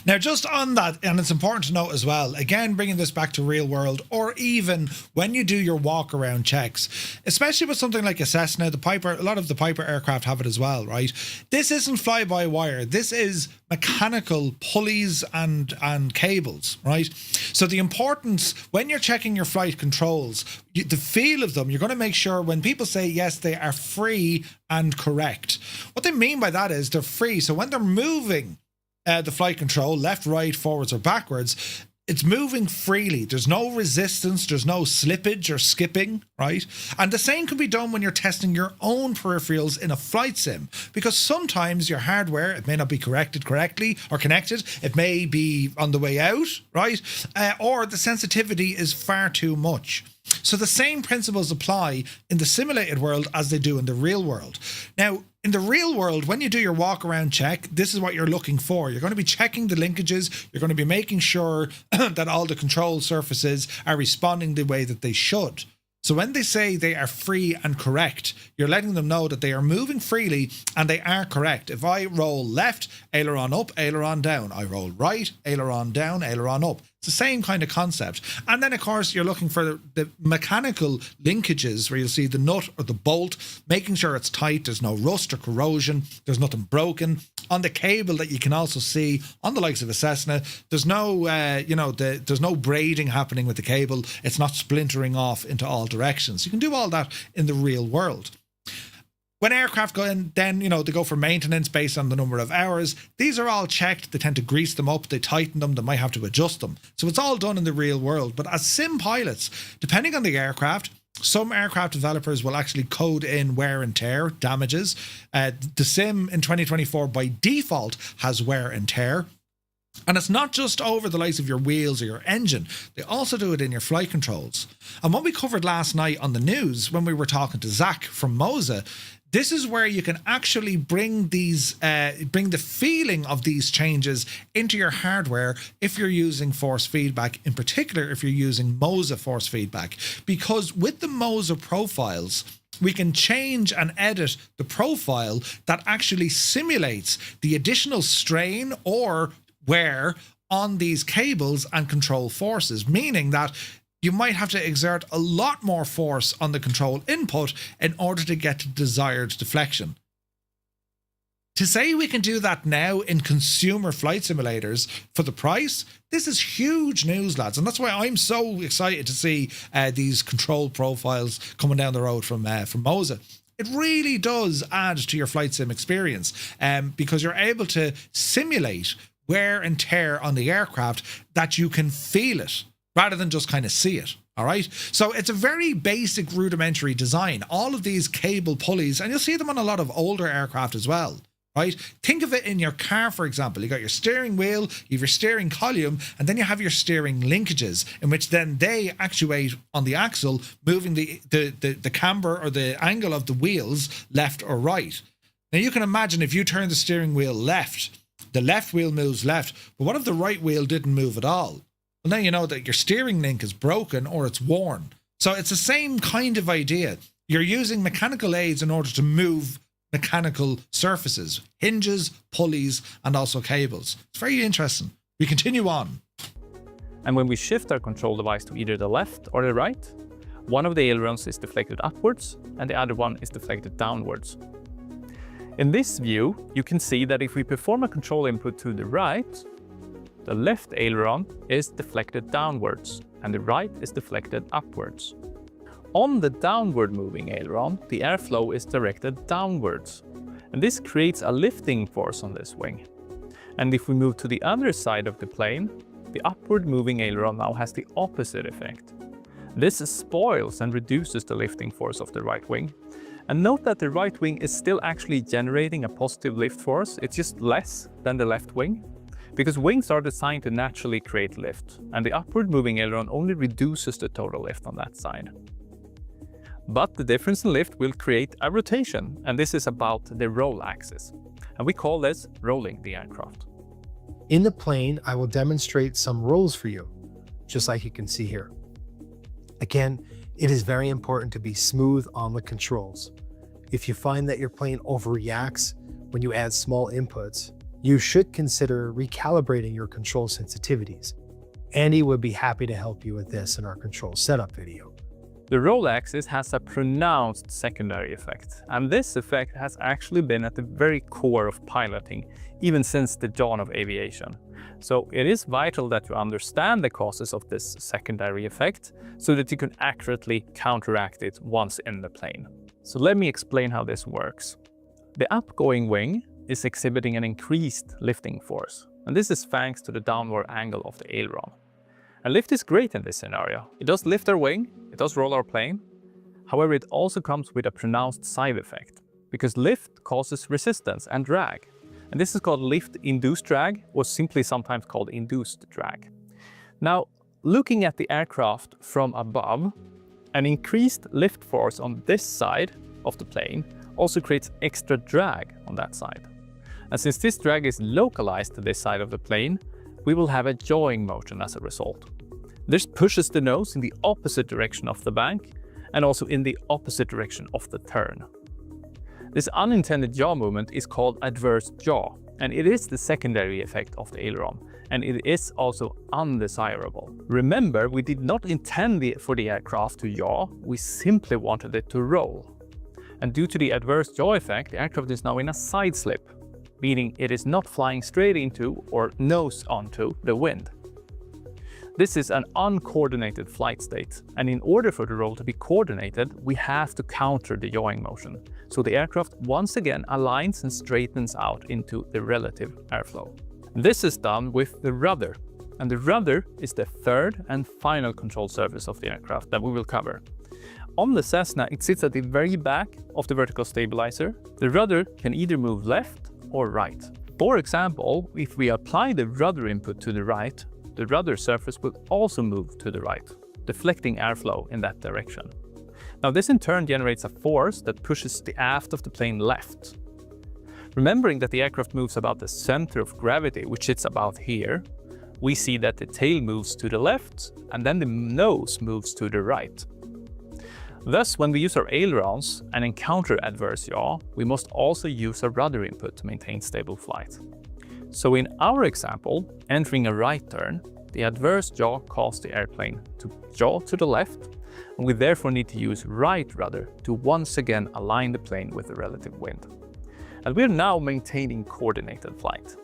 Now, just on that, and it's important to note as well, again, bringing this back to real world, or even when you do your walk around checks, especially with something like a Cessna, the Piper, a lot of the Piper aircraft have it as well, right? This isn't fly-by-wire. This is mechanical pulleys and cables, right? So the importance, when you're checking your flight controls, the feel of them, you're going to make sure when people say, yes, they are free and correct. What they mean by that is they're free. So when they're moving, the flight control, left, right, forwards or backwards, It's moving freely. There's no resistance. There's no slippage or skipping, right? And the same can be done when you're testing your own peripherals in a flight sim, because sometimes your hardware, it may not be corrected correctly or connected. It may be on the way out, right? Or the sensitivity is far too much. So the same principles apply in the simulated world as they do in the real world. Now, in the real world, when you do your walk around check, this is what you're looking for. You're going to be checking the linkages. You're going to be making sure that all the control surfaces are responding the way that they should. So when they say they are free and correct, you're letting them know that they are moving freely and they are correct. If I roll left, aileron up, aileron down. I roll right, aileron down, aileron up. It's the same kind of concept. And then, of course, you're looking for the mechanical linkages where you'll see the nut or the bolt, making sure it's tight. There's no rust or corrosion. There's nothing broken. On the cable that you can also see on the likes of a Cessna, there's no, there's no braiding happening with the cable. It's not splintering off into all directions. You can do all that in the real world. When aircraft go in, then, they go for maintenance based on the number of hours. These are all checked. They tend to grease them up. They tighten them. They might have to adjust them. So it's all done in the real world. But as sim pilots, depending on the aircraft, some aircraft developers will actually code in wear and tear damages. The sim in 2024 by default has wear and tear. And it's not just over the likes of your wheels or your engine. They also do it in your flight controls. And what we covered last night on the news when we were talking to Zach from Moza, this is where you can actually bring the feeling of these changes into your hardware if you're using force feedback, in particular if you're using Moza force feedback. Because with the Moza profiles, we can change and edit the profile that actually simulates the additional strain or wear on these cables and control forces, meaning that you might have to exert a lot more force on the control input in order to get to desired deflection. To say we can do that now in consumer flight simulators for the price, this is huge news, lads. And that's why I'm so excited to see these control profiles coming down the road from Moza. It really does add to your flight sim experience because you're able to simulate wear and tear on the aircraft that you can feel it, rather than just kind of see it, all right? So it's a very basic rudimentary design. All of these cable pulleys, and you'll see them on a lot of older aircraft as well, right? Think of it in your car, for example. You got your steering wheel, you have your steering column, and then you have your steering linkages, in which then they actuate on the axle, moving the camber or the angle of the wheels left or right. Now you can imagine if you turn the steering wheel left, the left wheel moves left, but what if the right wheel didn't move at all? Well, now you know that your steering link is broken or it's worn. So it's the same kind of idea. You're using mechanical aids in order to move mechanical surfaces, hinges, pulleys, and also cables. It's very interesting. We continue on.
And when we shift our control device to either the left or the right, one of the ailerons is deflected upwards and the other one is deflected downwards. In this view, you can see that if we perform a control input to the right, the left aileron is deflected downwards and the right is deflected upwards. On the downward moving aileron, the airflow is directed downwards, and this creates a lifting force on this wing. And if we move to the other side of the plane, the upward moving aileron now has the opposite effect. This spoils and reduces the lifting force of the right wing. And note that the right wing is still actually generating a positive lift force, it's just less than the left wing. Because wings are designed to naturally create lift, and the upward moving aileron only reduces the total lift on that side. But the difference in lift will create a rotation, and this is about the roll axis. And we call this rolling the aircraft.
In the plane, I will demonstrate some rolls for you, just like you can see here. Again, it is very important to be smooth on the controls. If you find that your plane overreacts when you add small inputs, you should consider recalibrating your control sensitivities. Andy would be happy to help you with this in our control setup video.
The roll axis has a pronounced secondary effect, and this effect has actually been at the very core of piloting, even since the dawn of aviation. So it is vital that you understand the causes of this secondary effect so that you can accurately counteract it once in the plane. So let me explain how this works. The upgoing wing is exhibiting an increased lifting force, and this is thanks to the downward angle of the aileron. And lift is great in this scenario. It does lift our wing, it does roll our plane. However, it also comes with a pronounced side effect, because lift causes resistance and drag. And this is called lift-induced drag, or simply sometimes called induced drag. Now, looking at the aircraft from above, an increased lift force on this side of the plane also creates extra drag on that side. And since this drag is localized to this side of the plane, we will have a yawing motion as a result. This pushes the nose in the opposite direction of the bank and also in the opposite direction of the turn. This unintended yaw movement is called adverse yaw, and it is the secondary effect of the aileron, and it is also undesirable. Remember, we did not intend for the aircraft to yaw, we simply wanted it to roll. And due to the adverse yaw effect, the aircraft is now in a side slip, meaning it is not flying straight into or nose onto the wind. This is an uncoordinated flight state, and in order for the roll to be coordinated, we have to counter the yawing motion. So the aircraft once again aligns and straightens out into the relative airflow. This is done with the rudder, and the rudder is the third and final control surface of the aircraft that we will cover. On the Cessna, it sits at the very back of the vertical stabilizer. The rudder can either move left or right. For example, if we apply the rudder input to the right, the rudder surface will also move to the right, deflecting airflow in that direction. Now this in turn generates a force that pushes the aft of the plane left. Remembering that the aircraft moves about the center of gravity, which sits about here, we see that the tail moves to the left and then the nose moves to the right. Thus, when we use our ailerons and encounter adverse yaw, we must also use a rudder input to maintain stable flight. So in our example, entering a right turn, the adverse yaw caused the airplane to yaw to the left, and we therefore need to use right rudder to once again align the plane with the relative wind. And we're now maintaining coordinated flight.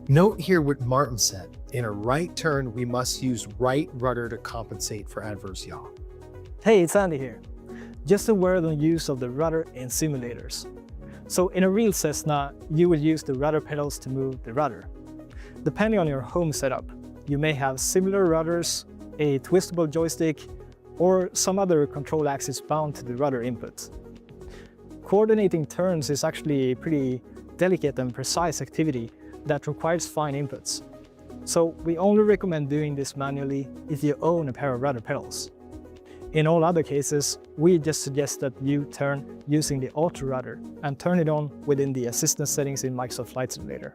Note here what Martin said. In a right turn, we must use right rudder to compensate for adverse yaw.
Hey, it's Andy here. Just a word on use of the rudder in simulators. So in a real Cessna, you would use the rudder pedals to move the rudder. Depending on your home setup, you may have similar rudders, a twistable joystick, or some other control axis bound to the rudder input. Coordinating turns is actually a pretty delicate and precise activity that requires fine inputs. So we only recommend doing this manually if you own a pair of rudder pedals. In all other cases, we just suggest that you turn using the auto rudder and turn it on within the assistance settings in Microsoft Flight Simulator.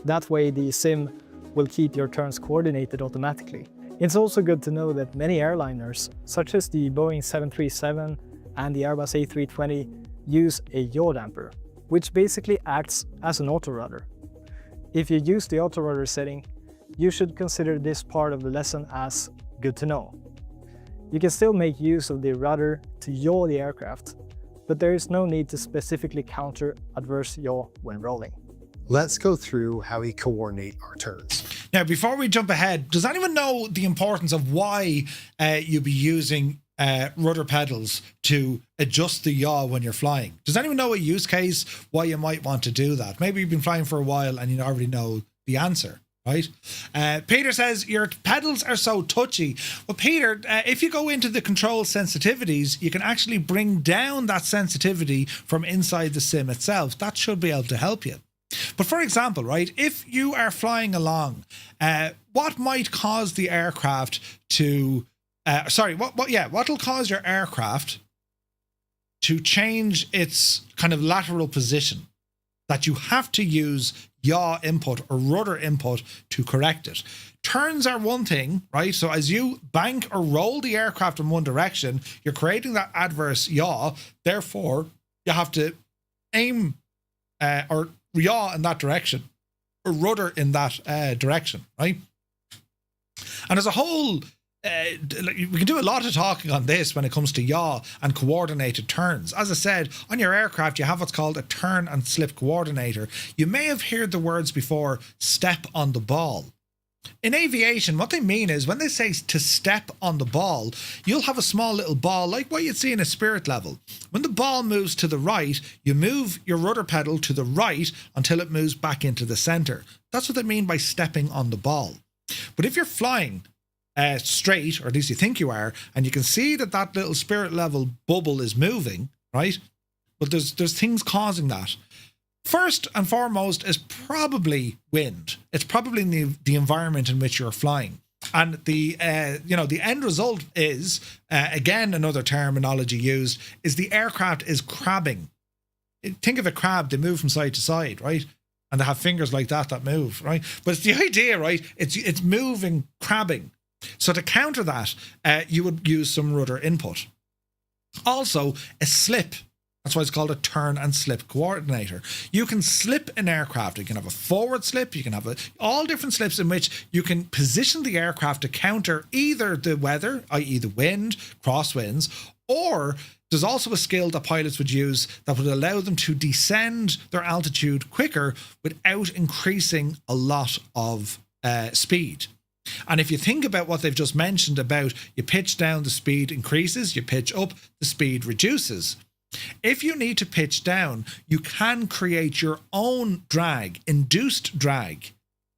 That way the sim will keep your turns coordinated automatically. It's also good to know that many airliners, such as the Boeing 737 and the Airbus A320, use a yaw damper, which basically acts as an auto rudder. If you use the auto rudder setting, you should consider this part of the lesson as good to know. You can still make use of the rudder to yaw the aircraft, but there is no need to specifically counter adverse yaw when rolling.
Let's go through how we coordinate our turns.
Now, before we jump ahead, does anyone know the importance of why you'll be using rudder pedals to adjust the yaw when you're flying? Does anyone know a use case why you might want to do that? Maybe you've been flying for a while and you already know the answer. Right? Peter says, your pedals are so touchy. Well, Peter, if you go into the control sensitivities, you can actually bring down that sensitivity from inside the sim itself. That should be able to help you. But for example, right, if you are flying along, what might cause the aircraft to, what'll cause your aircraft to change its kind of lateral position, that you have to use yaw input or rudder input to correct it. Turns are one thing, right? So as you bank or roll the aircraft in one direction, you're creating that adverse yaw. Therefore, you have to aim or yaw in that direction or rudder in that direction, right? And as a whole, we can do a lot of talking on this when it comes to yaw and coordinated turns. As I said, on your aircraft, you have what's called a turn and slip coordinator. You may have heard the words before, step on the ball. In aviation, what they mean is when they say to step on the ball, you'll have a small little ball like what you'd see in a Spirit level. When the ball moves to the right, you move your rudder pedal to the right until it moves back into the center. That's what they mean by stepping on the ball. But if you're flying straight, or at least you think you are, and you can see that that little spirit level bubble is moving, right? But there's things causing that. First and foremost is probably wind. It's probably the environment in which you're flying. And the end result is, again, another terminology used, is the aircraft is crabbing. Think of a crab, they move from side to side, right? And they have fingers like that move, right? But it's the idea, right? It's moving, crabbing. So to counter that, you would use some rudder input. Also, a slip. That's why it's called a turn and slip coordinator. You can slip an aircraft. You can have a forward slip. You can have all different slips in which you can position the aircraft to counter either the weather, i.e. the wind, crosswinds, or there's also a skill that pilots would use that would allow them to descend their altitude quicker without increasing a lot of speed. And if you think about what they've just mentioned about you pitch down, the speed increases, you pitch up, the speed reduces. If you need to pitch down, you can create your own drag, induced drag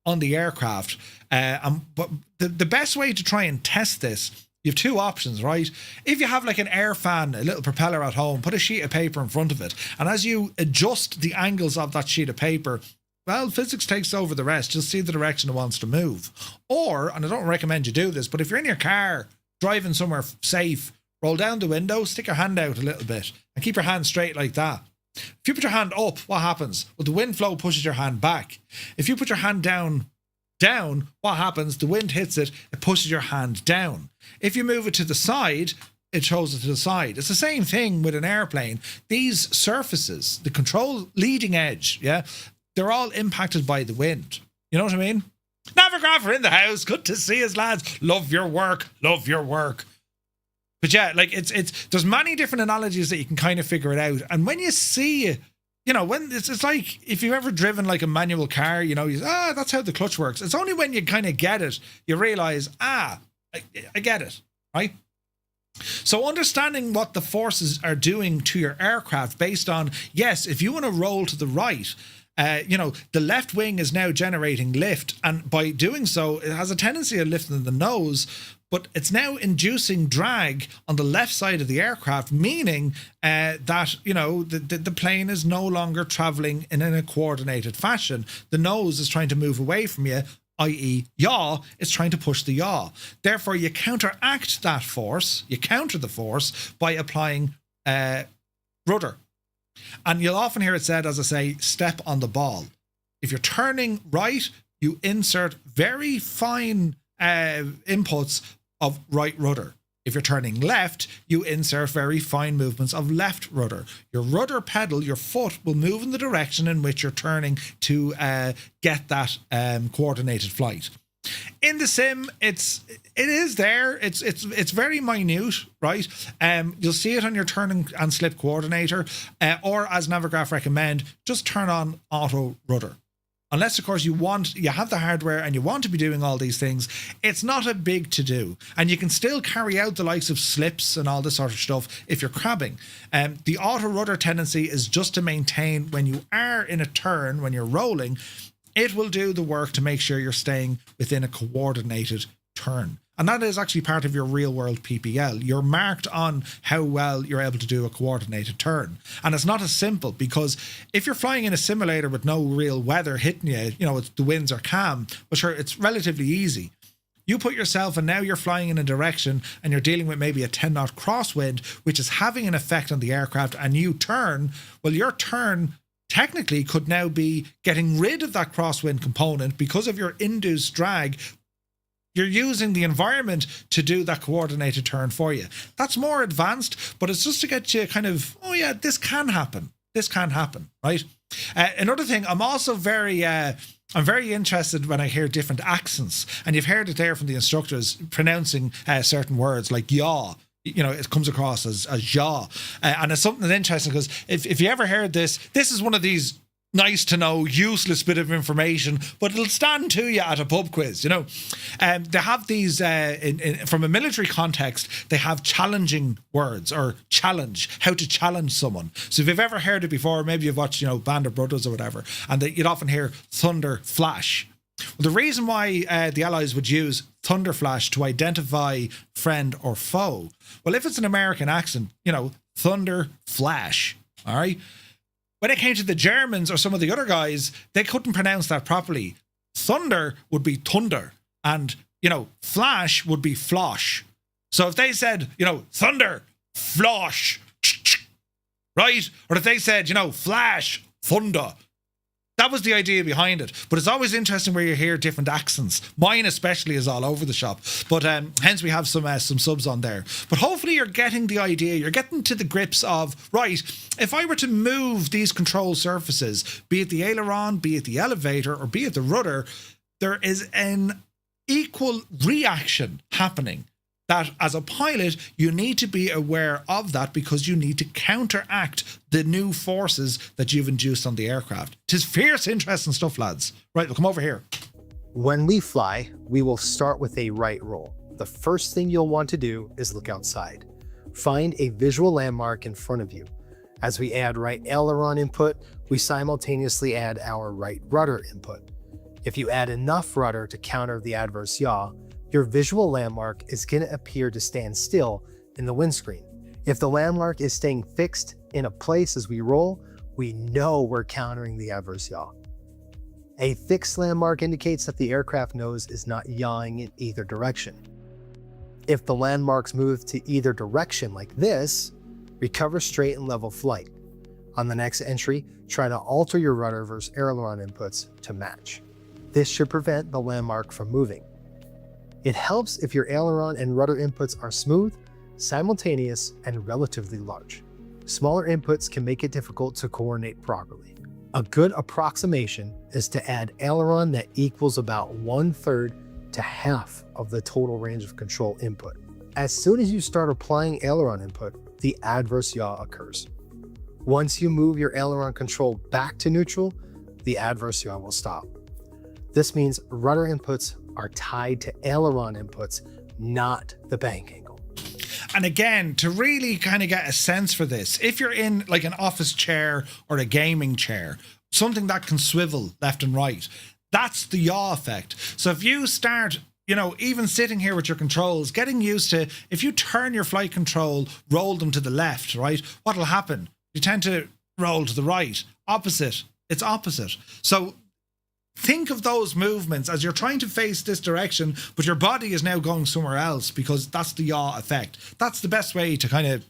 on the aircraft. But the best way to try and test this, you have two options, right? If you have like an air fan, a little propeller at home, put a sheet of paper in front of it. And as you adjust the angles of that sheet of paper, well, physics takes over the rest. You'll see the direction it wants to move. Or, and I don't recommend you do this, but if you're in your car, driving somewhere safe, roll down the window, stick your hand out a little bit and keep your hand straight like that. If you put your hand up, what happens? Well, the wind flow pushes your hand back. If you put your hand down, what happens? The wind hits it, it pushes your hand down. If you move it to the side, it shows it to the side. It's the same thing with an airplane. These surfaces, the control leading edge, yeah, they're all impacted by the wind. You know what I mean? Navigraph are in the house. Good to see us, lads. Love your work. Love your work. But yeah, like it's there's many different analogies that you can kind of figure it out. And when you see, when it's like if you've ever driven like a manual car, that's how the clutch works. It's only when you kind of get it, you realize, I get it, right? So understanding what the forces are doing to your aircraft based on, yes, if you want to roll to the right, the left wing is now generating lift, and by doing so, it has a tendency of lifting the nose, but it's now inducing drag on the left side of the aircraft, meaning that, the plane is no longer traveling in a coordinated fashion. The nose is trying to move away from you, i.e. yaw, is trying to push the yaw. Therefore, you counteract that force, you counter the force by applying rudder. And you'll often hear it said, as I say, step on the ball. If you're turning right, you insert very fine inputs of right rudder. If you're turning left, you insert very fine movements of left rudder. Your rudder pedal, your foot, will move in the direction in which you're turning to get that coordinated flight. In the sim, it is there. It's very minute, right? You'll see it on your turn and slip coordinator, or as Navigraph recommend, just turn on auto rudder. Unless, of course, you have the hardware and you want to be doing all these things, it's not a big to-do. And you can still carry out the likes of slips and all this sort of stuff if you're crabbing. The auto rudder tendency is just to maintain when you are in a turn, when you're rolling, it will do the work to make sure you're staying within a coordinated turn. And that is actually part of your real world PPL. You're marked on how well you're able to do a coordinated turn. And it's not as simple, because if you're flying in a simulator with no real weather hitting you, the winds are calm, but sure, it's relatively easy. You put yourself, and now you're flying in a direction and you're dealing with maybe a 10-knot crosswind, which is having an effect on the aircraft, and you turn. Well, your turn technically could now be getting rid of that crosswind component because of your induced drag. You're using the environment to do that coordinated turn for you. That's more advanced, but it's just to get you kind of, oh yeah, this can happen. This can happen, right? Another thing, I'm also very interested when I hear different accents, and you've heard it there from the instructors pronouncing certain words like yaw. It comes across as yaw. And it's something that's interesting, because if you ever heard this is one of these nice to know, useless bit of information, but it'll stand to you at a pub quiz. They have these from a military context, they have challenging words, or challenge, how to challenge someone. So if you've ever heard it before, maybe you've watched Band of Brothers or whatever, and you'd often hear thunder, flash. Well, the reason why the Allies would use thunder flash to identify friend or foe, well, if it's an American accent, thunder flash, all right? When it came to the Germans or some of the other guys, they couldn't pronounce that properly. Thunder would be thunder, and, flash would be flosh. So if they said, thunder, flosh, right? Or if they said, flash, thunder, that was the idea behind it. But it's always interesting where you hear different accents. Mine especially is all over the shop. But hence we have some subs on there. But hopefully you're getting the idea. You're getting to the grips of, right, if I were to move these control surfaces, be it the aileron, be it the elevator, or be it the rudder, there is an equal reaction happening. That as a pilot, you need to be aware of that because you need to counteract the new forces that you've induced on the aircraft. 'Tis fierce, interesting stuff, lads. Right, we'll come over here.
When we fly, we will start with a right roll. The first thing you'll want to do is look outside. Find a visual landmark in front of you. As we add right aileron input, we simultaneously add our right rudder input. If you add enough rudder to counter the adverse yaw, your visual landmark is going to appear to stand still in the windscreen. If the landmark is staying fixed in a place as we roll, we know we're countering the adverse yaw. A fixed landmark indicates that the aircraft nose is not yawing in either direction. If the landmarks move to either direction like this, recover straight and level flight. On the next entry, try to alter your rudder versus aileron inputs to match. This should prevent the landmark from moving. It helps if your aileron and rudder inputs are smooth, simultaneous, and relatively large. Smaller inputs can make it difficult to coordinate properly. A good approximation is to add aileron that equals about 1/3 to half of the total range of control input. As soon as you start applying aileron input, the adverse yaw occurs. Once you move your aileron control back to neutral, the adverse yaw will stop. This means rudder inputs are tied to aileron inputs, not the bank angle.
And again, to really kind of get a sense for this, if you're in like an office chair or a gaming chair, something that can swivel left and right, that's the yaw effect. So if you start, even sitting here with your controls, getting used to, if you turn your flight control, roll them to the left, right, what'll happen? You tend to roll to the right. Opposite, it's opposite. So think of those movements as you're trying to face this direction, but your body is now going somewhere else because that's the yaw effect. That's the best way to kind of,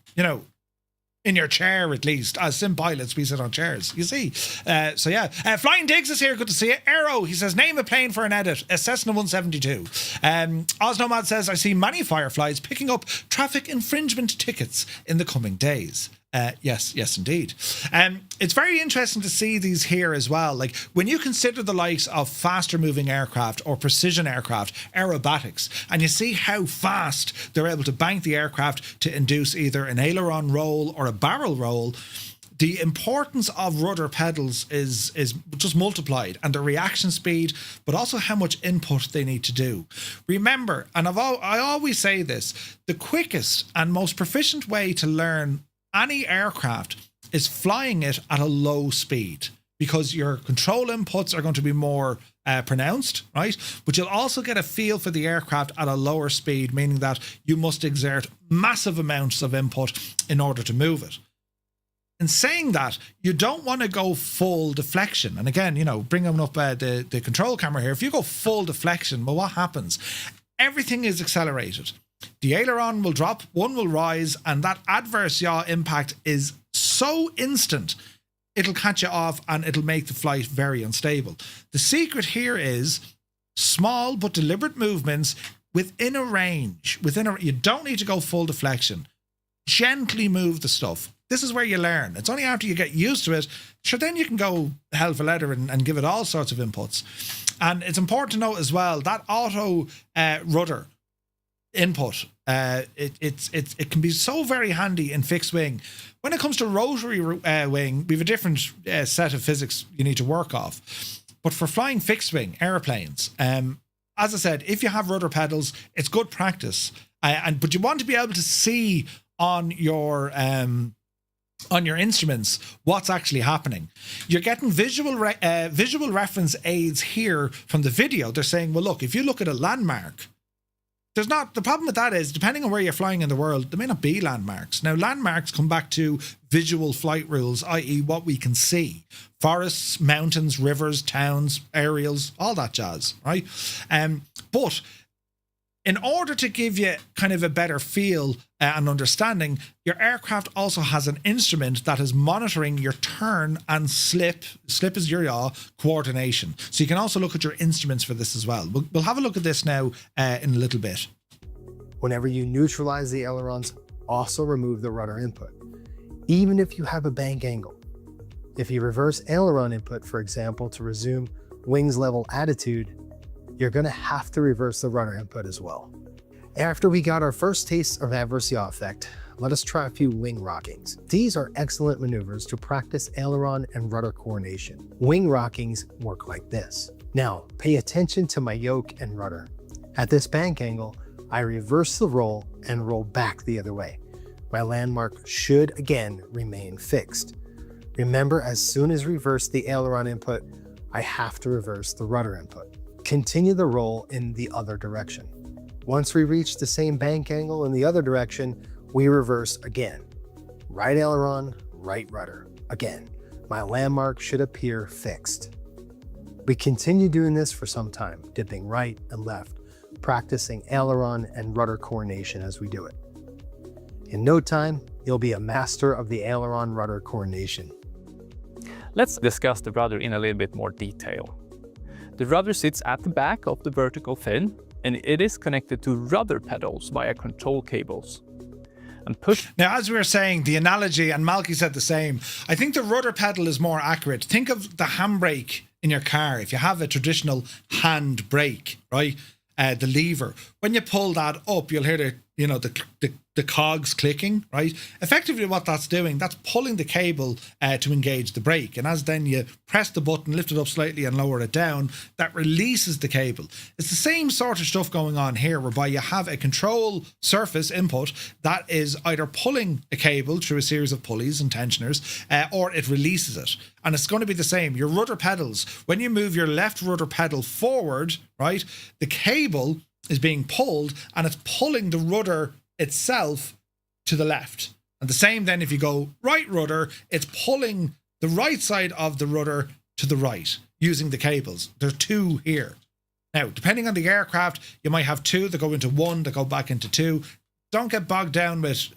in your chair at least. As sim pilots, we sit on chairs, you see. So yeah. Flying Diggs is here. Good to see you. Aero, he says, name a plane for an edit. A Cessna 172. Osnomad says, I see many Fireflies picking up traffic infringement tickets in the coming days. Yes, indeed. It's very interesting to see these here as well. Like when you consider the likes of faster moving aircraft or precision aircraft, aerobatics, and you see how fast they're able to bank the aircraft to induce either an aileron roll or a barrel roll, the importance of rudder pedals is just multiplied, and the reaction speed, but also how much input they need to do. Remember, and I always say this, the quickest and most proficient way to learn any aircraft is flying it at a low speed, because your control inputs are going to be more pronounced, right? But you'll also get a feel for the aircraft at a lower speed, meaning that you must exert massive amounts of input in order to move it. In saying that, you don't want to go full deflection. And again, bringing up the control camera here, if you go full deflection, well, what happens? Everything is accelerated. The aileron will drop, one will rise, and that adverse yaw impact is so instant, it'll catch you off and it'll make the flight very unstable. The secret here is small but deliberate movements within a range. You don't need to go full deflection. Gently move the stuff. This is where you learn. It's only after you get used to it, sure, then you can go hell for leather and give it all sorts of inputs. And it's important to note as well that auto rudder input, it can be so very handy in fixed wing. When it comes to rotary wing, we have a different set of physics you need to work off. But for flying fixed wing airplanes, as I said, if you have rudder pedals, it's good practice. But you want to be able to see on your on your instruments what's actually happening. You're getting visual reference aids here from the video. They're saying, well, look, if you look at a landmark, there's not, the problem with that is, depending on where you're flying in the world, there may not be landmarks. Now, landmarks come back to visual flight rules, i.e. what we can see. Forests, mountains, rivers, towns, aerials, all that jazz, right? But in order to give you kind of a better feel and understanding, your aircraft also has an instrument that is monitoring your turn and slip. Slip is your yaw coordination. So you can also look at your instruments for this as well. We'll have a look at this now in a little bit.
Whenever you neutralize the ailerons, also remove the rudder input, even if you have a bank angle. If you reverse aileron input, for example, to resume wings level attitude, you're going to have to reverse the rudder input as well. After we got our first taste of adverse yaw effect, let us try a few wing rockings. These are excellent maneuvers to practice aileron and rudder coordination. Wing rockings work like this. Now, pay attention to my yoke and rudder. At this bank angle, I reverse the roll and roll back the other way. My landmark should again remain fixed. Remember, as soon as reverse the aileron input, I have to reverse the rudder input. Continue the roll in the other direction. Once we reach the same bank angle in the other direction, we reverse again. Right aileron, right rudder. Again, my landmark should appear fixed. We continue doing this for some time, dipping right and left, practicing aileron and rudder coordination as we do it. In no time, you'll be a master of the aileron rudder coordination.
Let's discuss the rudder in a little bit more detail. The rudder sits at the back of the vertical fin, and it is connected to rudder pedals via control cables. And push.
Now, as we were saying, the analogy, and Malky said the same, I think the rudder pedal is more accurate. Think of the handbrake in your car. If you have a traditional hand brake, right, the lever, when you pull that up, you'll hear the cogs clicking, right? Effectively what that's doing, that's pulling the cable to engage the brake. And as then you press the button, lift it up slightly and lower it down, that releases the cable. It's the same sort of stuff going on here, whereby you have a control surface input that is either pulling a cable through a series of pulleys and tensioners, or it releases it. And it's going to be the same. Your rudder pedals, when you move your left rudder pedal forward, right, the cable is being pulled and it's pulling the rudder itself to the left. And the same then if you go right rudder, it's pulling the right side of the rudder to the right using the cables. There's two here. Now, depending on the aircraft, you might have two that go into one, that go back into two. Don't get bogged down with,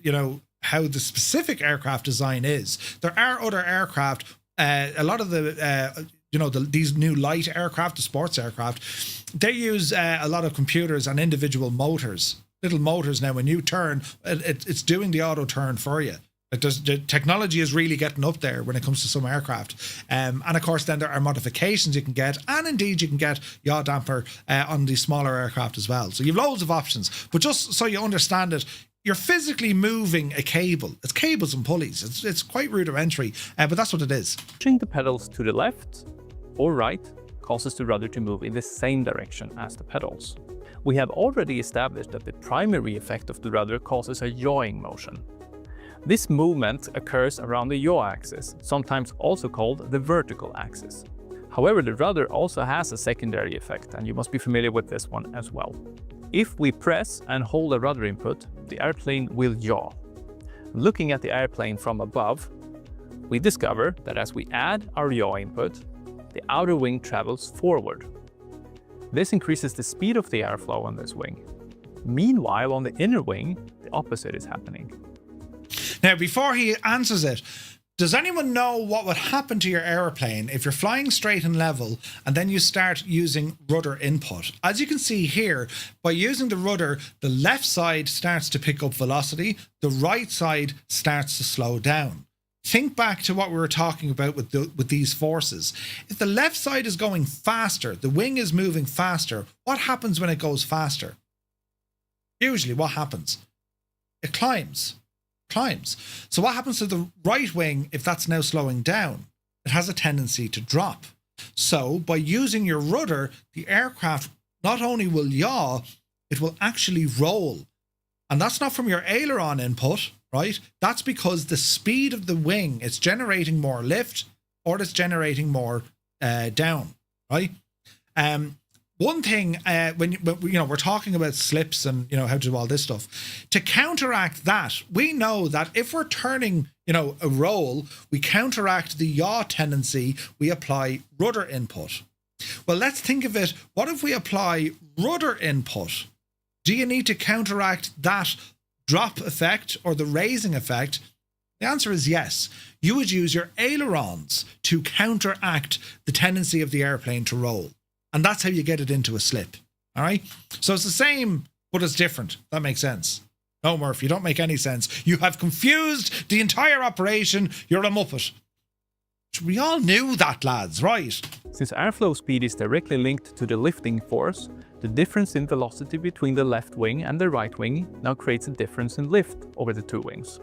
how the specific aircraft design is. There are other aircraft, a lot of these new light aircraft, the sports aircraft, they use a lot of computers and individual motors. Little motors now, when you turn, it's doing the auto turn for you. The technology is really getting up there when it comes to some aircraft. And of course, then there are modifications you can get, and indeed you can get yaw damper on the smaller aircraft as well. So you have loads of options. But just so you understand it, you're physically moving a cable. It's cables and pulleys. It's quite rudimentary, but that's what it is.
Pushing the pedals to the left or right causes the rudder to move in the same direction as the pedals. We have already established that the primary effect of the rudder causes a yawing motion. This movement occurs around the yaw axis, sometimes also called the vertical axis. However, the rudder also has a secondary effect, and you must be familiar with this one as well. If we press and hold the rudder input, the airplane will yaw. Looking at the airplane from above, we discover that as we add our yaw input, the outer wing travels forward. This increases the speed of the airflow on this wing. Meanwhile, on the inner wing, the opposite is happening.
Now, before he answers it, does anyone know what would happen to your airplane if you're flying straight and level and then you start using rudder input? As you can see here, by using the rudder, the left side starts to pick up velocity, the right side starts to slow down. Think back to what we were talking about with these forces. If the left side is going faster, the wing is moving faster, what happens when it goes faster? Usually what happens? It climbs. So what happens to the right wing if that's now slowing down? It has a tendency to drop. So by using your rudder, the aircraft not only will yaw, it will actually roll. And that's not from your aileron input, right? That's because the speed of the wing, it's generating more lift or it's generating more down, right? One thing, when we're talking about slips and how to do all this stuff, to counteract that, we know that if we're turning a roll, we counteract the yaw tendency, we apply rudder input. Well, let's think of it. What if we apply rudder input? Do you need to counteract that drop effect or the raising effect? The answer is yes. You would use your ailerons to counteract the tendency of the airplane to roll. And that's how you get it into a slip. All right. So it's the same, but it's different. That makes sense. No, Murph, you don't make any sense. You have confused the entire operation. You're a muppet. We all knew that, lads, right?
Since airflow speed is directly linked to the lifting force, the difference in velocity between the left wing and the right wing now creates a difference in lift over the two wings.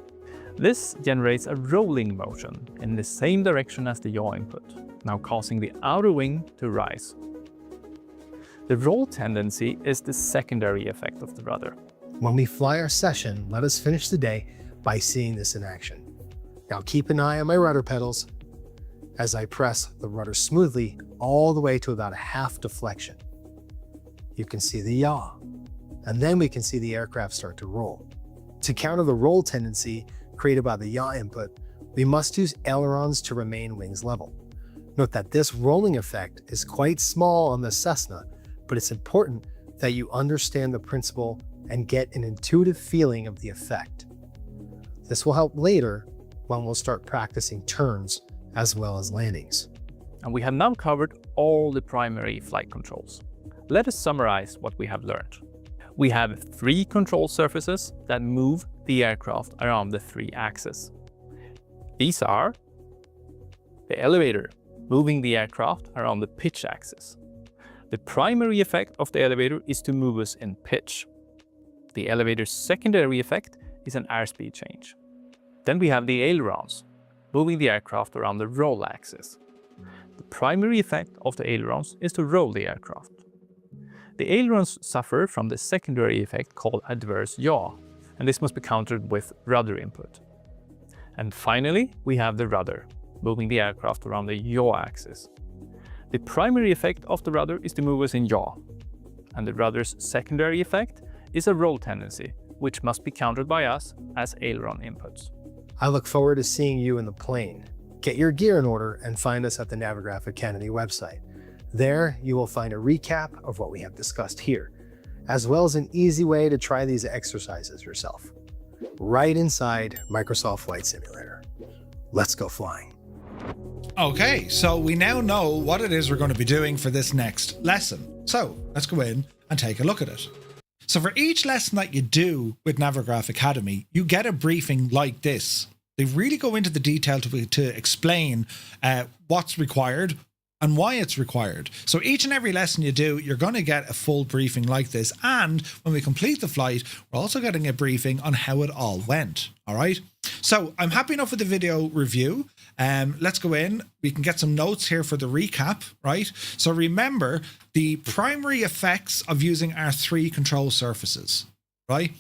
This generates a rolling motion in the same direction as the yaw input, now causing the outer wing to rise. The roll tendency is the secondary effect of the rudder.
When we fly our session, let us finish the day by seeing this in action. Now keep an eye on my rudder pedals as I press the rudder smoothly all the way to about a half deflection. You can see the yaw, and then we can see the aircraft start to roll. To counter the roll tendency created by the yaw input, we must use ailerons to remain wings level. Note that this rolling effect is quite small on the Cessna, but it's important that you understand the principle and get an intuitive feeling of the effect. This will help later when we'll start practicing turns as well as landings.
And we have now covered all the primary flight controls. Let us summarize what we have learned. We have 3 control surfaces that move the aircraft around the 3 axes. These are the elevator, moving the aircraft around the pitch axis. The primary effect of the elevator is to move us in pitch. The elevator's secondary effect is an airspeed change. Then we have the ailerons, moving the aircraft around the roll axis. The primary effect of the ailerons is to roll the aircraft. The ailerons suffer from the secondary effect called adverse yaw, and this must be countered with rudder input. And finally, we have the rudder, moving the aircraft around the yaw axis. The primary effect of the rudder is to move us in yaw, and the rudder's secondary effect is a roll tendency, which must be countered by us as aileron inputs.
I look forward to seeing you in the plane. Get your gear in order and find us at the Navigraph Academy website. There, you will find a recap of what we have discussed here, as well as an easy way to try these exercises yourself, right inside Microsoft Flight Simulator. Let's go flying.
Okay, so we now know what it is we're going to be doing for this next lesson. So let's go in and take a look at it. So for each lesson that you do with Navigraph Academy, you get a briefing like this. They really go into the detail to explain what's required and why it's required. So each and every lesson you do, you're going to get a full briefing like this. And when we complete the flight, we're also getting a briefing on how it all went. All right. So I'm happy enough with the video review. Let's go in. We can get some notes here for the recap, right? So remember the primary effects of using our 3 control surfaces, right?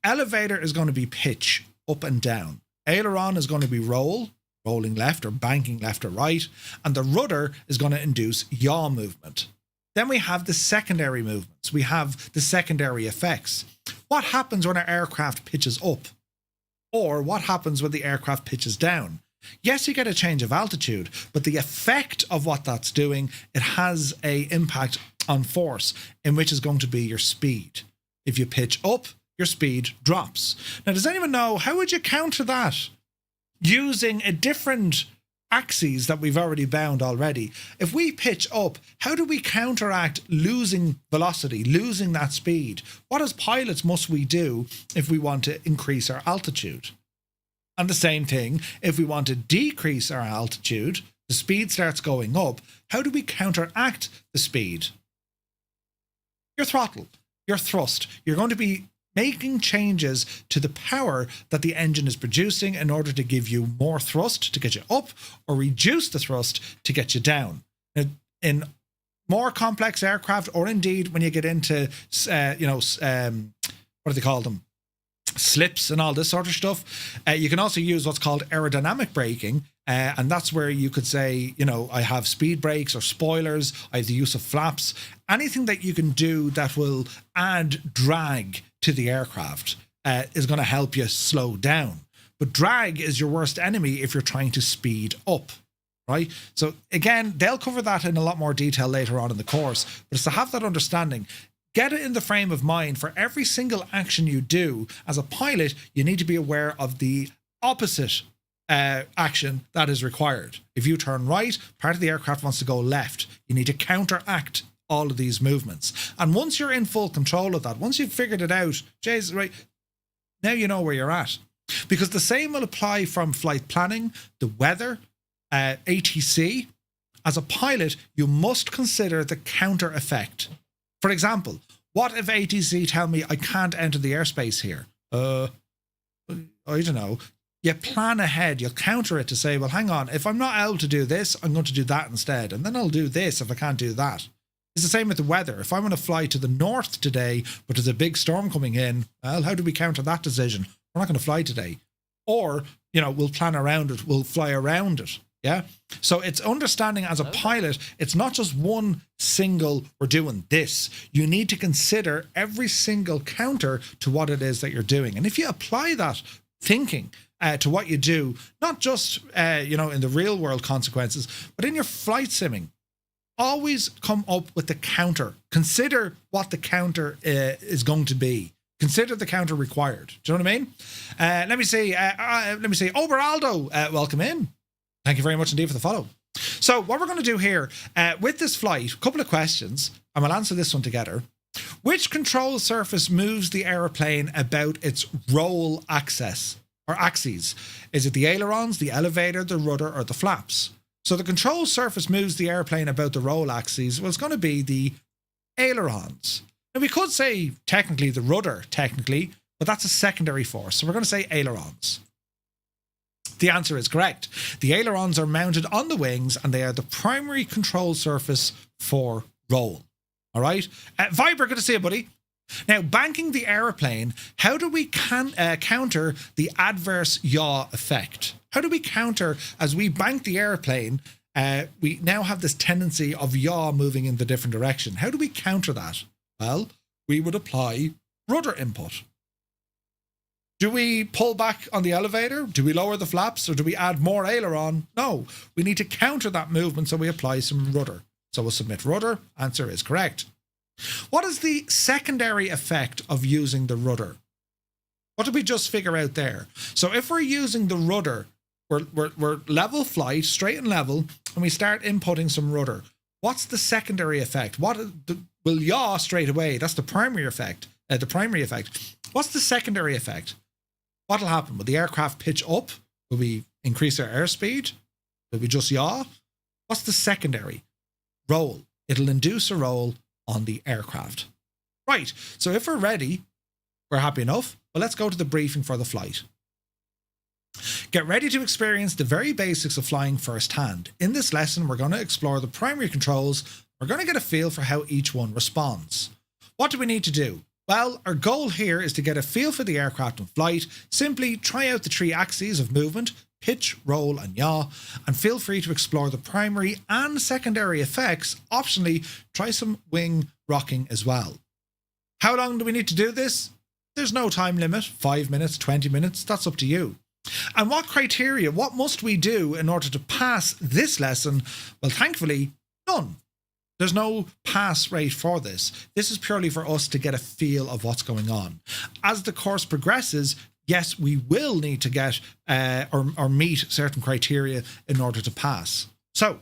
Elevator is going to be pitch, up and down. Aileron is going to be rolling left or banking left or right. And the rudder is going to induce yaw movement. Then we have the secondary movements. We have the secondary effects. What happens when our aircraft pitches up? Or what happens when the aircraft pitches down? Yes, you get a change of altitude, but the effect of what that's doing, it has an impact on force, in which is going to be your speed. If you pitch up, your speed drops. Now, does anyone know, how would you counter that? Using a different axes that we've already bound already. If we pitch up, how do we counteract losing velocity, losing that speed? What as pilots must we do if we want to increase our altitude? And the same thing, if we want to decrease our altitude, the speed starts going up, how do we counteract the speed? Your throttle, your thrust. You're going to be making changes to the power that the engine is producing in order to give you more thrust to get you up, or reduce the thrust to get you down. In more complex aircraft, or indeed when you get into, what do they call them? slips and all this sort of stuff. You can also use what's called aerodynamic braking, and that's where you could say, you know, I have speed brakes or spoilers, I have the use of flaps, anything that you can do that will add drag to the aircraft is going to help you slow down. But drag is your worst enemy if you're trying to speed up, right? So again, they'll cover that in a lot more detail later on in the course, but it's to have that understanding. Get it in the frame of mind for every single action you do as a pilot. You need to be aware of the opposite action that is required. If you turn right, part of the aircraft wants to go left. You need to counteract all of these movements. And once you're in full control of that, once you've figured it out, Jay's right, now you know where you're at. Because the same will apply from flight planning, the weather, ATC. As a pilot, you must consider the counter effect. For example, what if ATC tell me I can't enter the airspace here? I don't know. You plan ahead, you'll counter it to say, well, hang on, if I'm not able to do this, I'm going to do that instead. And then I'll do this if I can't do that. It's the same with the weather. If I'm going to fly to the north today, but there's a big storm coming in, well, how do we counter that decision? We're not going to fly today. Or, you know, we'll plan around it, we'll fly around it. Yeah. So it's understanding as a pilot, it's not just one single, we're doing this. You need to consider every single counter to what it is that you're doing. And if you apply that thinking to what you do, not just, you know, in the real world consequences, but in your flight simming, always come up with the counter. Consider what the counter is going to be. Consider the counter required. Do you know what I mean? Let me say, Oberaldo, welcome in. Thank you very much indeed for the follow. So what we're going to do here with this flight, a couple of questions, and we'll answer this one together. Which control surface moves the aeroplane about its roll axis or axes? Is it the ailerons, the elevator, the rudder, or the flaps? So the control surface moves the airplane about the roll axes. Well, it's going to be the ailerons. Now we could say technically the rudder, but that's a secondary force. So we're going to say ailerons. The answer is correct. The ailerons are mounted on the wings and they are the primary control surface for roll. All right. Viber, good to see you, buddy. Now, banking the aeroplane, how do we counter the adverse yaw effect? How do we counter, as we bank the airplane, we now have this tendency of yaw moving in the different direction. How do we counter that? Well, we would apply rudder input. Do we pull back on the elevator? Do we lower the flaps? Or do we add more aileron? No, we need to counter that movement, so we apply some rudder. So we'll submit rudder. Answer is correct. What is the secondary effect of using the rudder? What did we just figure out there? So if we're using the rudder, we're level flight, straight and level, and we start inputting some rudder. What's the secondary effect? We'll yaw straight away. That's the primary effect. What's the secondary effect? What'll happen? Will the aircraft pitch up? Will we increase our airspeed? Will we just yaw? What's the secondary? Roll. It'll induce a roll on the aircraft. Right. So if we're ready, we're happy enough. Well, let's go to the briefing for the flight. Get ready to experience the very basics of flying firsthand. In this lesson, we're going to explore the primary controls. We're going to get a feel for how each one responds. What do we need to do? Well, our goal here is to get a feel for the aircraft in flight. Simply try out the 3 axes of movement, pitch, roll, and yaw, and feel free to explore the primary and secondary effects. Optionally, try some wing rocking as well. How long do we need to do this? There's no time limit, 5 minutes, 20 minutes, that's up to you. And what criteria, what must we do in order to pass this lesson? Well, thankfully, none. There's no pass rate for this. This is purely for us to get a feel of what's going on. As the course progresses, yes, we will need to get or meet certain criteria in order to pass. So,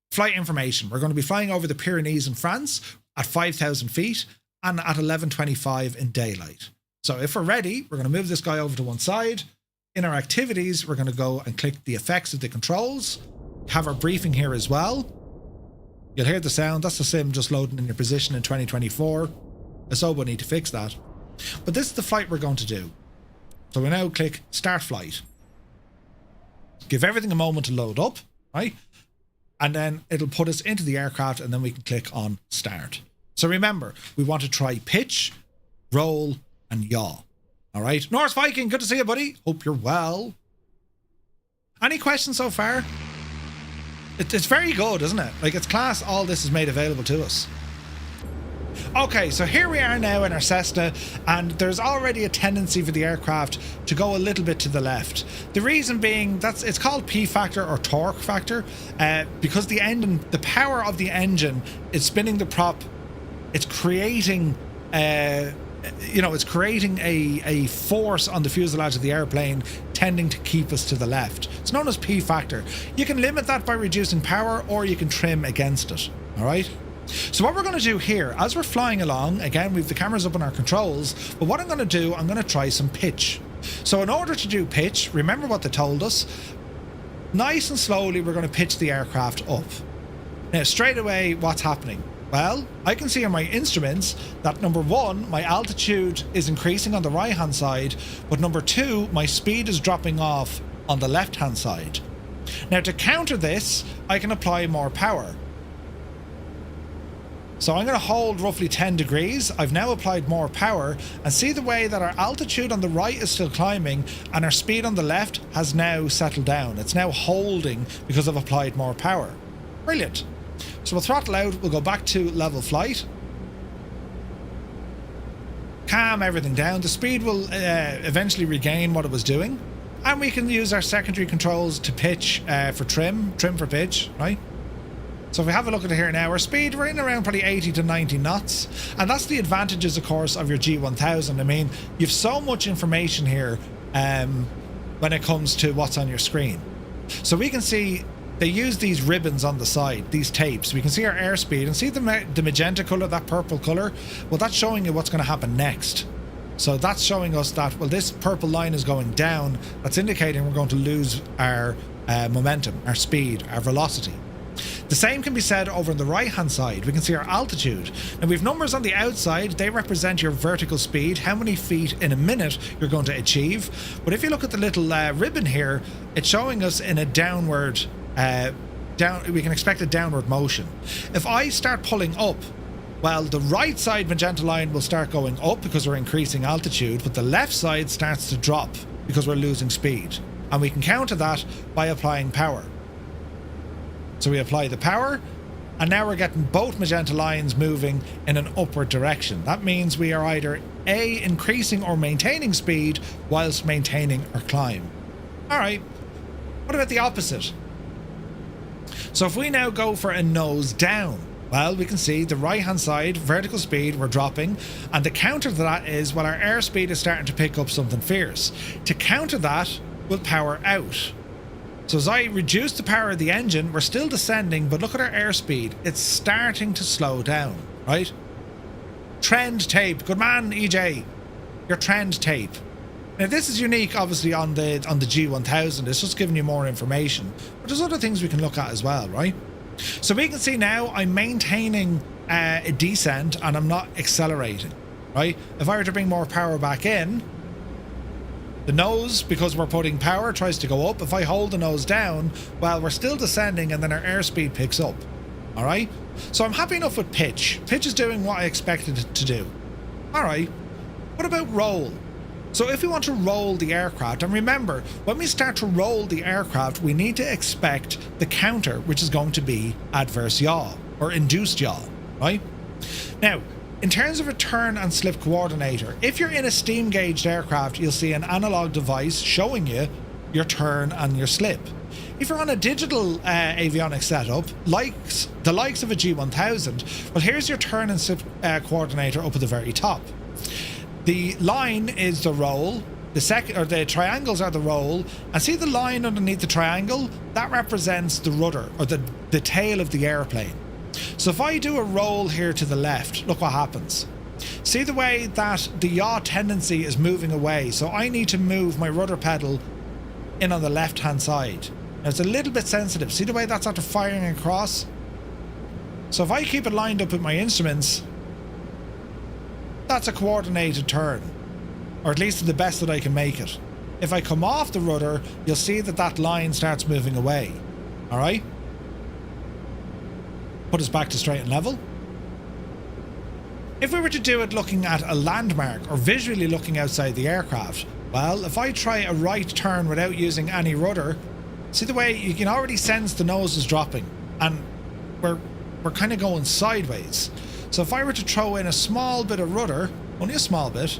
flight information. We're going to be flying over the Pyrenees in France at 5,000 feet and at 11:25 in daylight. So if we're ready, we're going to move this guy over to one side. In our activities, we're going to go and click the effects of the controls. Have our briefing here as well. You'll hear the sound. That's the sim just loading in your position in 2024. Asobo need to fix that. But this is the flight we're going to do. So we now click Start Flight. Give everything a moment to load up, right? And then it'll put us into the aircraft and then we can click on Start. So remember, we want to try pitch, roll, and yaw. All right. Norse Viking, good to see you, buddy. Hope you're well. Any questions so far? It's very good, isn't it? Like, it's class all this is made available to us. Okay, so here we are now in our Cessna, and there's already a tendency for the aircraft to go a little bit to the left. The reason being it's called P factor or torque factor, because the power of the engine is spinning the prop. It's creating it's creating a force on the fuselage of the airplane tending to keep us to the left. It's known as P factor. You can limit that by reducing power, or you can trim against it. All right. So what we're going to do here, as we're flying along, again, we've the cameras up on our controls, but what I'm going to do, I'm going to try some pitch. So in order to do pitch, remember what they told us, nice and slowly we're going to pitch the aircraft up. Now, straight away, what's happening? Well, I can see on my instruments that number one, my altitude is increasing on the right-hand side, but number two, my speed is dropping off on the left-hand side. Now, to counter this, I can apply more power. So I'm going to hold roughly 10 degrees. I've now applied more power, and see the way that our altitude on the right is still climbing and our speed on the left has now settled down. It's now holding because I've applied more power. Brilliant. So we'll throttle out, we'll go back to level flight. Calm everything down. The speed will eventually regain what it was doing. And we can use our secondary controls to pitch for trim for pitch, right? So if we have a look at it here now, our speed, we're in around probably 80 to 90 knots. And that's the advantages, of course, of your G1000. I mean, you've so much information here when it comes to what's on your screen. So we can see they use these ribbons on the side, these tapes. We can see our airspeed and see the magenta color, that purple color. Well, that's showing you what's going to happen next. So that's showing us that, well, this purple line is going down. That's indicating we're going to lose our momentum, our speed, our velocity. The same can be said over on the right hand side. We can see our altitude. Now we've numbers on the outside. They represent your vertical speed, how many feet in a minute you're going to achieve. But if you look at the little ribbon here, it's showing us in a downward we can expect a downward motion. If I start pulling up, well, the right side magenta line will start going up because we're increasing altitude, but the left side starts to drop because we're losing speed. And we can counter that by applying power. So we apply the power, and now we're getting both magenta lines moving in an upward direction. That means we are either A, increasing or maintaining speed whilst maintaining our climb. All right, what about the opposite? So if we now go for a nose down, well, we can see the right hand side, vertical speed, we're dropping, and the counter to that is, well, our airspeed is starting to pick up something fierce. To counter that, we'll power out. So as I reduce the power of the engine, we're still descending, but look at our airspeed. It's starting to slow down, right? Trend tape. Good man, EJ. Your trend tape. Now this is unique, obviously, on the G1000. It's just giving you more information. But there's other things we can look at as well, right? So we can see now I'm maintaining a descent and I'm not accelerating, right? If I were to bring more power back in, the nose, because we're putting power, tries to go up. If I hold the nose down, well, we're still descending and then our airspeed picks up. All right? So I'm happy enough with pitch. Pitch is doing what I expected it to do. All right. What about roll? So if we want to roll the aircraft, and remember, when we start to roll the aircraft, we need to expect the counter, which is going to be adverse yaw or induced yaw, right? Now, in terms of a turn and slip coordinator, if you're in a steam gauged aircraft, you'll see an analog device showing you your turn and your slip. If you're on a digital avionics setup, the likes of a G1000, well, here's your turn and slip coordinator up at the very top. The line is the roll, the triangles are the roll, and see the line underneath the triangle? That represents the rudder, or the tail of the airplane. So if I do a roll here to the left, look what happens. See the way that the yaw tendency is moving away. So I need to move my rudder pedal in on the left hand side. Now it's a little bit sensitive. See the way that's after firing across? So if I keep it lined up with my instruments, that's a coordinated turn. Or at least to the best that I can make it. If I come off the rudder, you'll see that that line starts moving away. Alright? Put us back to straight and level. If we were to do it looking at a landmark or visually looking outside the aircraft, well, if I try a right turn without using any rudder, see the way you can already sense the nose is dropping and we're kind of going sideways. So if I were to throw in a small bit of rudder, only a small bit,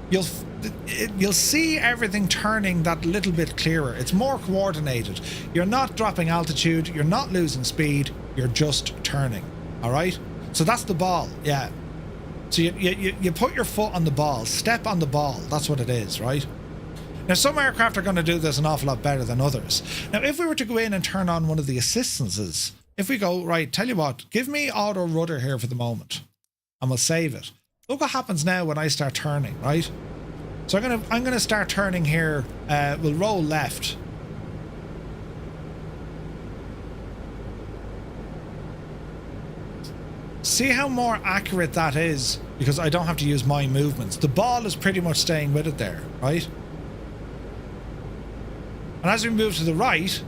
you'll see everything turning that little bit clearer. It's more coordinated. You're not dropping altitude, you're not losing speed, you're just turning. All right? So that's the ball, yeah. So you put your foot on the ball, step on the ball. That's what it is, right? Now, some aircraft are going to do this an awful lot better than others. Now, if we were to go in and turn on one of the assistances, if we go, right, tell you what, give me auto rudder here for the moment, and we'll save it. Look what happens now when I start turning, right? So I'm gonna start turning here. We'll roll left. See how more accurate that is, because I don't have to use my movements. The ball is pretty much staying with it there, right? And as we move to the right,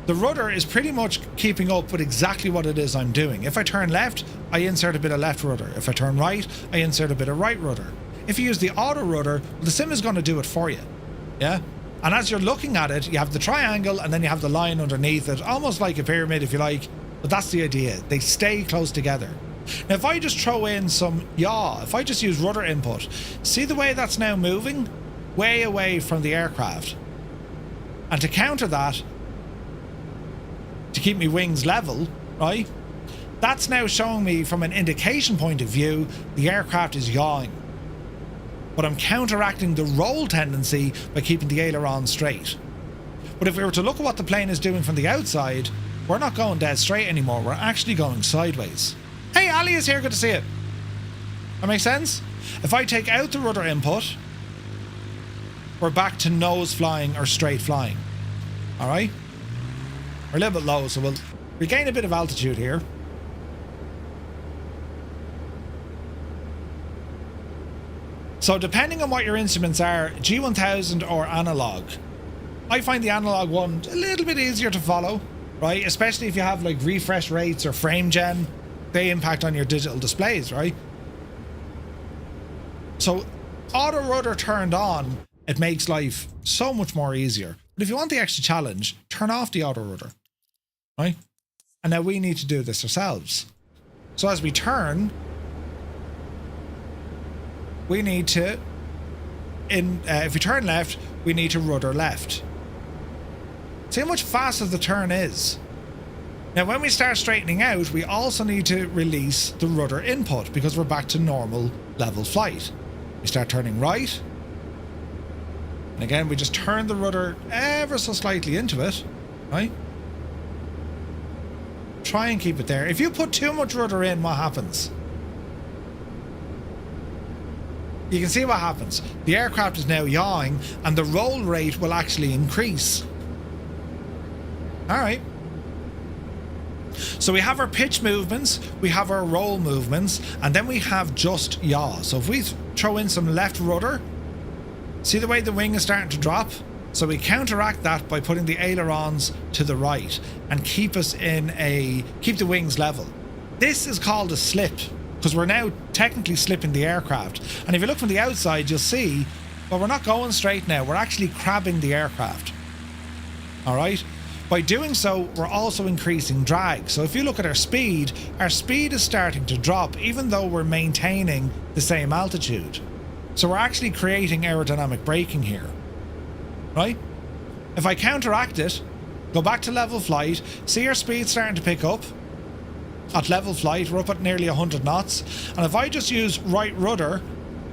the rudder is pretty much keeping up with exactly what it is I'm doing. If I turn left, I insert a bit of left rudder. If I turn right, I insert a bit of right rudder. If you use the auto rudder, the sim is going to do it for you. Yeah? And as you're looking at it, you have the triangle and then you have the line underneath it, almost like a pyramid if you like, but that's the idea. They stay close together. Now, if I just throw in some yaw, if I just use rudder input, see the way that's now moving? Way away from the aircraft. And to counter that, to keep my wings level, right? That's now showing me from an indication point of view, the aircraft is yawing. But I'm counteracting the roll tendency by keeping the aileron straight. But if we were to look at what the plane is doing from the outside, we're not going dead straight anymore. We're actually going sideways. Hey, Ali is here. Good to see you. That makes sense? If I take out the rudder input, we're back to nose flying or straight flying. All right? We're a little bit low, so we'll regain a bit of altitude here. So depending on what your instruments are, G1000 or analog, I find the analog one a little bit easier to follow, right? Especially if you have like refresh rates or frame gen, they impact on your digital displays, right? So auto rudder turned on, it makes life so much more easier. But if you want the extra challenge, turn off the auto rudder, right? And now we need to do this ourselves. So as we turn, we need to, if we turn left, we need to rudder left. See how much faster the turn is. Now, when we start straightening out, we also need to release the rudder input because we're back to normal level flight. We start turning right. And again, we just turn the rudder ever so slightly into it, right? Try and keep it there. If you put too much rudder in, what happens? You can see what happens. The aircraft is now yawing and the roll rate will actually increase. All right. So we have our pitch movements, we have our roll movements, and then we have just yaw. So if we throw in some left rudder, see the way the wing is starting to drop? So we counteract that by putting the ailerons to the right and keep the wings level. This is called a slip, because we're now technically slipping the aircraft. And if you look from the outside, you'll see, well, we're not going straight now. We're actually crabbing the aircraft. All right? By doing so, we're also increasing drag. So if you look at our speed is starting to drop, even though we're maintaining the same altitude. So we're actually creating aerodynamic braking here. Right? If I counteract it, go back to level flight, see our speed starting to pick up. At level flight, we're up at nearly 100 knots. And if I just use right rudder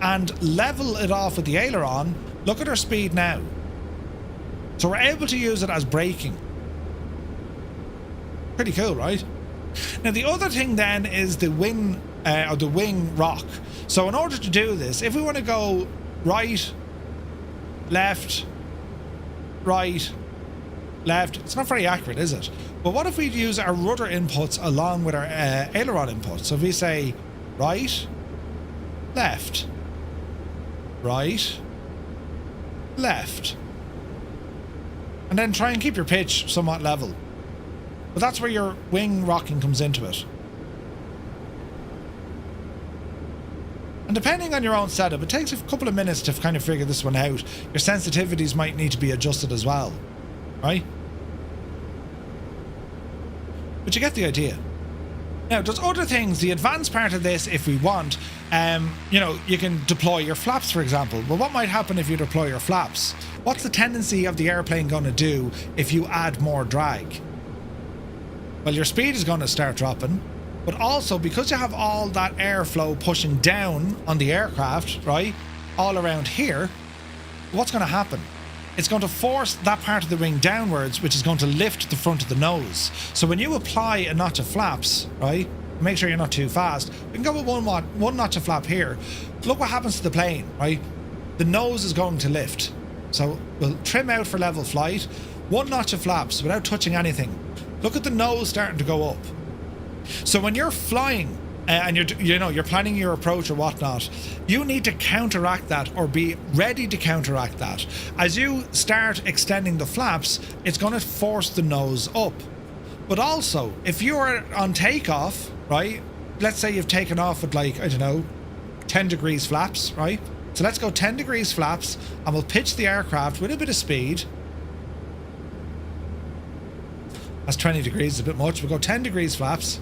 and level it off with the aileron, look at our speed now. So we're able to use it as braking. Pretty cool, right? Now the other thing then is the wing rock. So in order to do this, if we want to go right, left, right, left, it's not very accurate, is it? But what if we use our rudder inputs along with our aileron inputs? So if we say right, left, right, left, and then try and keep your pitch somewhat level. But that's where your wing rocking comes into it. And depending on your own setup, it takes a couple of minutes to kind of figure this one out. Your sensitivities might need to be adjusted as well, right? But you get the idea. Now, there's other things. The advanced part of this, if we want, you know, you can deploy your flaps, for example. But what might happen if you deploy your flaps? What's the tendency of the airplane going to do if you add more drag? Well, your speed is going to start dropping, but also because you have all that airflow pushing down on the aircraft, right, all around here, what's going to happen? It's going to force that part of the wing downwards, which is going to lift the front of the nose. So when you apply a notch of flaps, right, make sure you're not too fast. We can go with one notch of flap here. Look what happens to the plane, right? The nose is going to lift. So we'll trim out for level flight. One notch of flaps without touching anything. Look at the nose starting to go up. So when you're flying and you're planning your approach or whatnot, you need to counteract that or be ready to counteract that. As you start extending the flaps, it's going to force the nose up. But also, if you're on takeoff, right? Let's say you've taken off with, like, I don't know, 10 degrees flaps, right? So let's go 10 degrees flaps and we'll pitch the aircraft with a bit of speed. That's 20 degrees, is a bit much. We'll go 10 degrees flaps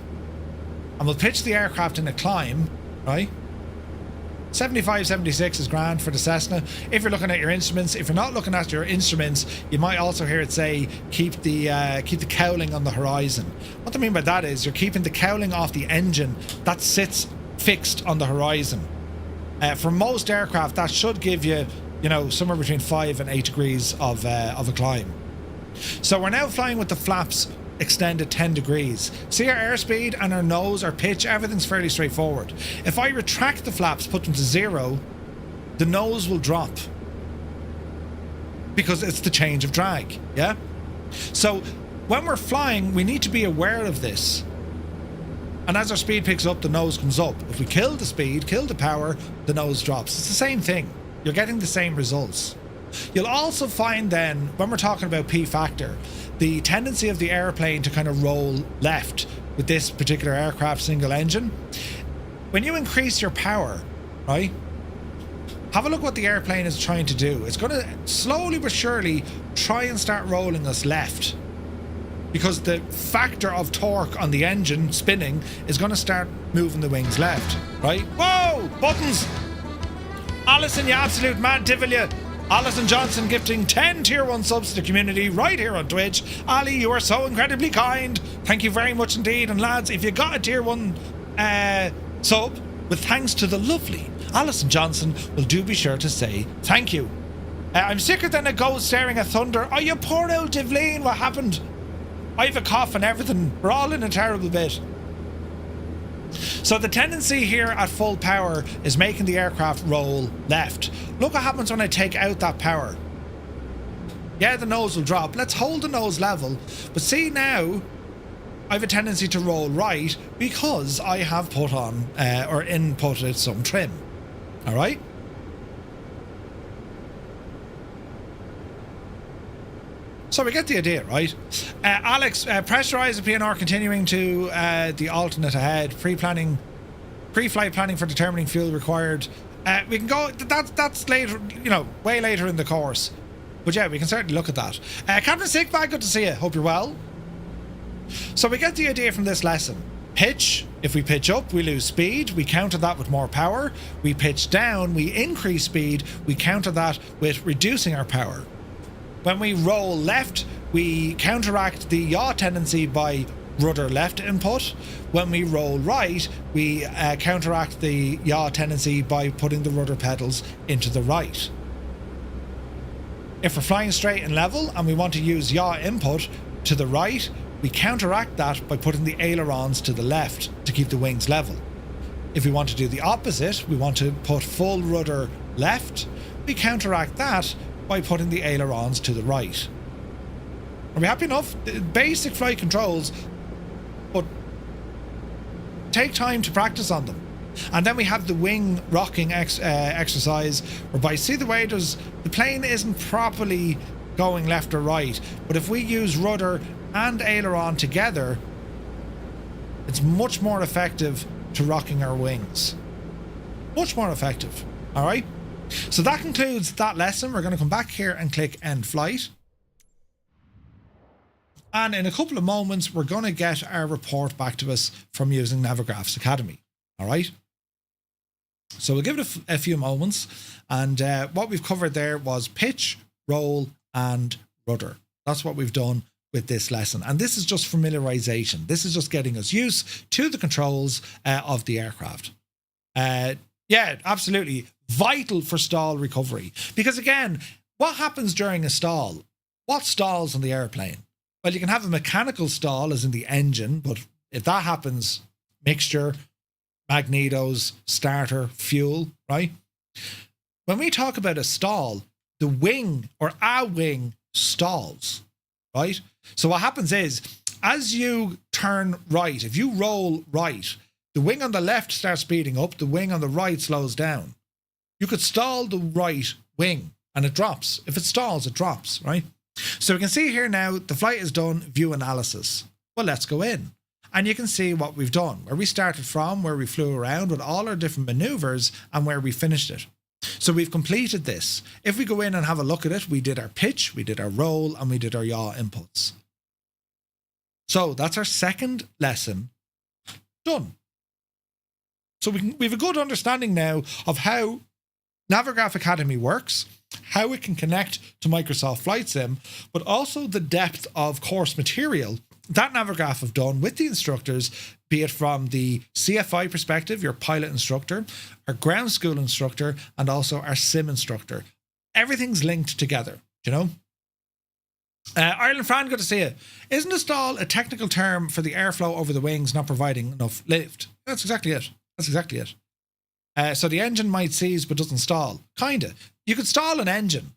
and we'll pitch the aircraft in a climb, right? 75, 76 is grand for the Cessna. If you're looking at your instruments, if you're not looking at your instruments, you might also hear it say, keep the cowling on the horizon. What I mean by that is you're keeping the cowling off the engine that sits fixed on the horizon. For most aircraft, that should give you, you know, somewhere between 5 and 8 degrees of a climb. So we're now flying with the flaps extended 10 degrees. See our airspeed and our nose, our pitch, everything's fairly straightforward. If I retract the flaps, put them to 0, the nose will drop because it's the change of drag, yeah? So when we're flying, we need to be aware of this. And as our speed picks up, the nose comes up. If we kill the speed, kill the power, the nose drops. It's the same thing. You're getting the same results. You'll also find then, when we're talking about P factor, the tendency of the airplane to kind of roll left with this particular aircraft single engine. When you increase your power, right, have a look what the airplane is trying to do. It's going to slowly but surely try and start rolling us left, because the factor of torque on the engine spinning is going to start moving the wings left, right? Whoa! Buttons! Alison, you absolute mad divil, you! Alison Johnson gifting 10 tier 1 subs to the community right here on Twitch. Ali, you are so incredibly kind. Thank you very much indeed. And lads, if you got a tier 1 sub, with thanks to the lovely Alison Johnson, will do be sure to say thank you. I'm sicker than a ghost staring at thunder. Oh, you poor old Divleen, what happened? I have a cough and everything. We're all in a terrible bit. So the tendency here at full power is making the aircraft roll left. Look what happens when I take out that power. Yeah, the nose will drop. Let's hold the nose level. But see now, I have a tendency to roll right because I have put on or inputted some trim. All right? So we get the idea, right? Alex, pressurise the PNR continuing to the alternate ahead. Pre-flight planning for determining fuel required. We can go, that's later, you know, way later in the course. But yeah, we can certainly look at that. Captain Sickbag, good to see you. Hope you're well. So we get the idea from this lesson. Pitch, if we pitch up, we lose speed. We counter that with more power. We pitch down, we increase speed. We counter that with reducing our power. When we roll left, we counteract the yaw tendency by rudder left input. When we roll right, we counteract the yaw tendency by putting the rudder pedals into the right. If we're flying straight and level and we want to use yaw input to the right, we counteract that by putting the ailerons to the left to keep the wings level. If we want to do the opposite, we want to put full rudder left, we counteract that by putting the ailerons to the right. Are we happy enough? Basic flight controls, but take time to practice on them. And then we have the wing rocking exercise, whereby see the way the plane isn't properly going left or right. But if we use rudder and aileron together, it's much more effective to rocking our wings. Much more effective. All right. So that concludes that lesson. We're going to come back here and click end flight. And in a couple of moments, we're going to get our report back to us from using Navigraph Academy. All right. So we'll give it a few moments. And what we've covered there was pitch, roll, and rudder. That's what we've done with this lesson. And this is just familiarization. This is just getting us used to the controls of the aircraft. Yeah, absolutely. Vital for stall recovery. Because again, what happens during a stall? What stalls on the airplane? Well, you can have a mechanical stall as in the engine, but if that happens, mixture, magnetos, starter, fuel, right? When we talk about a stall, the wing or a wing stalls, right? So what happens is, as you turn right, if you roll right, the wing on the left starts speeding up, the wing on the right slows down. You could stall the right wing and it drops. If it stalls, it drops, right? So we can see here now, the flight is done, view analysis. Well, let's go in. And you can see what we've done, where we started from, where we flew around with all our different maneuvers and where we finished it. So we've completed this. If we go in and have a look at it, we did our pitch, we did our roll, and we did our yaw inputs. So that's our second lesson done. So we have a good understanding now of how Navigraph Academy works, how it can connect to Microsoft Flight Sim, but also the depth of course material that Navigraph have done with the instructors, be it from the CFI perspective, your pilot instructor, our ground school instructor, and also our sim instructor. Everything's linked together, you know? Ireland Fran, good to see you. Isn't a stall a technical term for the airflow over the wings not providing enough lift? That's exactly it. That's exactly it. So the engine might seize but doesn't stall. Kinda. You could stall an engine.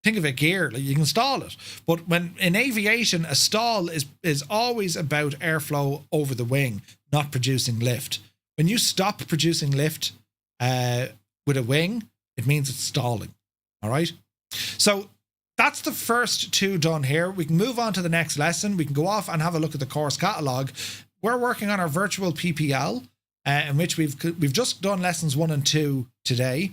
Think of a gear, like you can stall it. But when in aviation, a stall is always about airflow over the wing, not producing lift. When you stop producing lift with a wing, it means it's stalling. All right. So that's the first two done here. We can move on to the next lesson. We can go off and have a look at the course catalogue. We're working on our virtual PPL, in which we've just done lessons 1 and 2 today.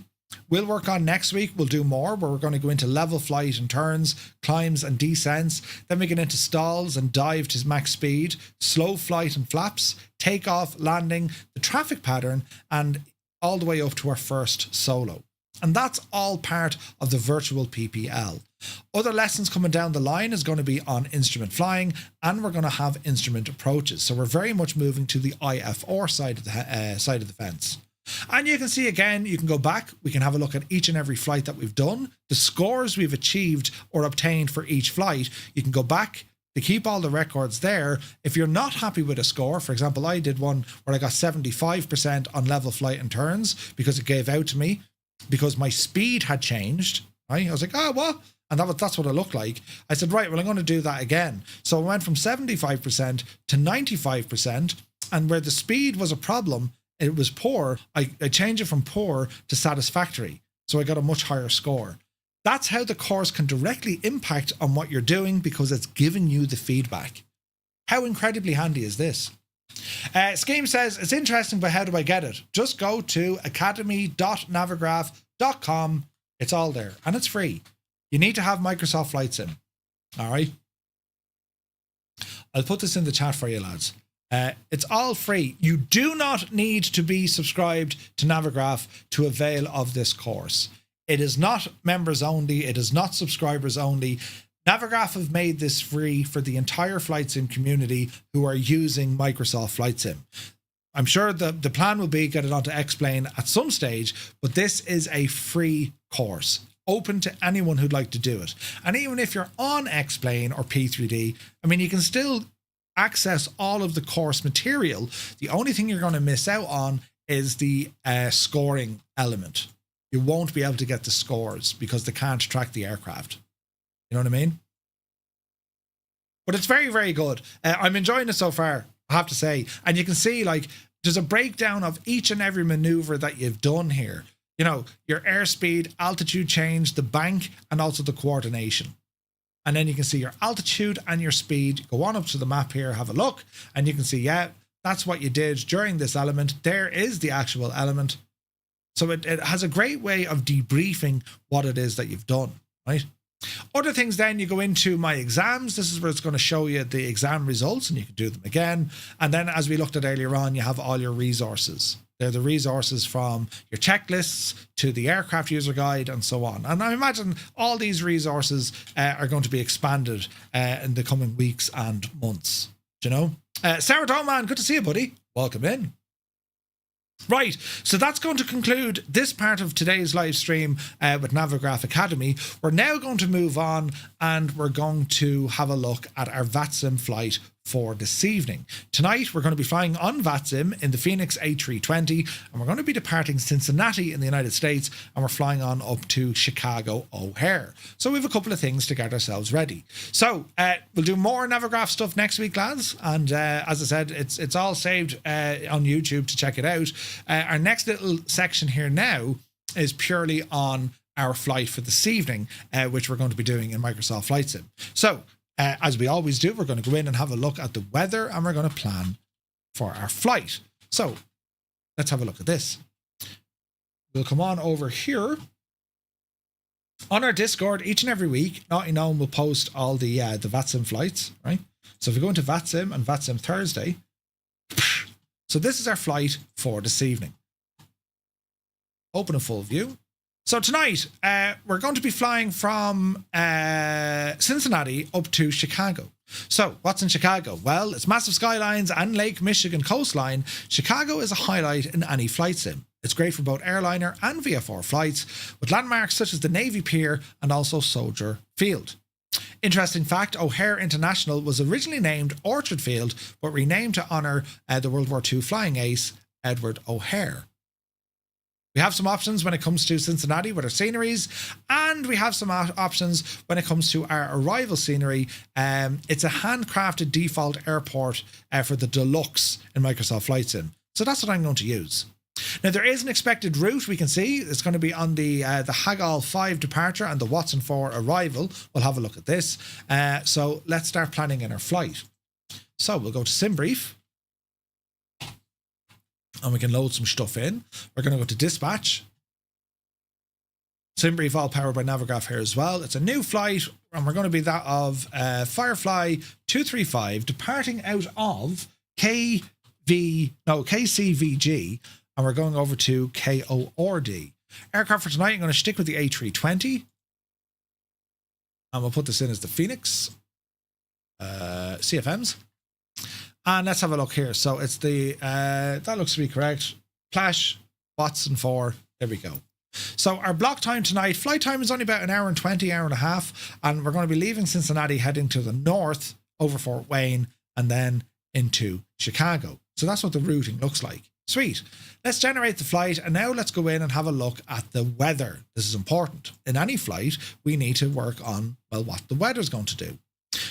We'll work on next week. We'll do more where we're going to go into level flight and turns, climbs and descents. Then we get into stalls and dive to max speed, slow flight and flaps, takeoff, landing, the traffic pattern, and all the way up to our first solo. And that's all part of the virtual PPL. Other lessons coming down the line is going to be on instrument flying, and we're going to have instrument approaches. So we're very much moving to the IFR side of the fence. And you can see again, you can go back, we can have a look at each and every flight that we've done, the scores we've achieved or obtained for each flight. You can go back to keep all the records there. If you're not happy with a score, for example, I did one where I got 75% on level flight and turns because it gave out to me because my speed had changed, right? I was like, oh, what? And that's what it looked like. I said, right, well, I'm going to do that again. So I went from 75% to 95%, and where the speed was a problem, it was poor, I changed it from poor to satisfactory. So I got a much higher score. That's how the course can directly impact on what you're doing because it's giving you the feedback. How incredibly handy is this? Scheme says, it's interesting, but how do I get it? Just go to academy.navigraph.com. It's all there and it's free. You need to have Microsoft Flight Sim. All right. I'll put this in the chat for you, lads. It's all free. You do not need to be subscribed to Navigraph to avail of this course. It is not members only. It is not subscribers only. Navigraph have made this free for the entire Flight Sim community who are using Microsoft Flight Sim. I'm sure the plan will be get it onto X-Plane at some stage, but this is a free course open to anyone who'd like to do it. And even if you're on X-Plane or P3D, I mean, you can still access all of the course material. The only thing you're going to miss out on is the scoring element. You won't be able to get the scores because they can't track the aircraft. You know what I mean? But it's very, very good. I'm enjoying it so far, I have to say. And you can see, like, there's a breakdown of each and every maneuver that you've done here. You know, your airspeed, altitude change, the bank, and also the coordination. And then you can see your altitude and your speed. Go on up to the map here, have a look, and you can see, yeah, that's what you did during this element. There is the actual element. So it has a great way of debriefing what it is that you've done, right? Other things then, you go into my exams. This is where it's going to show you the exam results, and you can do them again. And then, as we looked at earlier on, you have all your resources. They're the resources from your checklists to the aircraft user guide and so on. And I imagine all these resources are going to be expanded in the coming weeks and months. Do you know? Sarah Doman, good to see you, buddy. Welcome in. Right, so that's going to conclude this part of today's live stream with Navigraph Academy. We're now going to move on, and we're going to have a look at our VATSIM flight for this evening. Tonight, we're going to be flying on VATSIM in the Phoenix A320, and we're going to be departing Cincinnati in the United States, and we're flying on up to Chicago O'Hare. So we have a couple of things to get ourselves ready. So we'll do more Navigraph stuff next week, lads. And as I said, it's all saved on YouTube to check it out. Our next little section here now is purely on our flight for this evening, which we're going to be doing in Microsoft Flight Sim. So as we always do, we're going to go in and have a look at the weather, and we're going to plan for our flight. So let's have a look at this. We'll come on over here. On our Discord, each and every week, Naughty Gnome will post all the VATSIM flights, right? So if we go into VATSIM and VATSIM Thursday, so this is our flight for this evening. Open a full view. So tonight, we're going to be flying from Cincinnati up to Chicago. So what's in Chicago? Well, it's massive skylines and Lake Michigan coastline. Chicago is a highlight in any flight sim. It's great for both airliner and VFR flights, with landmarks such as the Navy Pier and also Soldier Field. Interesting fact, O'Hare International was originally named Orchard Field, but renamed to honour the World War II flying ace, Edward O'Hare. We have some options when it comes to Cincinnati with our sceneries, and we have some options when it comes to our arrival scenery. It's a handcrafted default airport for the Deluxe in Microsoft Flight Sim. So that's what I'm going to use. Now, there is an expected route we can see. It's going to be on the Hagall 5 departure and the Watson 4 arrival. We'll have a look at this. So let's start planning in our flight. So we'll go to SimBrief, and we can load some stuff in. We're going to go to dispatch. SimBrief all powered by Navigraph here as well. It's a new flight, and we're going to be that of Firefly 235 departing out of KCVG, and we're going over to KORD. Aircraft for tonight, I'm going to stick with the A320, and we'll put this in as the Phoenix CFMs. And let's have a look here. So it's the, that looks to be correct. Plash, Watson 4, there we go. So our block time tonight, flight time is only about an hour and 20, hour and a half. And we're going to be leaving Cincinnati, heading to the north over Fort Wayne, and then into Chicago. So that's what the routing looks like. Sweet. Let's generate the flight, and now let's go in and have a look at the weather. This is important. In any flight, we need to work on, well, what the weather's going to do.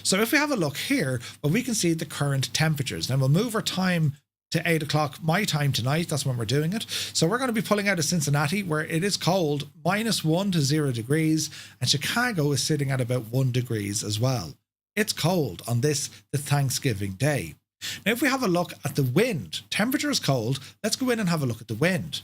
So if we have a look here, well, we can see the current temperatures. Then we'll move our time to 8 o'clock my time tonight. That's when we're doing it. So we're going to be pulling out of Cincinnati, where it is cold, -1 to 0 degrees, and Chicago is sitting at about 1 degrees as well. It's cold on this, the Thanksgiving Day. Now, if we have a look at the wind, temperature is cold. Let's go in and have a look at the wind.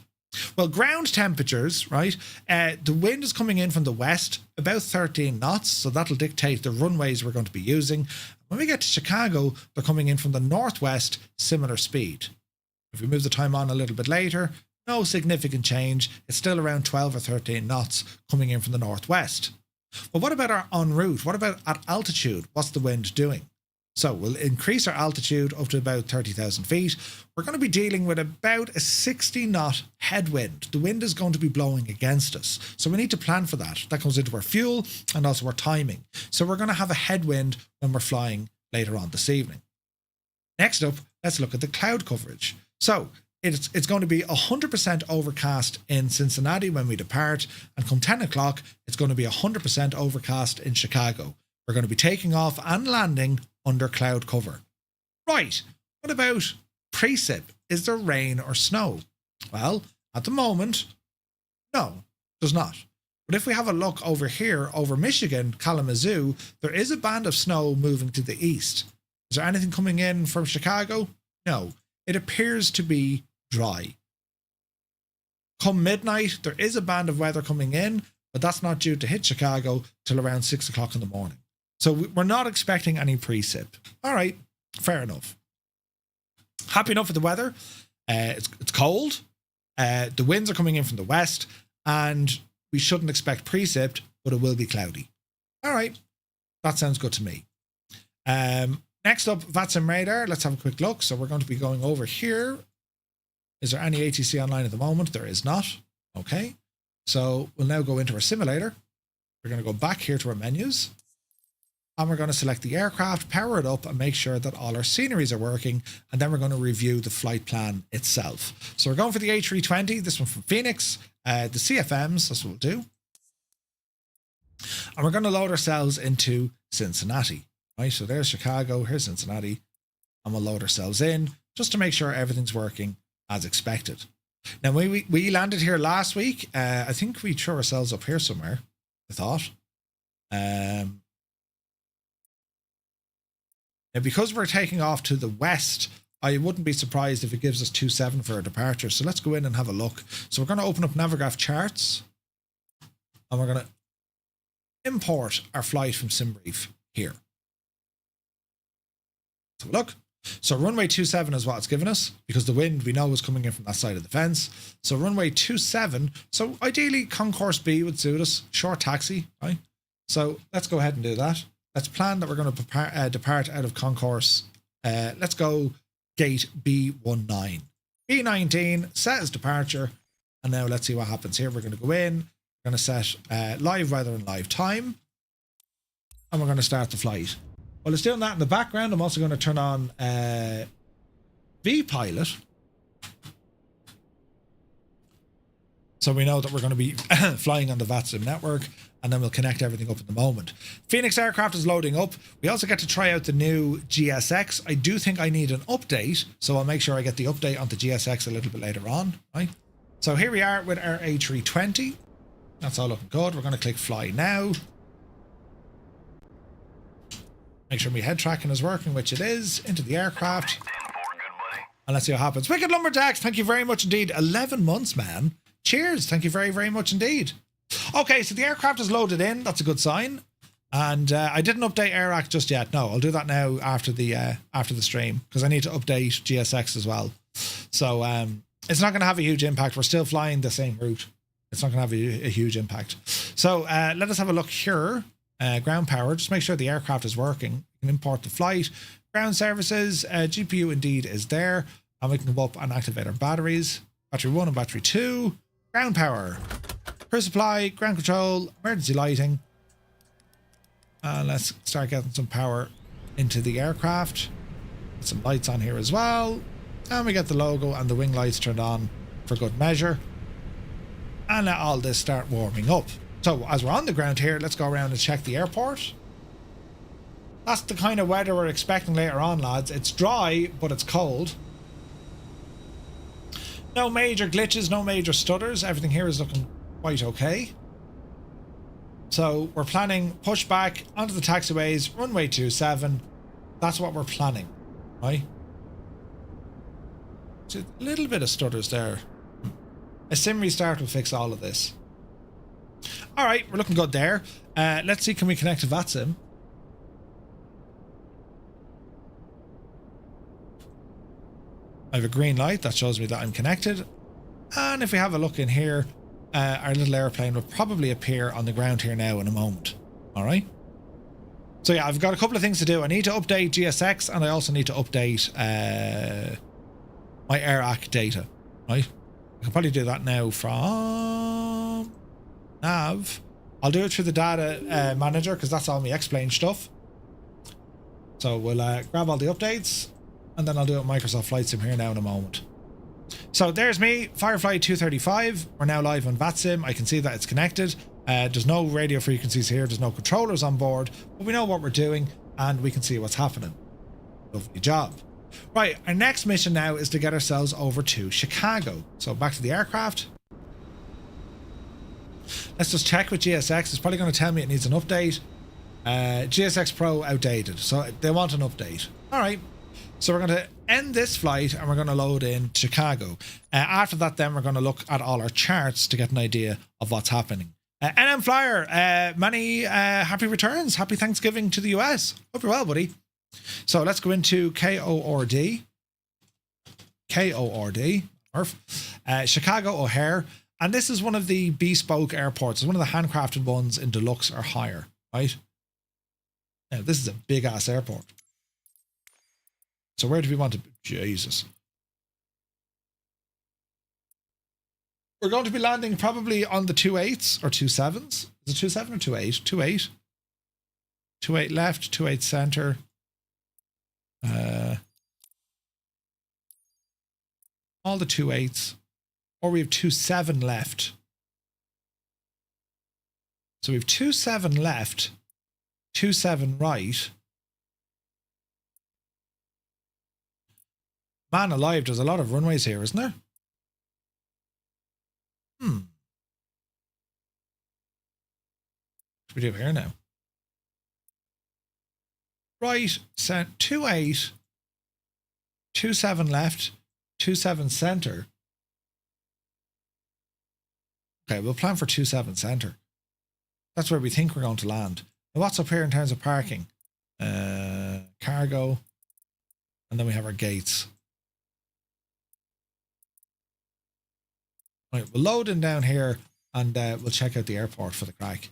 Well, ground temperatures, right? The wind is coming in from the west, about 13 knots. So that'll dictate the runways we're going to be using. When we get to Chicago, they're coming in from the northwest, similar speed. If we move the time on a little bit later, no significant change. It's still around 12 or 13 knots coming in from the northwest. But what about our en route? What about at altitude? What's the wind doing? So we'll increase our altitude up to about 30,000 feet. We're going to be dealing with about a 60 knot headwind. The wind is going to be blowing against us. So we need to plan for that. That comes into our fuel and also our timing. So we're going to have a headwind when we're flying later on this evening. Next up, let's look at the cloud coverage. So it's going to be 100% overcast in Cincinnati when we depart. And come 10 o'clock, it's going to be 100% overcast in Chicago. We're going to be taking off and landing under cloud cover. Right, what about precip? Is there rain or snow? Well, at the moment, no, there's not. But if we have a look over here, over Michigan, Kalamazoo, there is a band of snow moving to the east. Is there anything coming in from Chicago? No. It appears to be dry. Come midnight, there is a band of weather coming in, but that's not due to hit Chicago till around 6 o'clock in the morning. So we're not expecting any precip. All right, fair enough. Happy enough with the weather. It's cold. The winds are coming in from the west, and we shouldn't expect precip, but it will be cloudy. All right, that sounds good to me. Next up, VATSIM radar. Let's have a quick look. So we're going to be going over here. Is there any ATC online at the moment? There is not. Okay, so we'll now go into our simulator. We're going to go back here to our menus. And we're going to select the aircraft, power it up, and make sure that all our sceneries are working. And then we're going to review the flight plan itself. So we're going for the A320, this one from Phoenix, the CFMs, that's what we'll do. And we're going to load ourselves into Cincinnati. Right, so there's Chicago, here's Cincinnati. And we'll load ourselves in just to make sure everything's working as expected. Now, we landed here last week. I think we threw ourselves up here somewhere, I thought. Now, because we're taking off to the west, I wouldn't be surprised if it gives us 27 for our departure. So let's go in and have a look. So we're going to open up Navigraph charts. And we're going to import our flight from SimBrief here. So look. So runway 27 is what it's given us, because the wind we know was coming in from that side of the fence. So runway 27. So ideally, concourse B would suit us. Short taxi, right? So let's go ahead and do that. Let's plan that we're going to depart out of concourse. Let's go gate B19. B19, set as departure. And now let's see what happens here. We're going to go in. We're going to set live weather and live time. And we're going to start the flight. While it's doing that in the background, I'm also going to turn on vPilot. So we know that we're going to be flying on the VATSIM network, and then we'll connect everything up in the moment. Phoenix aircraft is loading up. We also get to try out the new GSX. I do think I need an update, so I'll make sure I get the update on the GSX a little bit later on. Right? So here we are with our A320. That's all looking good. We're going to click fly now. Make sure my head tracking is working, which it is. Into the aircraft. And let's see what happens. Wicked Lumberjacks, thank you very much indeed. 11 months, man. Cheers. Thank you very, very much indeed. Okay, so the aircraft is loaded in. That's a good sign. And I didn't update AirAct just yet. No, I'll do that now after the stream, because I need to update GSX as well. So it's not going to have a huge impact. We're still flying the same route. It's not going to have a huge impact. So let us have a look here. Ground power, just make sure the aircraft is working. We can import the flight. Ground services, GPU indeed is there. And we can go up and activate our batteries. Battery 1 and battery 2. Ground power. Crew supply, ground control, emergency lighting. And let's start getting some power into the aircraft. Put some lights on here as well. And we get the logo and the wing lights turned on for good measure. And let all this start warming up. So as we're on the ground here, let's go around and check the airport. That's the kind of weather we're expecting later on, lads. It's dry, but it's cold. No major glitches, no major stutters. Everything here is looking quite okay. So we're planning pushback onto the taxiways, runway 27. That's what we're planning, right? So a little bit of stutters there. A sim restart will fix all of this. All right, we're looking good there. Let's see, can we connect to VATSIM? I have a green light that shows me that I'm connected. And if we have a look in here, our little airplane will probably appear on the ground here now in a moment. All right. So yeah, I've got a couple of things to do. I need to update GSX, and I also need to update my AirAC data. Right. I can probably do that now from Nav. I'll do it through the data manager, because that's all my explain stuff. So we'll grab all the updates, and then I'll do it with Microsoft Flight Sim here now in a moment. So there's me, Firefly 235. We're now live on VATSIM. I can see that it's connected. There's no radio frequencies here. There's no controllers on board, but we know what we're doing and we can see what's happening. Lovely job. Right, our next mission now is to get ourselves over to Chicago. So back to the aircraft. Let's just check with GSX. It's probably going to tell me it needs an update. GSX Pro outdated, so they want an update. All right. So we're going to end this flight and we're going to load in Chicago. After that, then we're going to look at all our charts to get an idea of what's happening. NM Flyer, many happy returns. Happy Thanksgiving to the US. Hope you're well, buddy. So let's go into KORD. Chicago O'Hare. And this is one of the bespoke airports. It's one of the handcrafted ones in deluxe or higher, right? Now, this is a big ass airport. So where do we want to be? Jesus. We're going to be landing probably on the 28s or 27s. Is it 27 or 28? 28. 28 left, 28 center. All the 28s. Or we have 27 left. So we have 27 left, 27 right. Man alive, there's a lot of runways here, isn't there? What do we do here now? Right, set 28, 27 left, 27 center. Okay, we'll plan for 27 center. That's where we think we're going to land. Now, what's up here in terms of parking? Cargo. And then we have our gates. Right, we'll load in down here and we'll check out the airport for the crack.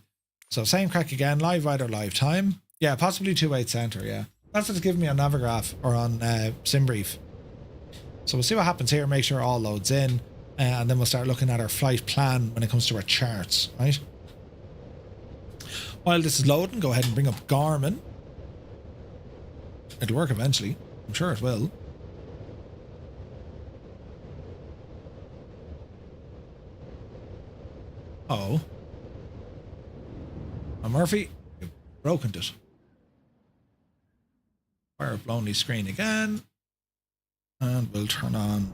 So same crack again, live ride or live time. Yeah, possibly 28 center, yeah. That's what it's giving me on Navigraph or on SimBrief. So we'll see what happens here, make sure all loads in. And then we'll start looking at our flight plan when it comes to our charts, right? While this is loading, go ahead and bring up Garmin. It'll work eventually. I'm sure it will. Oh. Now, Murphy, you've broken it. Fire up lonely screen again. And we'll turn on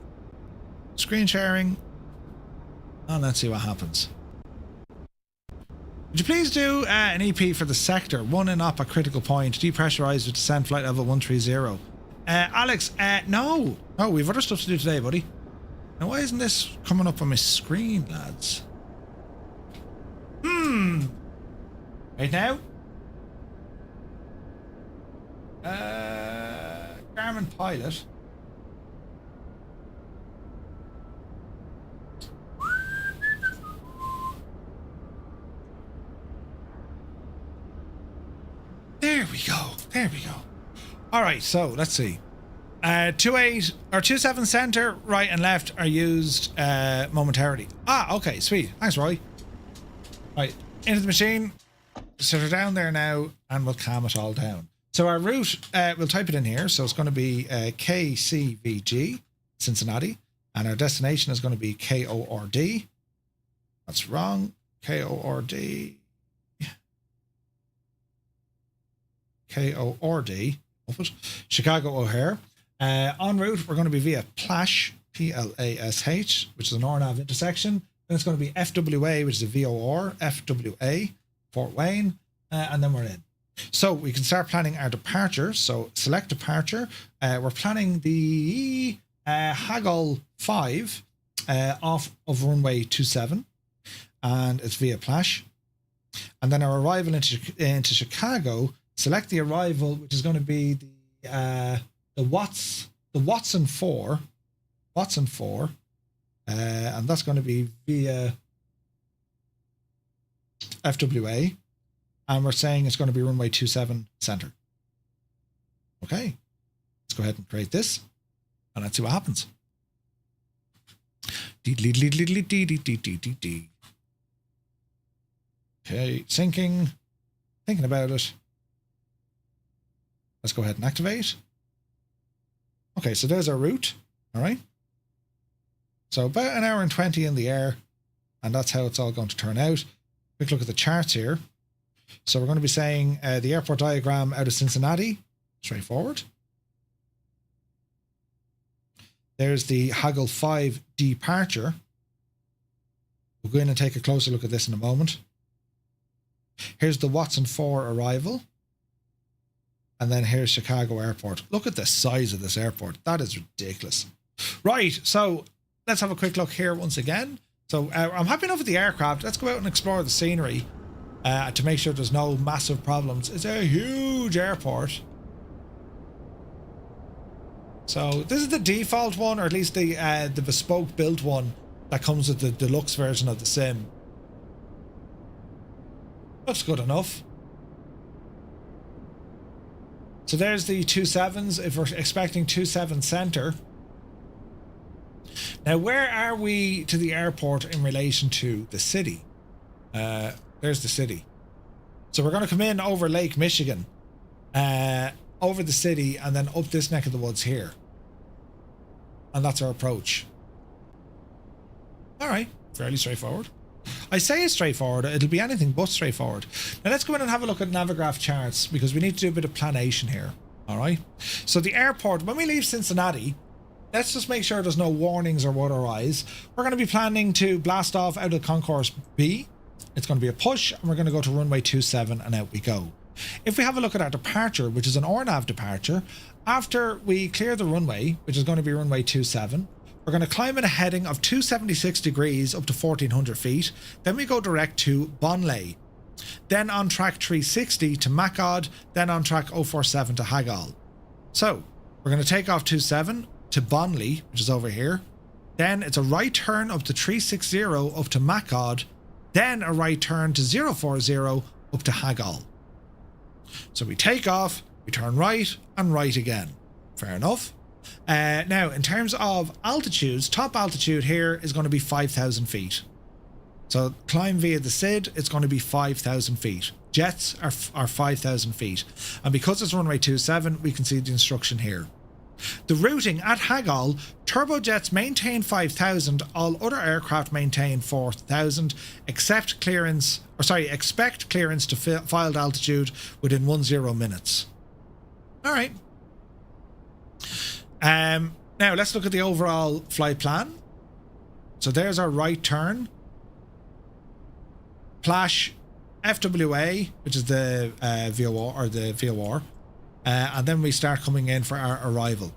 screen sharing. And let's see what happens. Would you please do an EP for the sector? 1 in op at critical point. Depressurize with descent flight level 130. Alex, no. No, we've other stuff to do today, buddy. Now, why isn't this coming up on my screen, lads? Right now? Garmin Pilot. There we go. There we go. All right, so let's see. 28 or 27 center, right and left are used momentarily. Ah, okay, sweet. Thanks, Roy. Right, into the machine. Set her down there now, and we'll calm it all down. So our route, we'll type it in here. So it's going to be KCVG, Cincinnati, and our destination is going to be KORD. That's wrong. KORD. KORD. Chicago O'Hare. En route, we're going to be via Plash, PLASH, which is an RNAV intersection. Then it's going to be FWA, which is a VOR, FWA, Fort Wayne, and then we're in. So we can start planning our departure. So select departure. We're planning the Haggle 5 off of runway 27, and it's via Plash. And then our arrival into Chicago. Select the arrival, which is going to be the Watson 4, and that's going to be via FWA, and we're saying it's going to be runway 27 center. Okay, let's go ahead and create this, and let's see what happens. Okay, syncing, thinking about it. Let's go ahead and activate. Okay, so there's our route. All right. So about 1 hour and 20 in the air, and that's how it's all going to turn out. Quick look at the charts here. So we're going to be saying the airport diagram out of Cincinnati. Straightforward. There's the Haggle 5 departure, We'll go in and take a closer look at this in a moment. Here's the Watson 4 arrival. And then here's Chicago Airport. Look at the size of this airport. That is ridiculous. Right, so let's have a quick look here once again. So I'm happy enough with the aircraft. Let's go out and explore the scenery to make sure there's no massive problems. It's a huge airport. So this is the default one, or at least the bespoke built one that comes with the deluxe version of the sim. Looks good enough. So there's the 27s if we're expecting 27 center. Now where are we to the airport in relation to the city? There's the city. So we're going to come in over Lake Michigan, over the city, and then up this neck of the woods here. And that's our approach. All right, fairly straightforward. I say it's straightforward, it'll be anything but straightforward. Now let's go in and have a look at Navigraph charts because we need to do a bit of planation here. All right. So the airport, when we leave Cincinnati, let's just make sure there's no warnings or otherwise. We're going to be planning to blast off out of Concourse B. It's going to be a push and we're going to go to runway 27 and out we go. If we have a look at our departure, which is an RNAV departure, after we clear the runway, which is going to be runway 27, we're going to climb in a heading of 276 degrees up to 1400 feet. Then we go direct to Bonlay. Then on track 360 to Macod. Then on track 047 to Hagal. So we're going to take off 27 to Bonley, which is over here. Then it's a right turn up to 360 up to Macod. Then a right turn to 040 up to Hagal. So we take off, we turn right and right again. Fair enough. Now, in terms of altitudes, top altitude here is going to be 5,000 feet. So climb via the SID, it's going to be 5,000 feet. Jets are 5,000 feet. And because it's runway 27, we can see the instruction here. The routing at Hagal, turbojets maintain 5,000, all other aircraft maintain 4,000, expect clearance to filed altitude within 10 minutes. All right. Now let's look at the overall flight plan. So there's our right turn. Plash FWA, which is the VOR or the VOR. And then we start coming in for our arrival.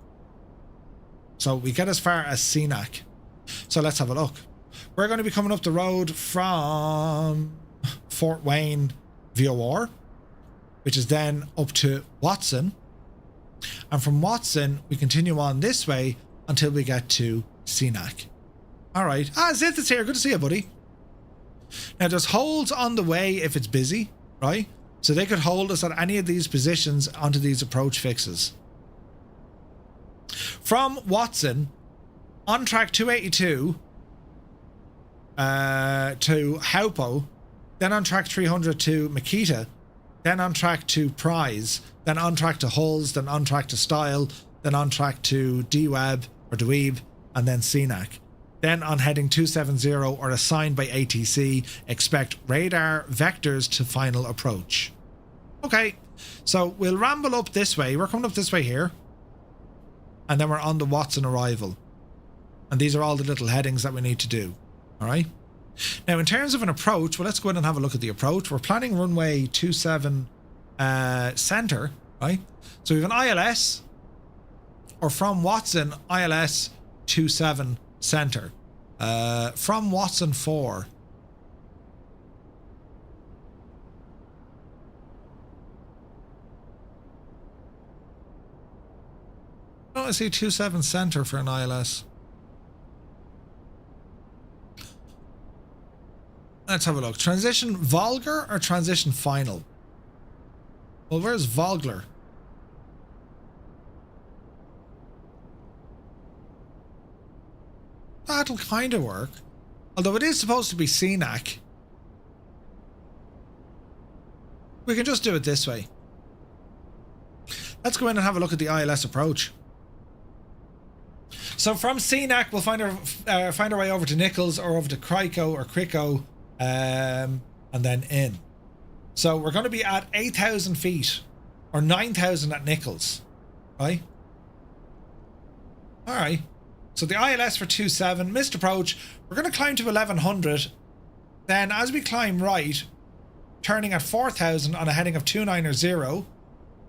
So we get as far as Senac. So let's have a look. We're going to be coming up the road from Fort Wayne VOR, which is then up to Watson. And from Watson, we continue on this way until we get to Senac. All right. Zith is here. Good to see you, buddy. Now, there's holds on the way if it's busy, right? So they could hold us at any of these positions onto these approach fixes. From Watson, on track 282 to Haupo, then on track 300 to Makita, then on track to Prize, then on track to Hulls, then on track to Style, then on track to Dweeb or Dweeb, and then Senac. Then on heading 270 or assigned by ATC, expect radar vectors to final approach. Okay, so we'll ramble up this way. We're coming up this way here. And then we're on the Watson arrival. And these are all the little headings that we need to do. All right. Now, in terms of an approach, well, let's go in and have a look at the approach. We're planning runway 27 center, right? So we have an ILS, or from Watson, ILS 27 center. From Watson 4. Oh, I see 27 center for an ILS. Let's have a look. Transition Vulgar or transition final? Well, where's Vulgar? That'll kind of work. Although it is supposed to be Senac. We can just do it this way. Let's go in and have a look at the ILS approach. So from Senac, we'll find our way over to Nichols or over to Crico or Crico, and then in. So we're going to be at 8,000 feet or 9,000 at Nichols, right? All right. So the ILS for 27, missed approach. We're going to climb to 1,100 Then as we climb right, turning at 4,000 on a heading of 290,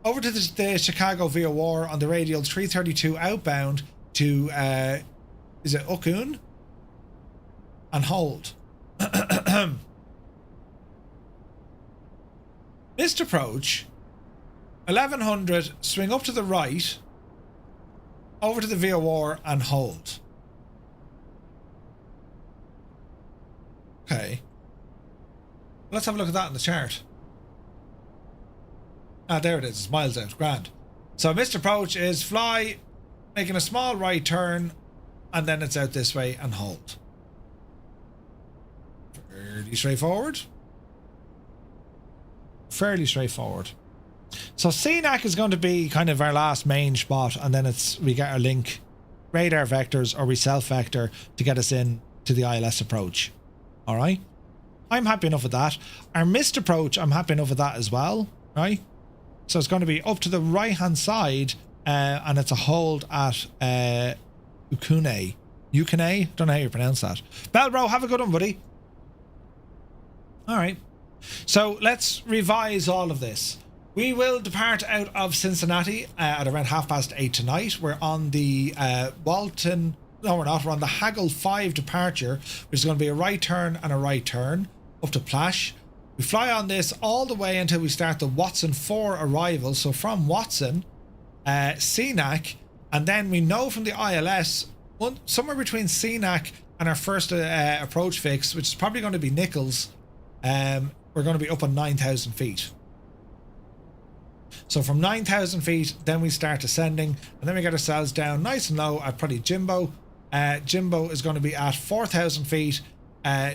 over to the Chicago VOR on the radial 332 outbound to, is it Okun? And hold. Missed approach, 1100, swing up to the right, over to the VOR and hold. Okay. Let's have a look at that in the chart. Ah, there it is. It's miles out. Grand. So missed approach is fly, making a small right turn, and then it's out this way and hold. Fairly straightforward. Fairly straightforward. So CNAC is going to be kind of our last main spot, and then we get our link radar vectors, or we self-vector to get us in to the ILS approach. All right. I'm happy enough with that. Our missed approach, I'm happy enough with that as well. Right. So it's going to be up to the right hand side, and it's a hold at Ukune. Ukune? Don't know how you pronounce that. Belbro, have a good one, buddy. All right. So let's revise all of this. We will depart out of Cincinnati at around 8:30 tonight. We're on the Walton. No, we're not. We're on the Haggle 5 departure, which is going to be a right turn and a right turn up to Plash. We fly on this all the way until we start the Watson 4 arrival. So from Watson, CNAC, and then we know from the ILS, somewhere between CNAC and our first approach fix, which is probably going to be Nichols, we're going to be up on 9,000 feet. So from 9,000 feet, then we start ascending, and then we get ourselves down nice and low at probably Jimbo. Jimbo is going to be at 4,000 feet.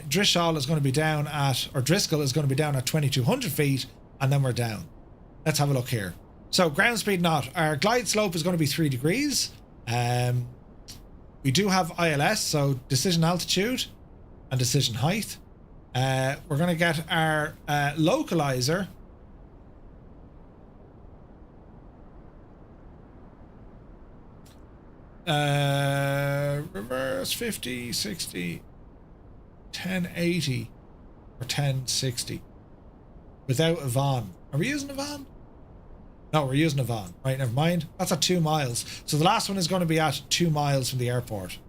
Driscoll is going to be down at, or Driscoll is going to be down at 2,200 feet, and then we're down. Let's have a look here. So ground speed not. Our glide slope is going to be 3 degrees. We do have ILS, so decision altitude and decision height. We're going to get our localizer. Reverse 50, 60, 1080 or 1060 without a van. Are we using a van? No, we're using a van. Right, never mind. That's at 2 miles. So the last one is going to be at 2 miles from the airport.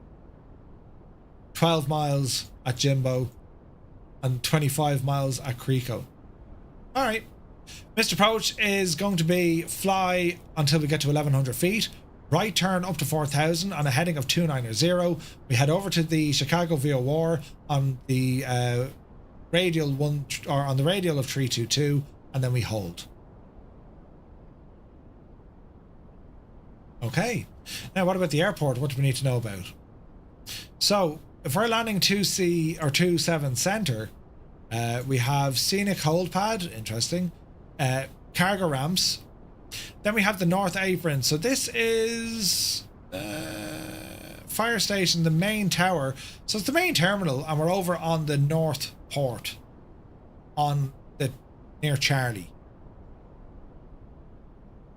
12 miles at Jimbo and 25 miles at Creco. All right. Mr. Approach is going to be fly until we get to 1,100 feet. Right turn up to 4,000 on a heading of 290. We head over to the Chicago VOR on the radial on the radial of 322, and then we hold. Okay. Now, what about the airport? What do we need to know about? So, if we're landing 2C or 27 center, we have scenic hold pad. Interesting. Cargo ramps. Then we have the North Apron. So this is fire station, the main tower. So it's the main terminal, and we're over on the North Port, on the near Charlie.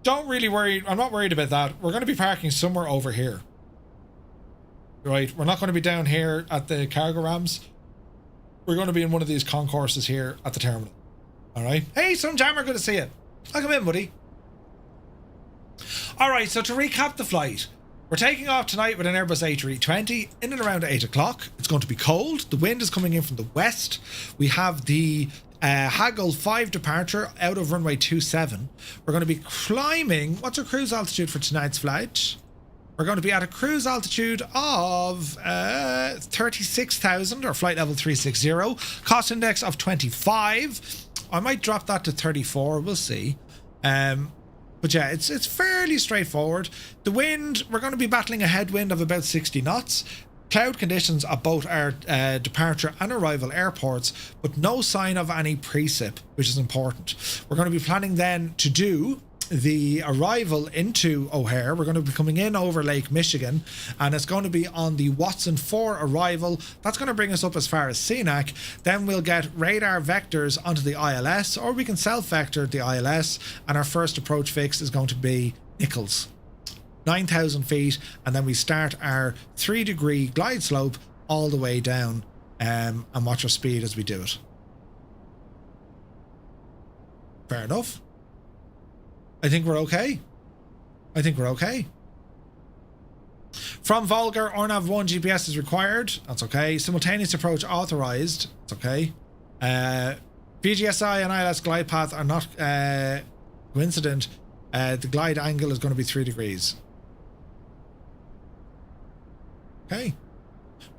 Don't really worry. I'm not worried about that. We're going to be parking somewhere over here. Right, we're not going to be down here at the cargo ramps. We're going to be in one of these concourses here at the terminal. All right. Hey, Jammer, good to see you. Welcome in, buddy. All right, so to recap the flight, we're taking off tonight with an Airbus A320 in and around 8 o'clock. It's going to be cold. The wind is coming in from the west. We have the Haggle 5 departure out of runway 27. We're going to be climbing. What's our cruise altitude for tonight's flight? We're going to be at a cruise altitude of 36,000, or flight level 360. Cost index of 25. I might drop that to 34. We'll see. But yeah, it's fairly straightforward. The wind, we're going to be battling a headwind of about 60 knots. Cloud conditions at both our departure and arrival airports, but no sign of any precip, which is important. We're going to be planning then to do the arrival into O'Hare. We're going to be coming in over Lake Michigan, and it's going to be on the Watson 4 arrival. That's going to bring us up as far as CNAC. Then we'll get radar vectors onto the ILS, or we can self-vector the ILS, and our first approach fix is going to be Nichols. 9,000 feet, and then we start our 3-degree glide slope all the way down and watch our speed as we do it. Fair enough. I think we're okay. I think we're okay. From Volgar, ORNAV 1 GPS is required. That's okay. Simultaneous approach authorized. That's okay. VGSI and ILS glide path are not coincident. The glide angle is going to be 3 degrees. Okay.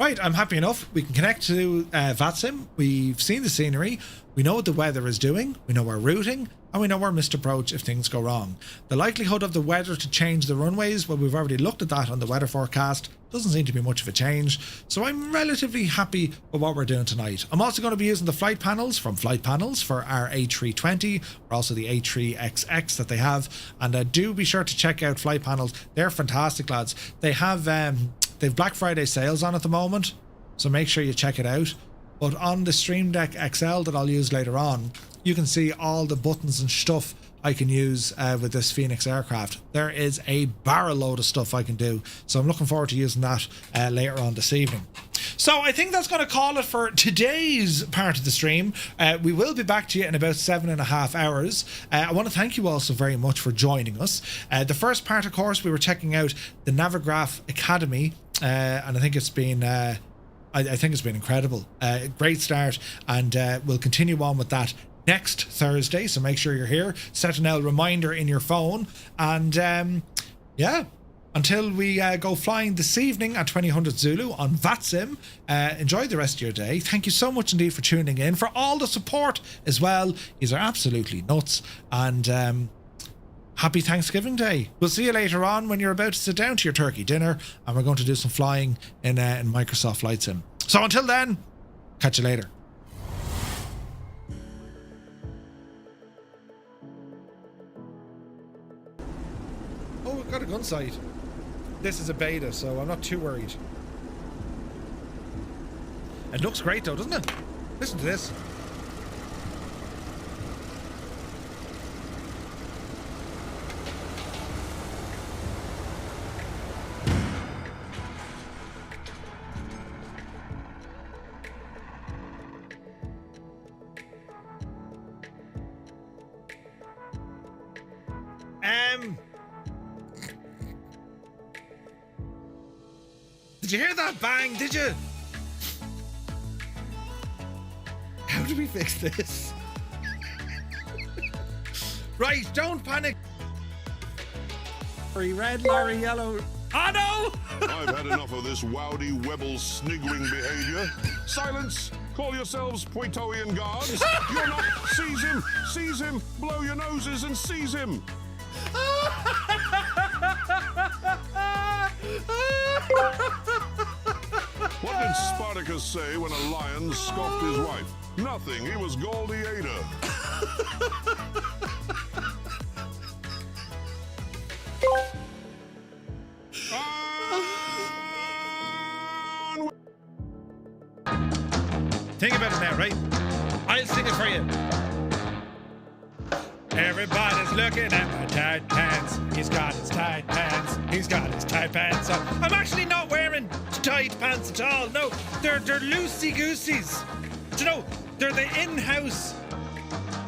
Right, I'm happy enough. We can connect to VATSIM. We've seen the scenery. We know what the weather is doing. We know our routing. And we know our missed approach if things go wrong. The likelihood of the weather to change the runways, well, we've already looked at that on the weather forecast. Doesn't seem to be much of a change. So I'm relatively happy with what we're doing tonight. I'm also going to be using the flight panels from Flight Panels for our A320, or also the A3XX that they have. And do be sure to check out Flight Panels. They're fantastic, lads. They have they've Black Friday sales on at the moment, so make sure you check it out. But on the Stream Deck XL that I'll use later on, you can see all the buttons and stuff I can use with this Phoenix aircraft. There is a barrel load of stuff I can do, so I'm looking forward to using that later on this evening. So I think that's going to call it for today's part of the stream. We will be back to you in about 7.5 hours. I want to thank you all so very much for joining us. The first part, of course, we were checking out the Navigraph Academy, and I think it's been I think it's been incredible. Great start, and we'll continue on with that next Thursday, so make sure you're here. Set an L reminder in your phone, and yeah, until we go flying this evening at 2000 Zulu on VATSIM, enjoy the rest of your day. Thank you so much indeed for tuning in, for all the support as well. These are absolutely nuts, and happy Thanksgiving Day. We'll see you later on when you're about to sit down to your turkey dinner, and we're going to do some flying in Microsoft Flight Sim. So until then, catch you later. Oh, we've got a gun sight. This is a beta, so I'm not too worried. It looks great though, doesn't it? Listen to this. Did you hear that bang? Did you? How do we fix this? Right, don't panic. Larry red, Larry yellow. Oh no!
I've had enough of this wowdy, webble, sniggering behavior. Silence! Call yourselves Poitoian guards. You're not. Seize him! Seize him! Blow your noses and seize him! What did Spartacus say when a lion scoffed his wife? Nothing. He was Goldie Ada.
Think about it now, right? I'll sing it for you. Everybody's looking at my tight pants. He's got his tight pants. He's got his tight pants on. I'm actually not wearing tight pants at all. No, they're loosey-gooseys. Do you know, they're the in-house